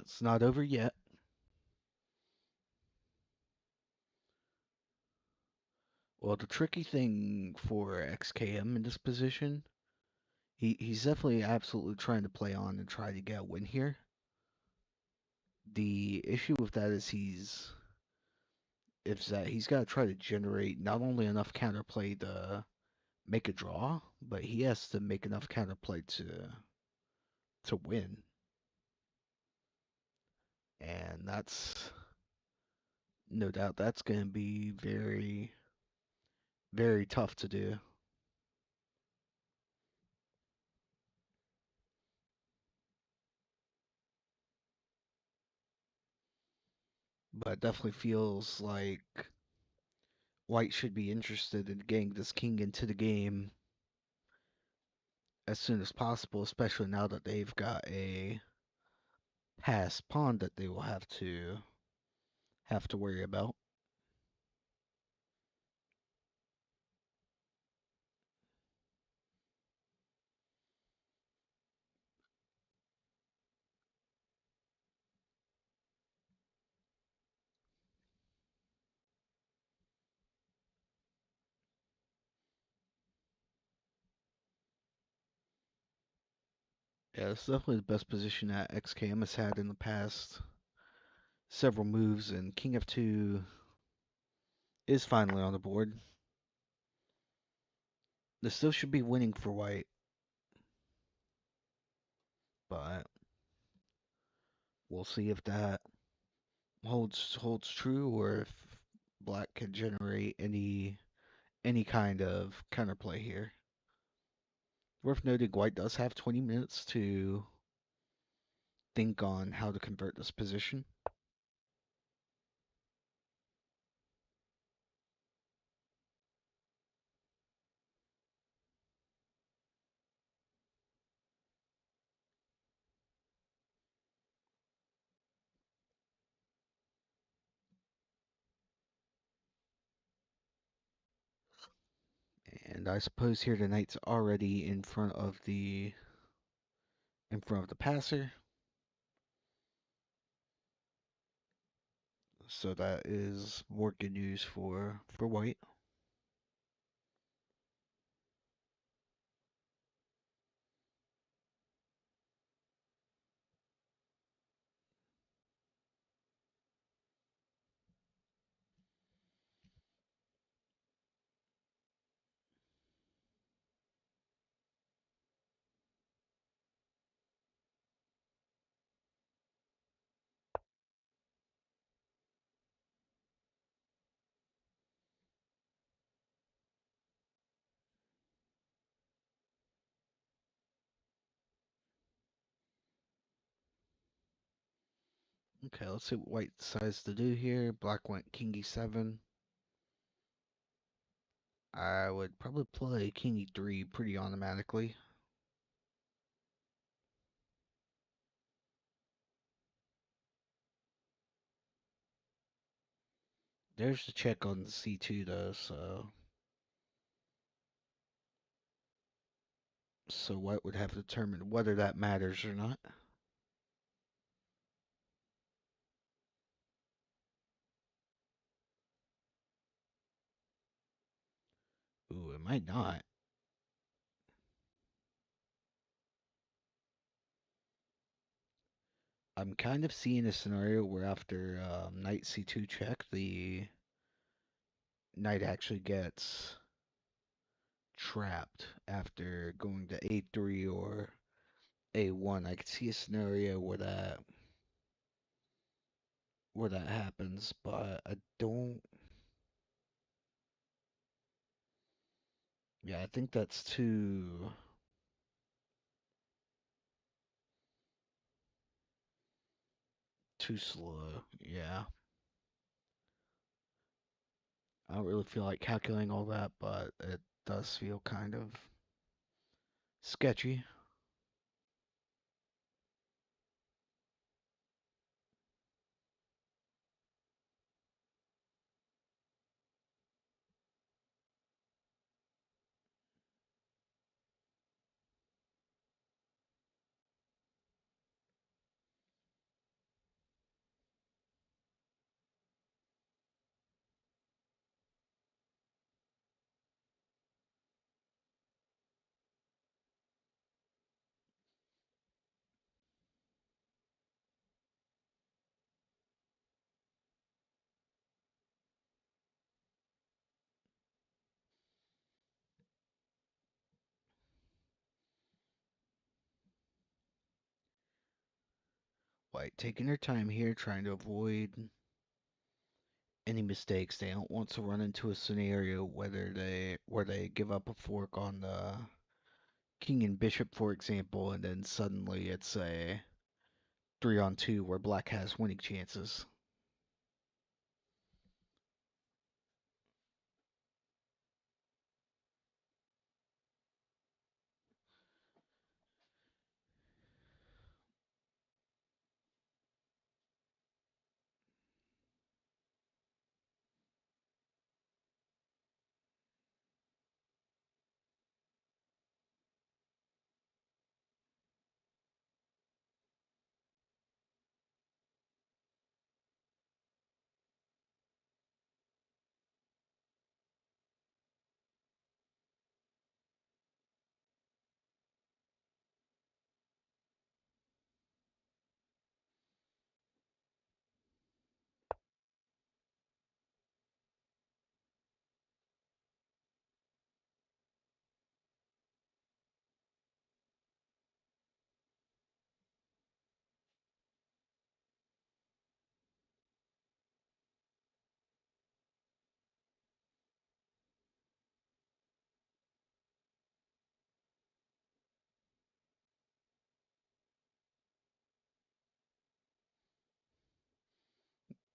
It's not over yet. Well, the tricky thing for XKM in this position, he's definitely absolutely trying to play on and try to get a win here. The issue with that he's got to try to generate not only enough counterplay to make a draw, but he has to make enough counterplay to win. And that's no doubt that's going to be very, very tough to do. But it definitely feels like White should be interested in getting this king into the game as soon as possible, especially now that they've got a passed pawn that they will have to worry about. Yeah, it's definitely the best position that XKM has had in the past several moves, and King F2 is finally on the board. This still should be winning for White, but we'll see if that holds true or if Black can generate any kind of counterplay here. Worth noting, White does have 20 minutes to think on how to convert this position. And I suppose here the knight's already in front of the passer. So that is more good news for White. Okay, let's see what white decides to do here. Black went king e7. I would probably play king e3 pretty automatically. There's the check on the c2 though, so white would have to determine whether that matters or not. Ooh, it might not. I'm kind of seeing a scenario where after knight c2 check, the knight actually gets trapped after going to a3 or a1. I could see a scenario where that happens, but I don't. Yeah, I think that's too slow. Yeah, I don't really feel like calculating all that, but it does feel kind of sketchy. White taking their time here, trying to avoid any mistakes. They don't want to run into a scenario where they give up a fork on the king and bishop, for example, and then suddenly it's a 3-on-2 where black has winning chances.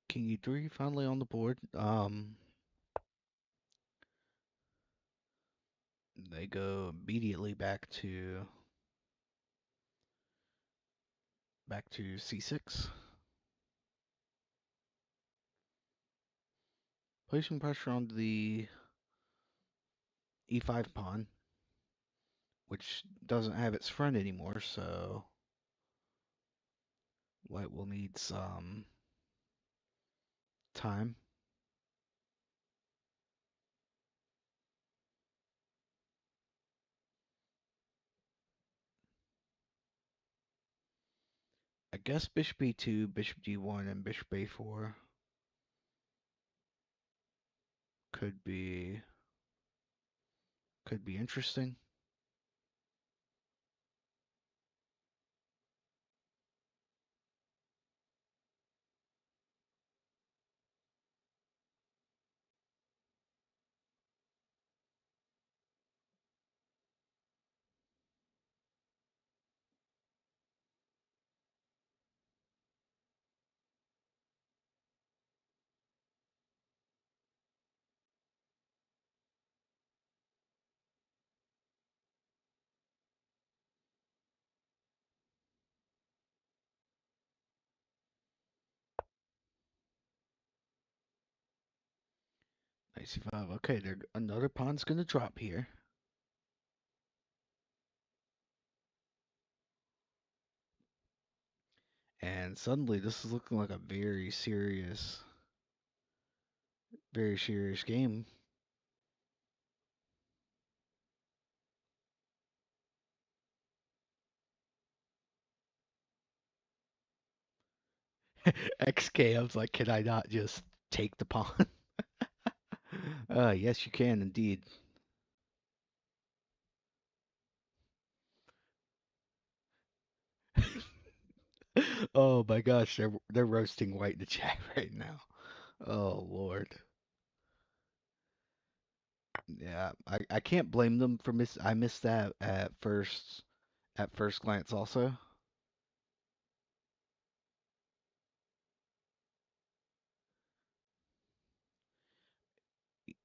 King e3 finally on the board. They go immediately back to c6, placing pressure on the e5 pawn, which doesn't have its friend anymore, so white will need some time. I guess bishop e2, bishop d1, and bishop a4 could be could be interesting. Knight c5. Okay, there another pawn's gonna drop here. And suddenly this is looking like a very serious game. XK, I was like, can I not just take the pawn? Yes, you can indeed. Oh my gosh, they're roasting white in the chat right now. Oh Lord. Yeah, I can't blame them for I missed that at first glance also.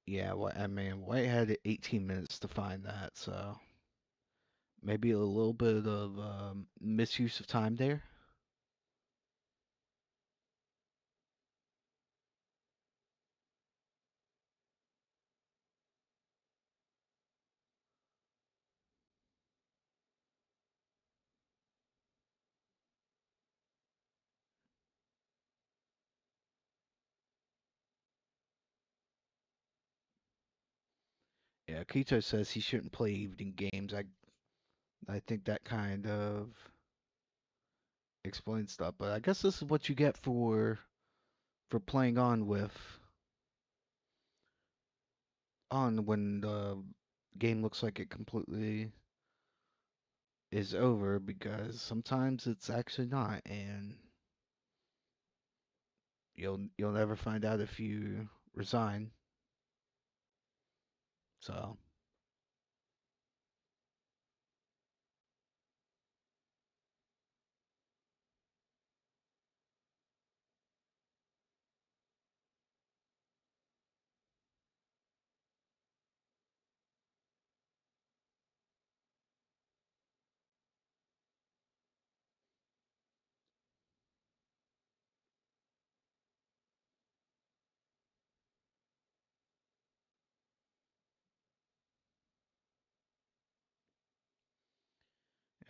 Yeah, I mean, White had 18 minutes to find that, so maybe a little bit of misuse of time there. Yeah, Kito says he shouldn't play evening games. I think that kind of explains stuff, but I guess this is what you get for playing on when the game looks like it completely is over because sometimes it's actually not, and you'll never find out if you resign. So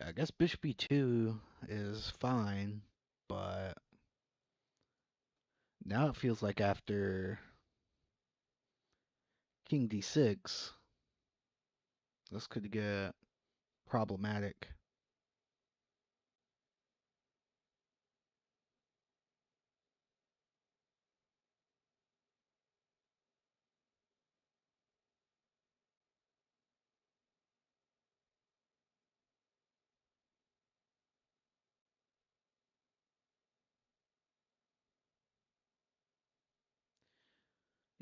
I guess Bishop E2 is fine, but now it feels like after King D6, this could get problematic.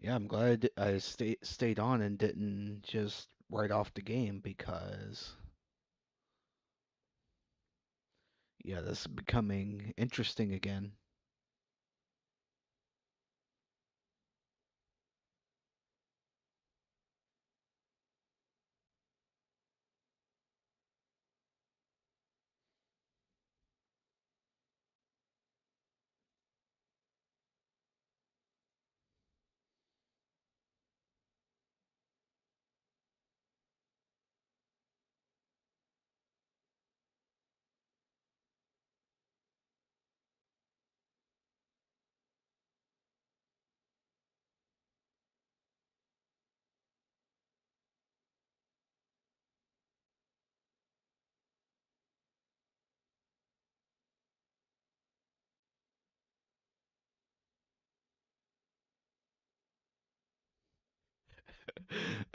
Yeah, I'm glad I stayed on and didn't just write off the game because yeah, this is becoming interesting again.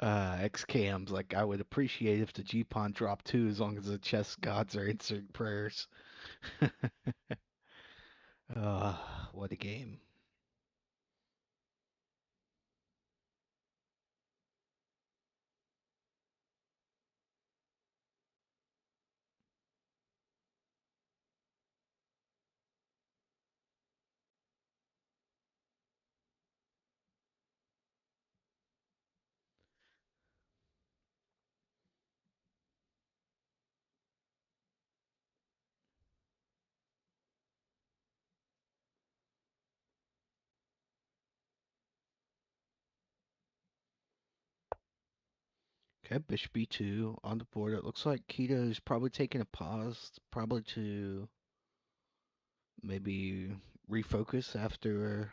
XKM's like I would appreciate if the G pawn dropped too, as long as the chess gods are answering prayers. uh, what a game. Okay, bishop b2 on the board. It looks like Keto's probably taking a pause, probably to maybe refocus after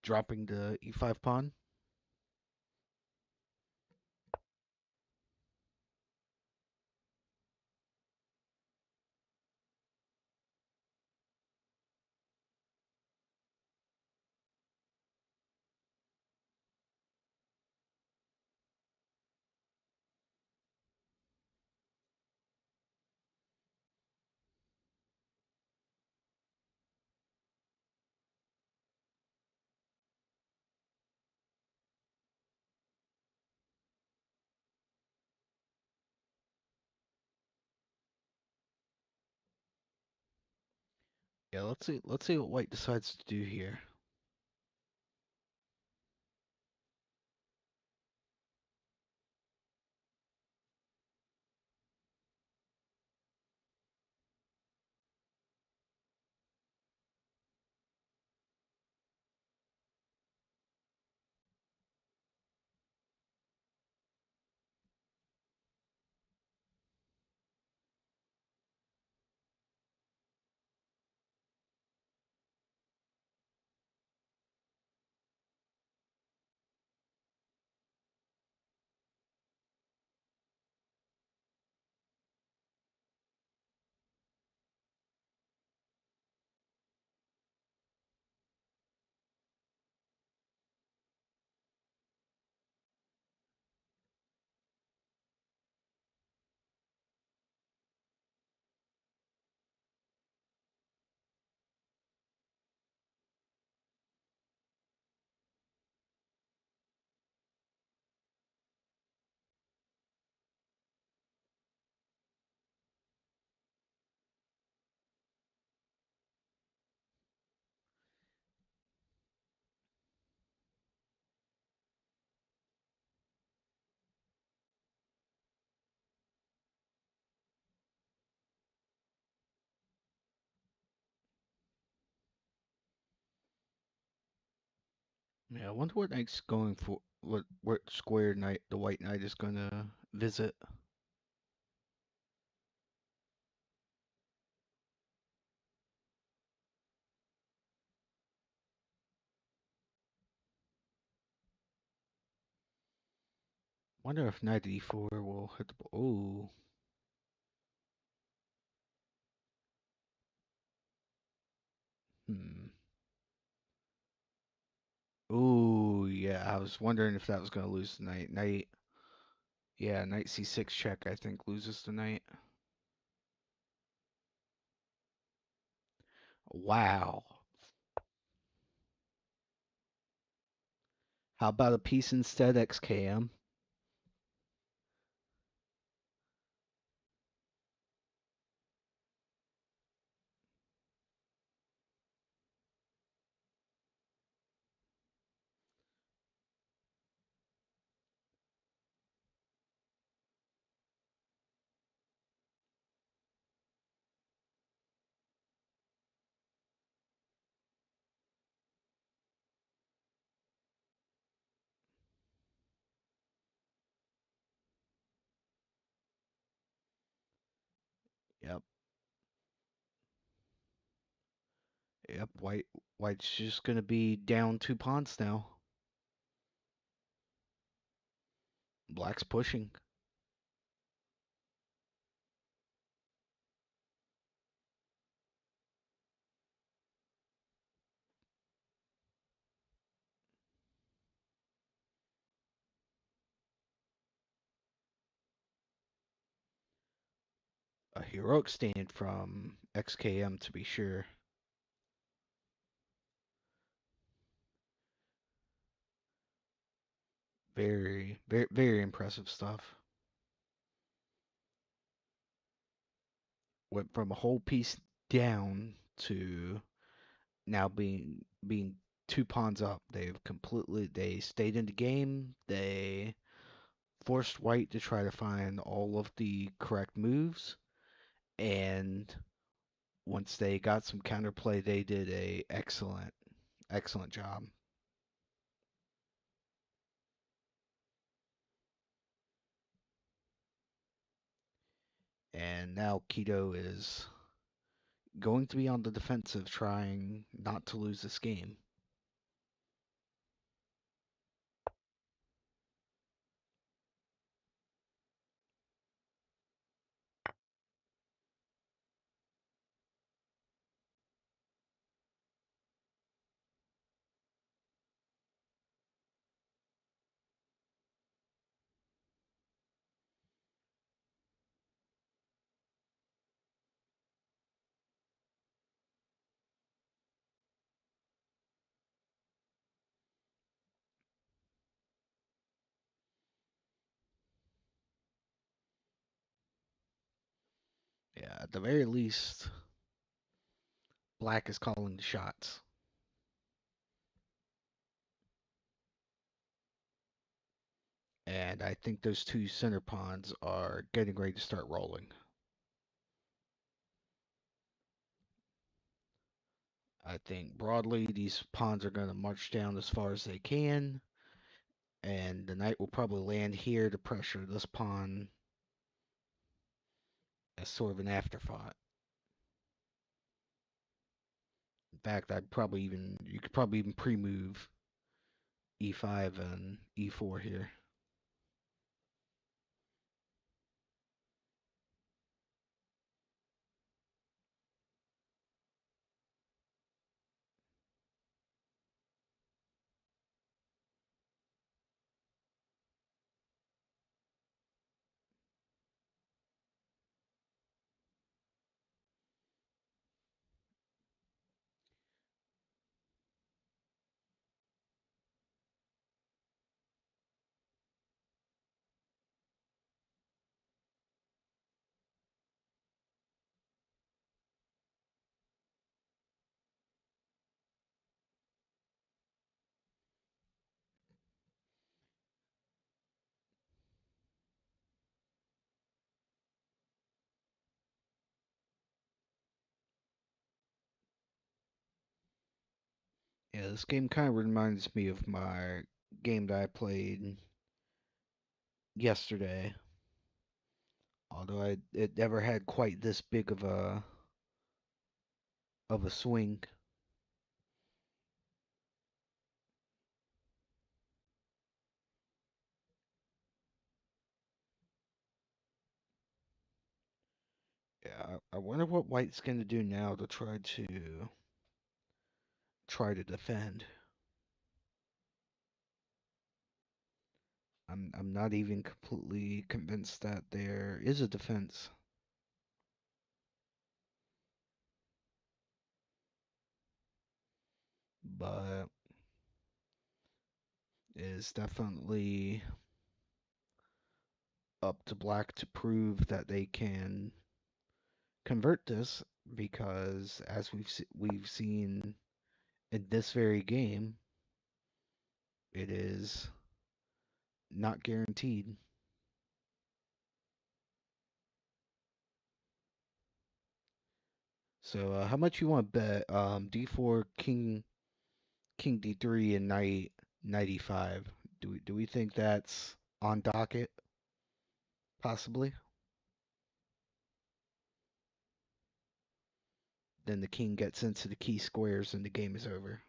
dropping the e5 pawn. Yeah, let's see what white decides to do here. Yeah, I wonder what knight's going for. What square knight the white knight is gonna visit. Wonder if knight e4 will hit the. Oh, hmm. Oh, yeah. I was wondering if that was gonna lose the knight. Yeah, knight c6 check. I think loses the knight. Wow. How about a piece instead, XKM? Yep. Yep. White's just gonna be down 2 pawns now. Black's pushing. A heroic stand from XKM to be sure. Very, very, very impressive stuff. Went from a whole piece down to now being 2 pawns up. They stayed in the game. They forced white to try to find all of the correct moves, and once they got some counterplay, they did a excellent job. And now Keto is going to be on the defensive, trying not to lose this game. Yeah, at the very least, Black is calling the shots. And I think those two center pawns are getting ready to start rolling. I think broadly these pawns are going to march down as far as they can, and the knight will probably land here to pressure this pawn as sort of an afterthought. In fact, you could probably even pre-move e5 and e4 here. Yeah, this game kind of reminds me of my game that I played yesterday. Although it never had quite this big of a swing. Yeah, I wonder what White's gonna do now to try to defend. I'm not even completely convinced that there is a defense. But it is definitely up to Black to prove that they can convert this, because as we've seen in this very game, it is not guaranteed. So how much you want to bet d4 king d3 and knight 95? Do we think that's on docket possibly? Then the king gets into the key squares and the game is over.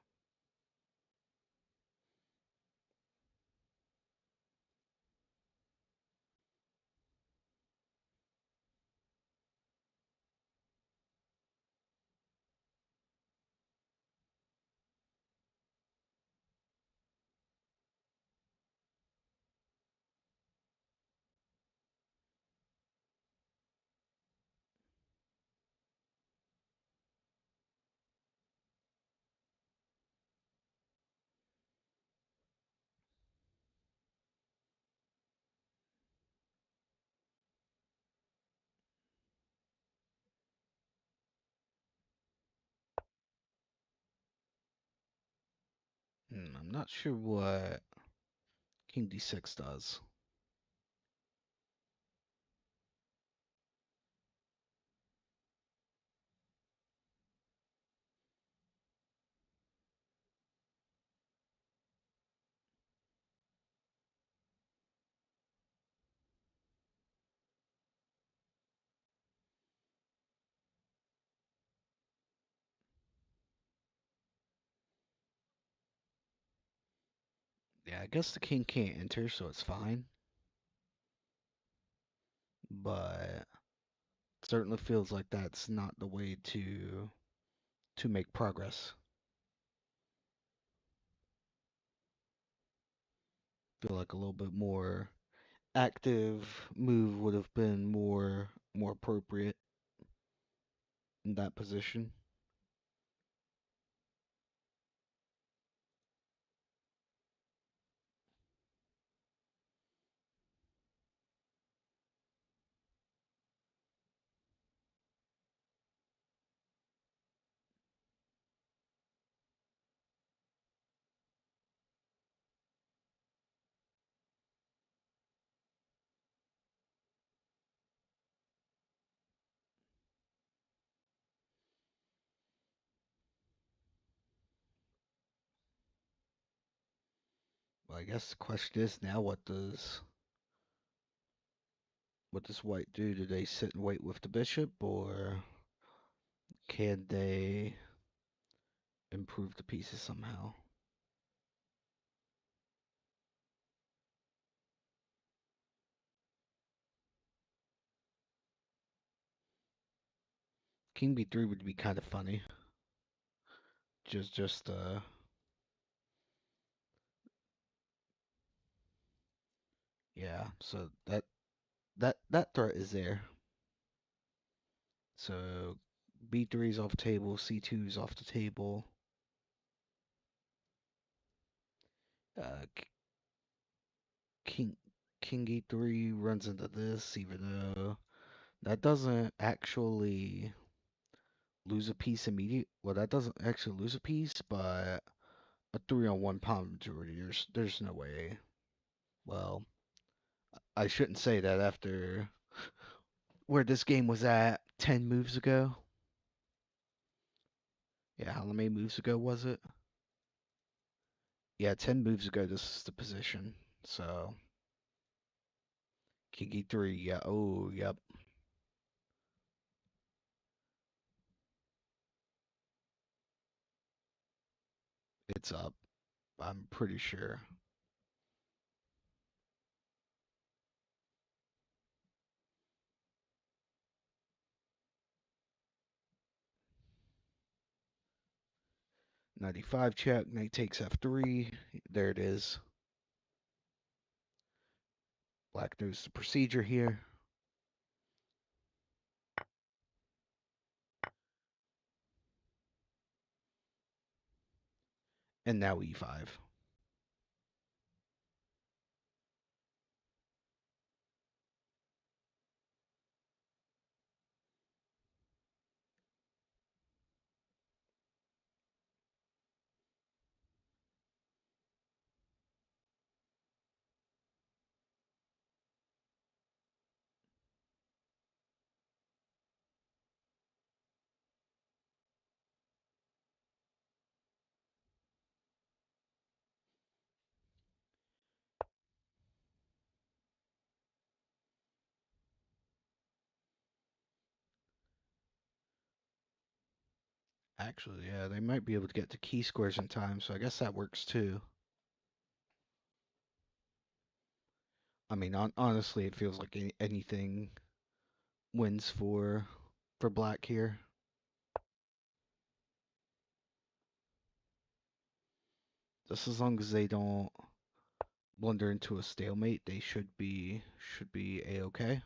I'm not sure what king d6 does. Yeah, I guess the king can't enter, so it's fine. But certainly feels like that's not the way to make progress. Feel like a little bit more active move would have been more appropriate in that position. Well, I guess the question is now what does white do? Do they sit and wait with the bishop, or can they improve the pieces somehow? King b3 would be kind of funny. Just yeah. So that threat is there. So b3 is off the table, c2 is off the table. Uh, king king e3 runs into this, even though that doesn't actually lose a piece immediate. Well, that doesn't actually lose a piece, but a 3-on-1 pawn majority. There's no way. Well, I shouldn't say that after where this game was at 10 moves ago. Yeah, how many moves ago was it? Yeah, 10 moves ago, this is the position. So, king e3, yeah, oh, yep, it's up. I'm pretty sure. 95 check, knight takes f3. There it is. Black knows the procedure here. And now e5. Actually, yeah, they might be able to get to key squares in time, so I guess that works too. I mean, honestly, it feels like anything wins for black here. Just as long as they don't blunder into a stalemate, they should be a-okay.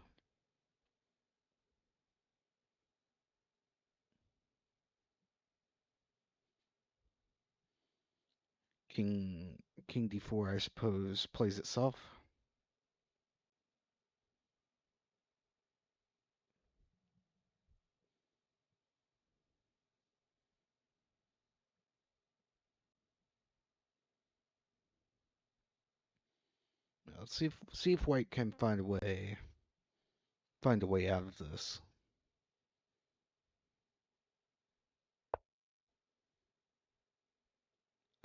King King d4, I suppose, plays itself. Let's see if white can find a way out of this.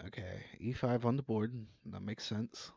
Okay, e5 on the board. That makes sense.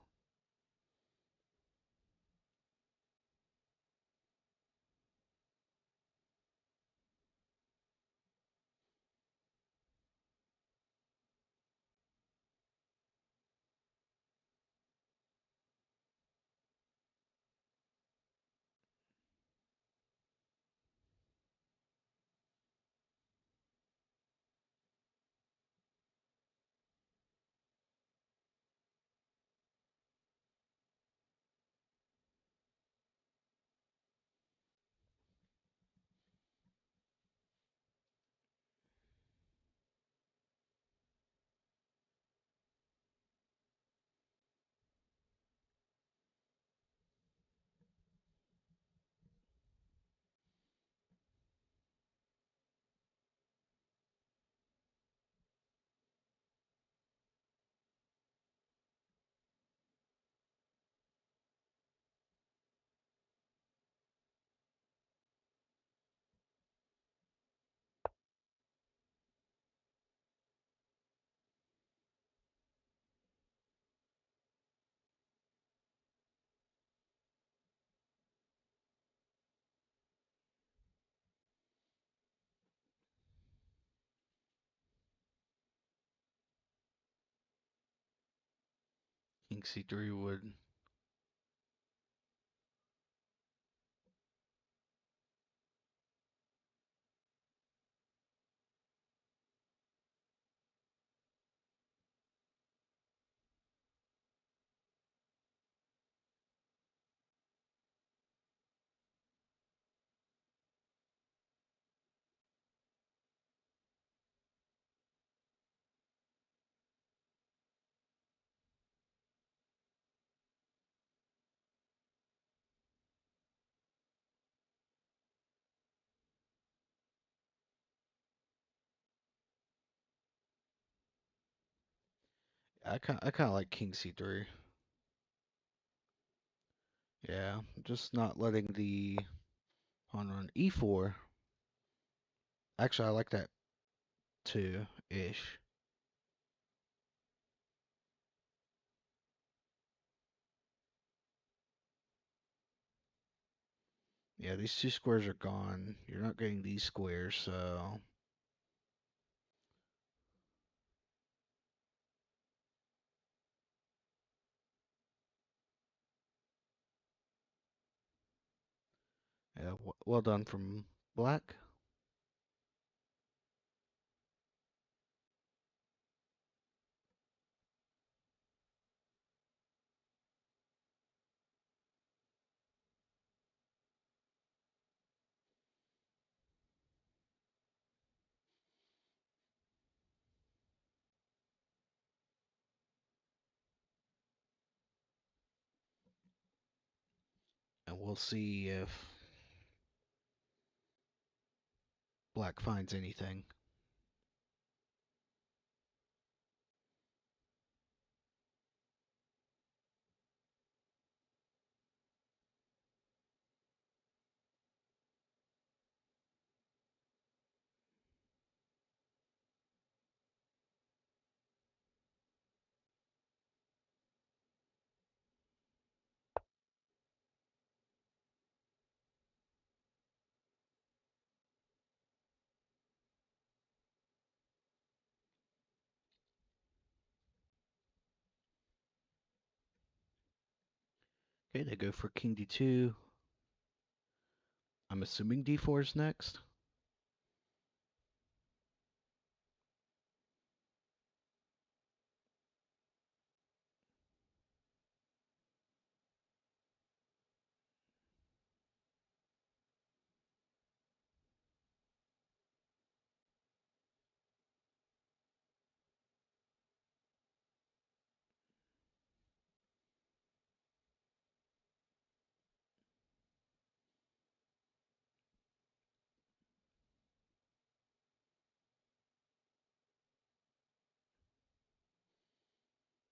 King C3 would. I kind of like King C3. Yeah, just not letting the pawn run E4. Actually, I like that too, ish. Yeah, these two squares are gone. You're not getting these squares, so yeah, well done from black. And we'll see if black finds anything. Okay, they go for king d2. I'm assuming d4 is next.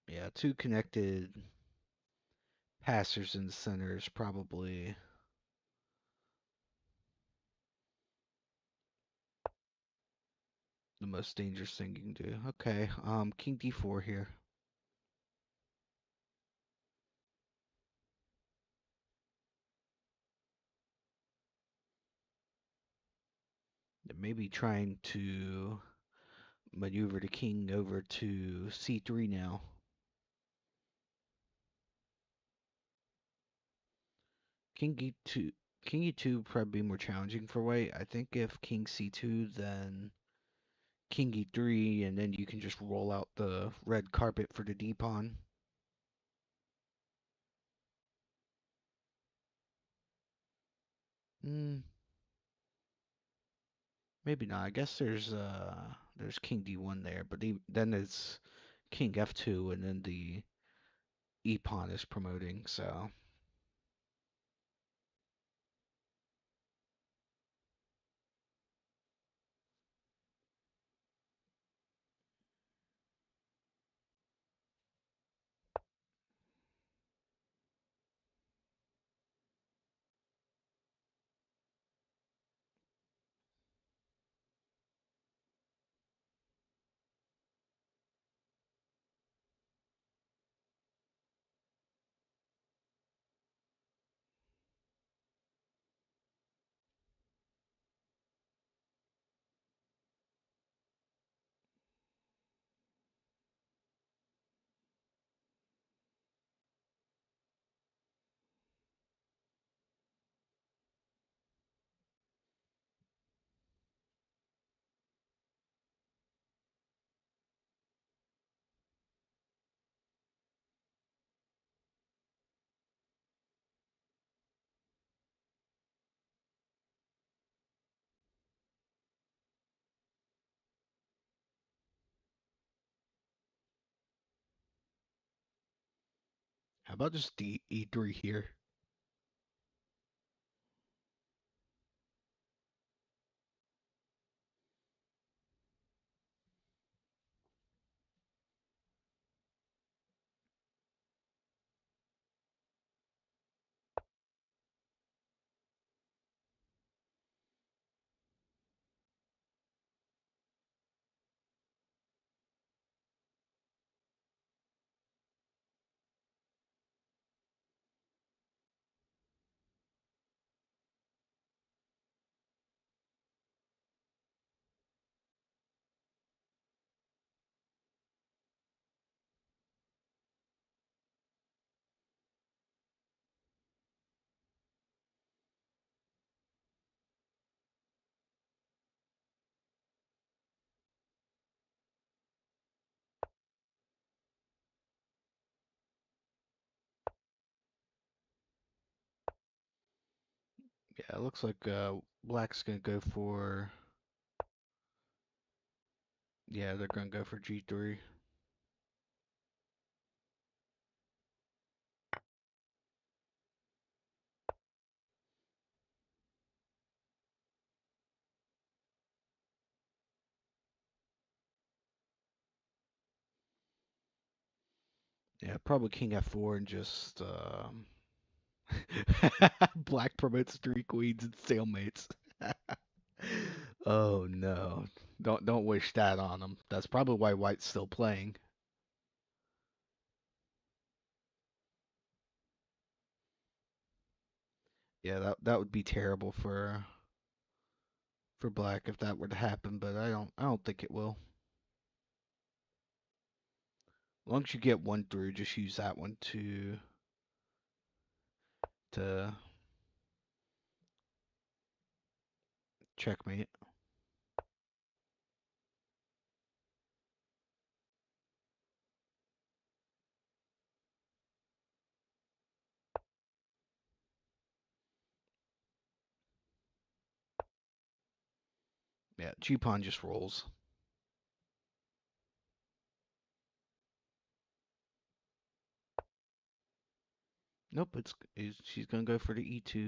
Yeah, two connected passers in the center is probably the most dangerous thing you can do. Okay, king d4 here. Maybe trying to maneuver the king over to c3 now. King e2, king e2 probably be more challenging for white. I think if king c2, then king e3, and then you can just roll out the red carpet for the d pawn. Hmm, maybe not. I guess there's king d1 there, but then it's king f2, and then the e pawn is promoting. So about just E3 here? Yeah, it looks like Black's gonna go for. Yeah, they're gonna go for G3. Yeah, probably King F4 and just Black promotes three queens and stalemates. Oh no. Don't wish that on him. That's probably why White's still playing. Yeah, that would be terrible for Black if that were to happen, but I don't think it will. As long as you get one through, just use that one to checkmate. Yeah, G pawn just rolls. Nope, she's gonna go for the E2.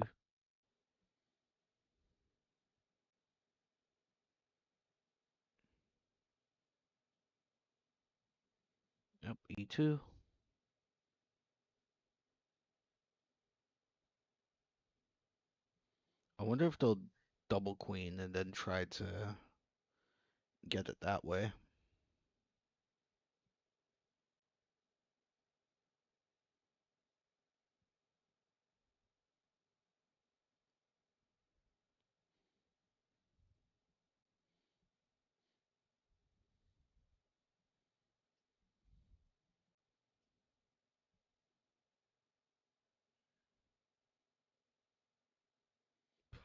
Yep, E2. I wonder if they'll double queen and then try to get it that way.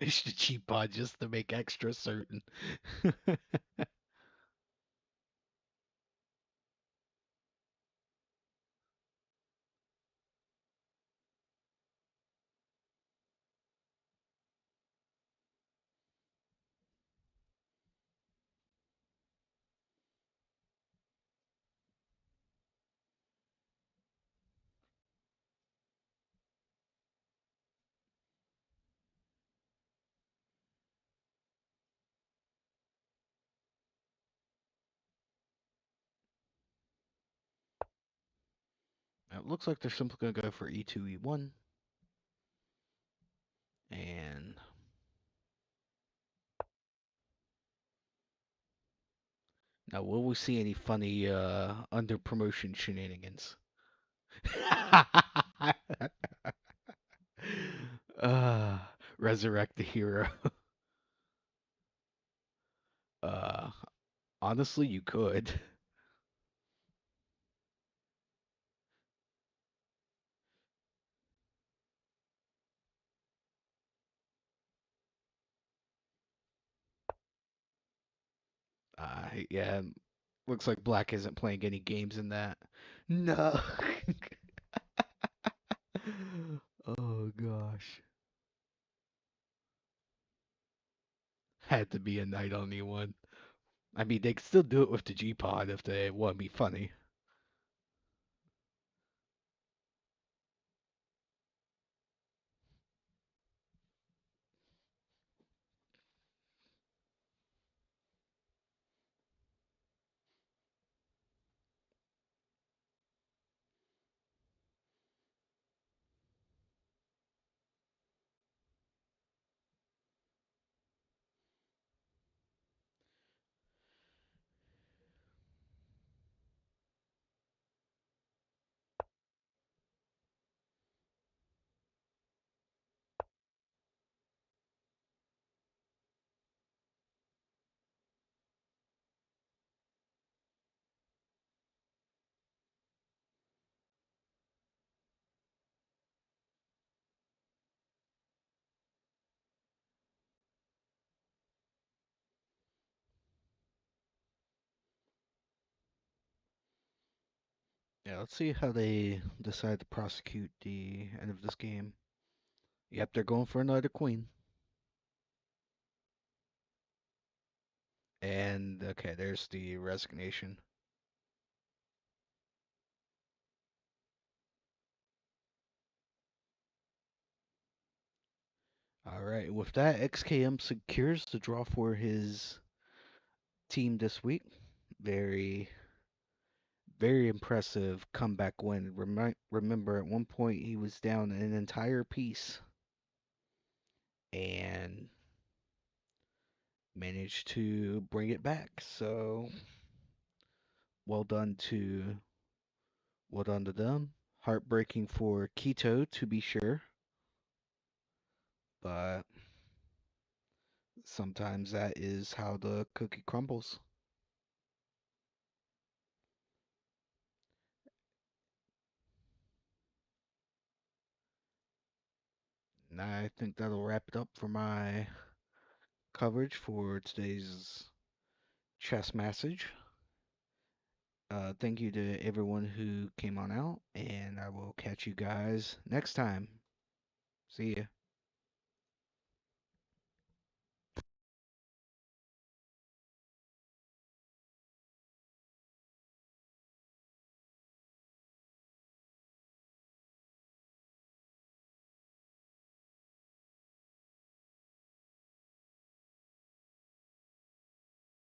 Push the cheap pod just to make extra certain. It looks like they're simply gonna go for E2, E1, and now will we see any funny under promotion shenanigans? uh, resurrect the hero. Uh, honestly, you could. Yeah, looks like Black isn't playing any games in that. No. Oh gosh. Had to be a knight on E1. I mean, they could still do it with the G-Pod if they want to be funny. Yeah, let's see how they decide to prosecute the end of this game. Yep, they're going for another queen. And okay, there's the resignation. All right, with that, XKM secures the draw for his team this week. Very, very impressive comeback win. Remember, at one point he was down an entire piece and managed to bring it back. So well done to well done to them. Heartbreaking for Keto to be sure, but sometimes that is how the cookie crumbles. And I think that'll wrap it up for my coverage for today's chess message. Thank you to everyone who came on out, and I will catch you guys next time. See ya.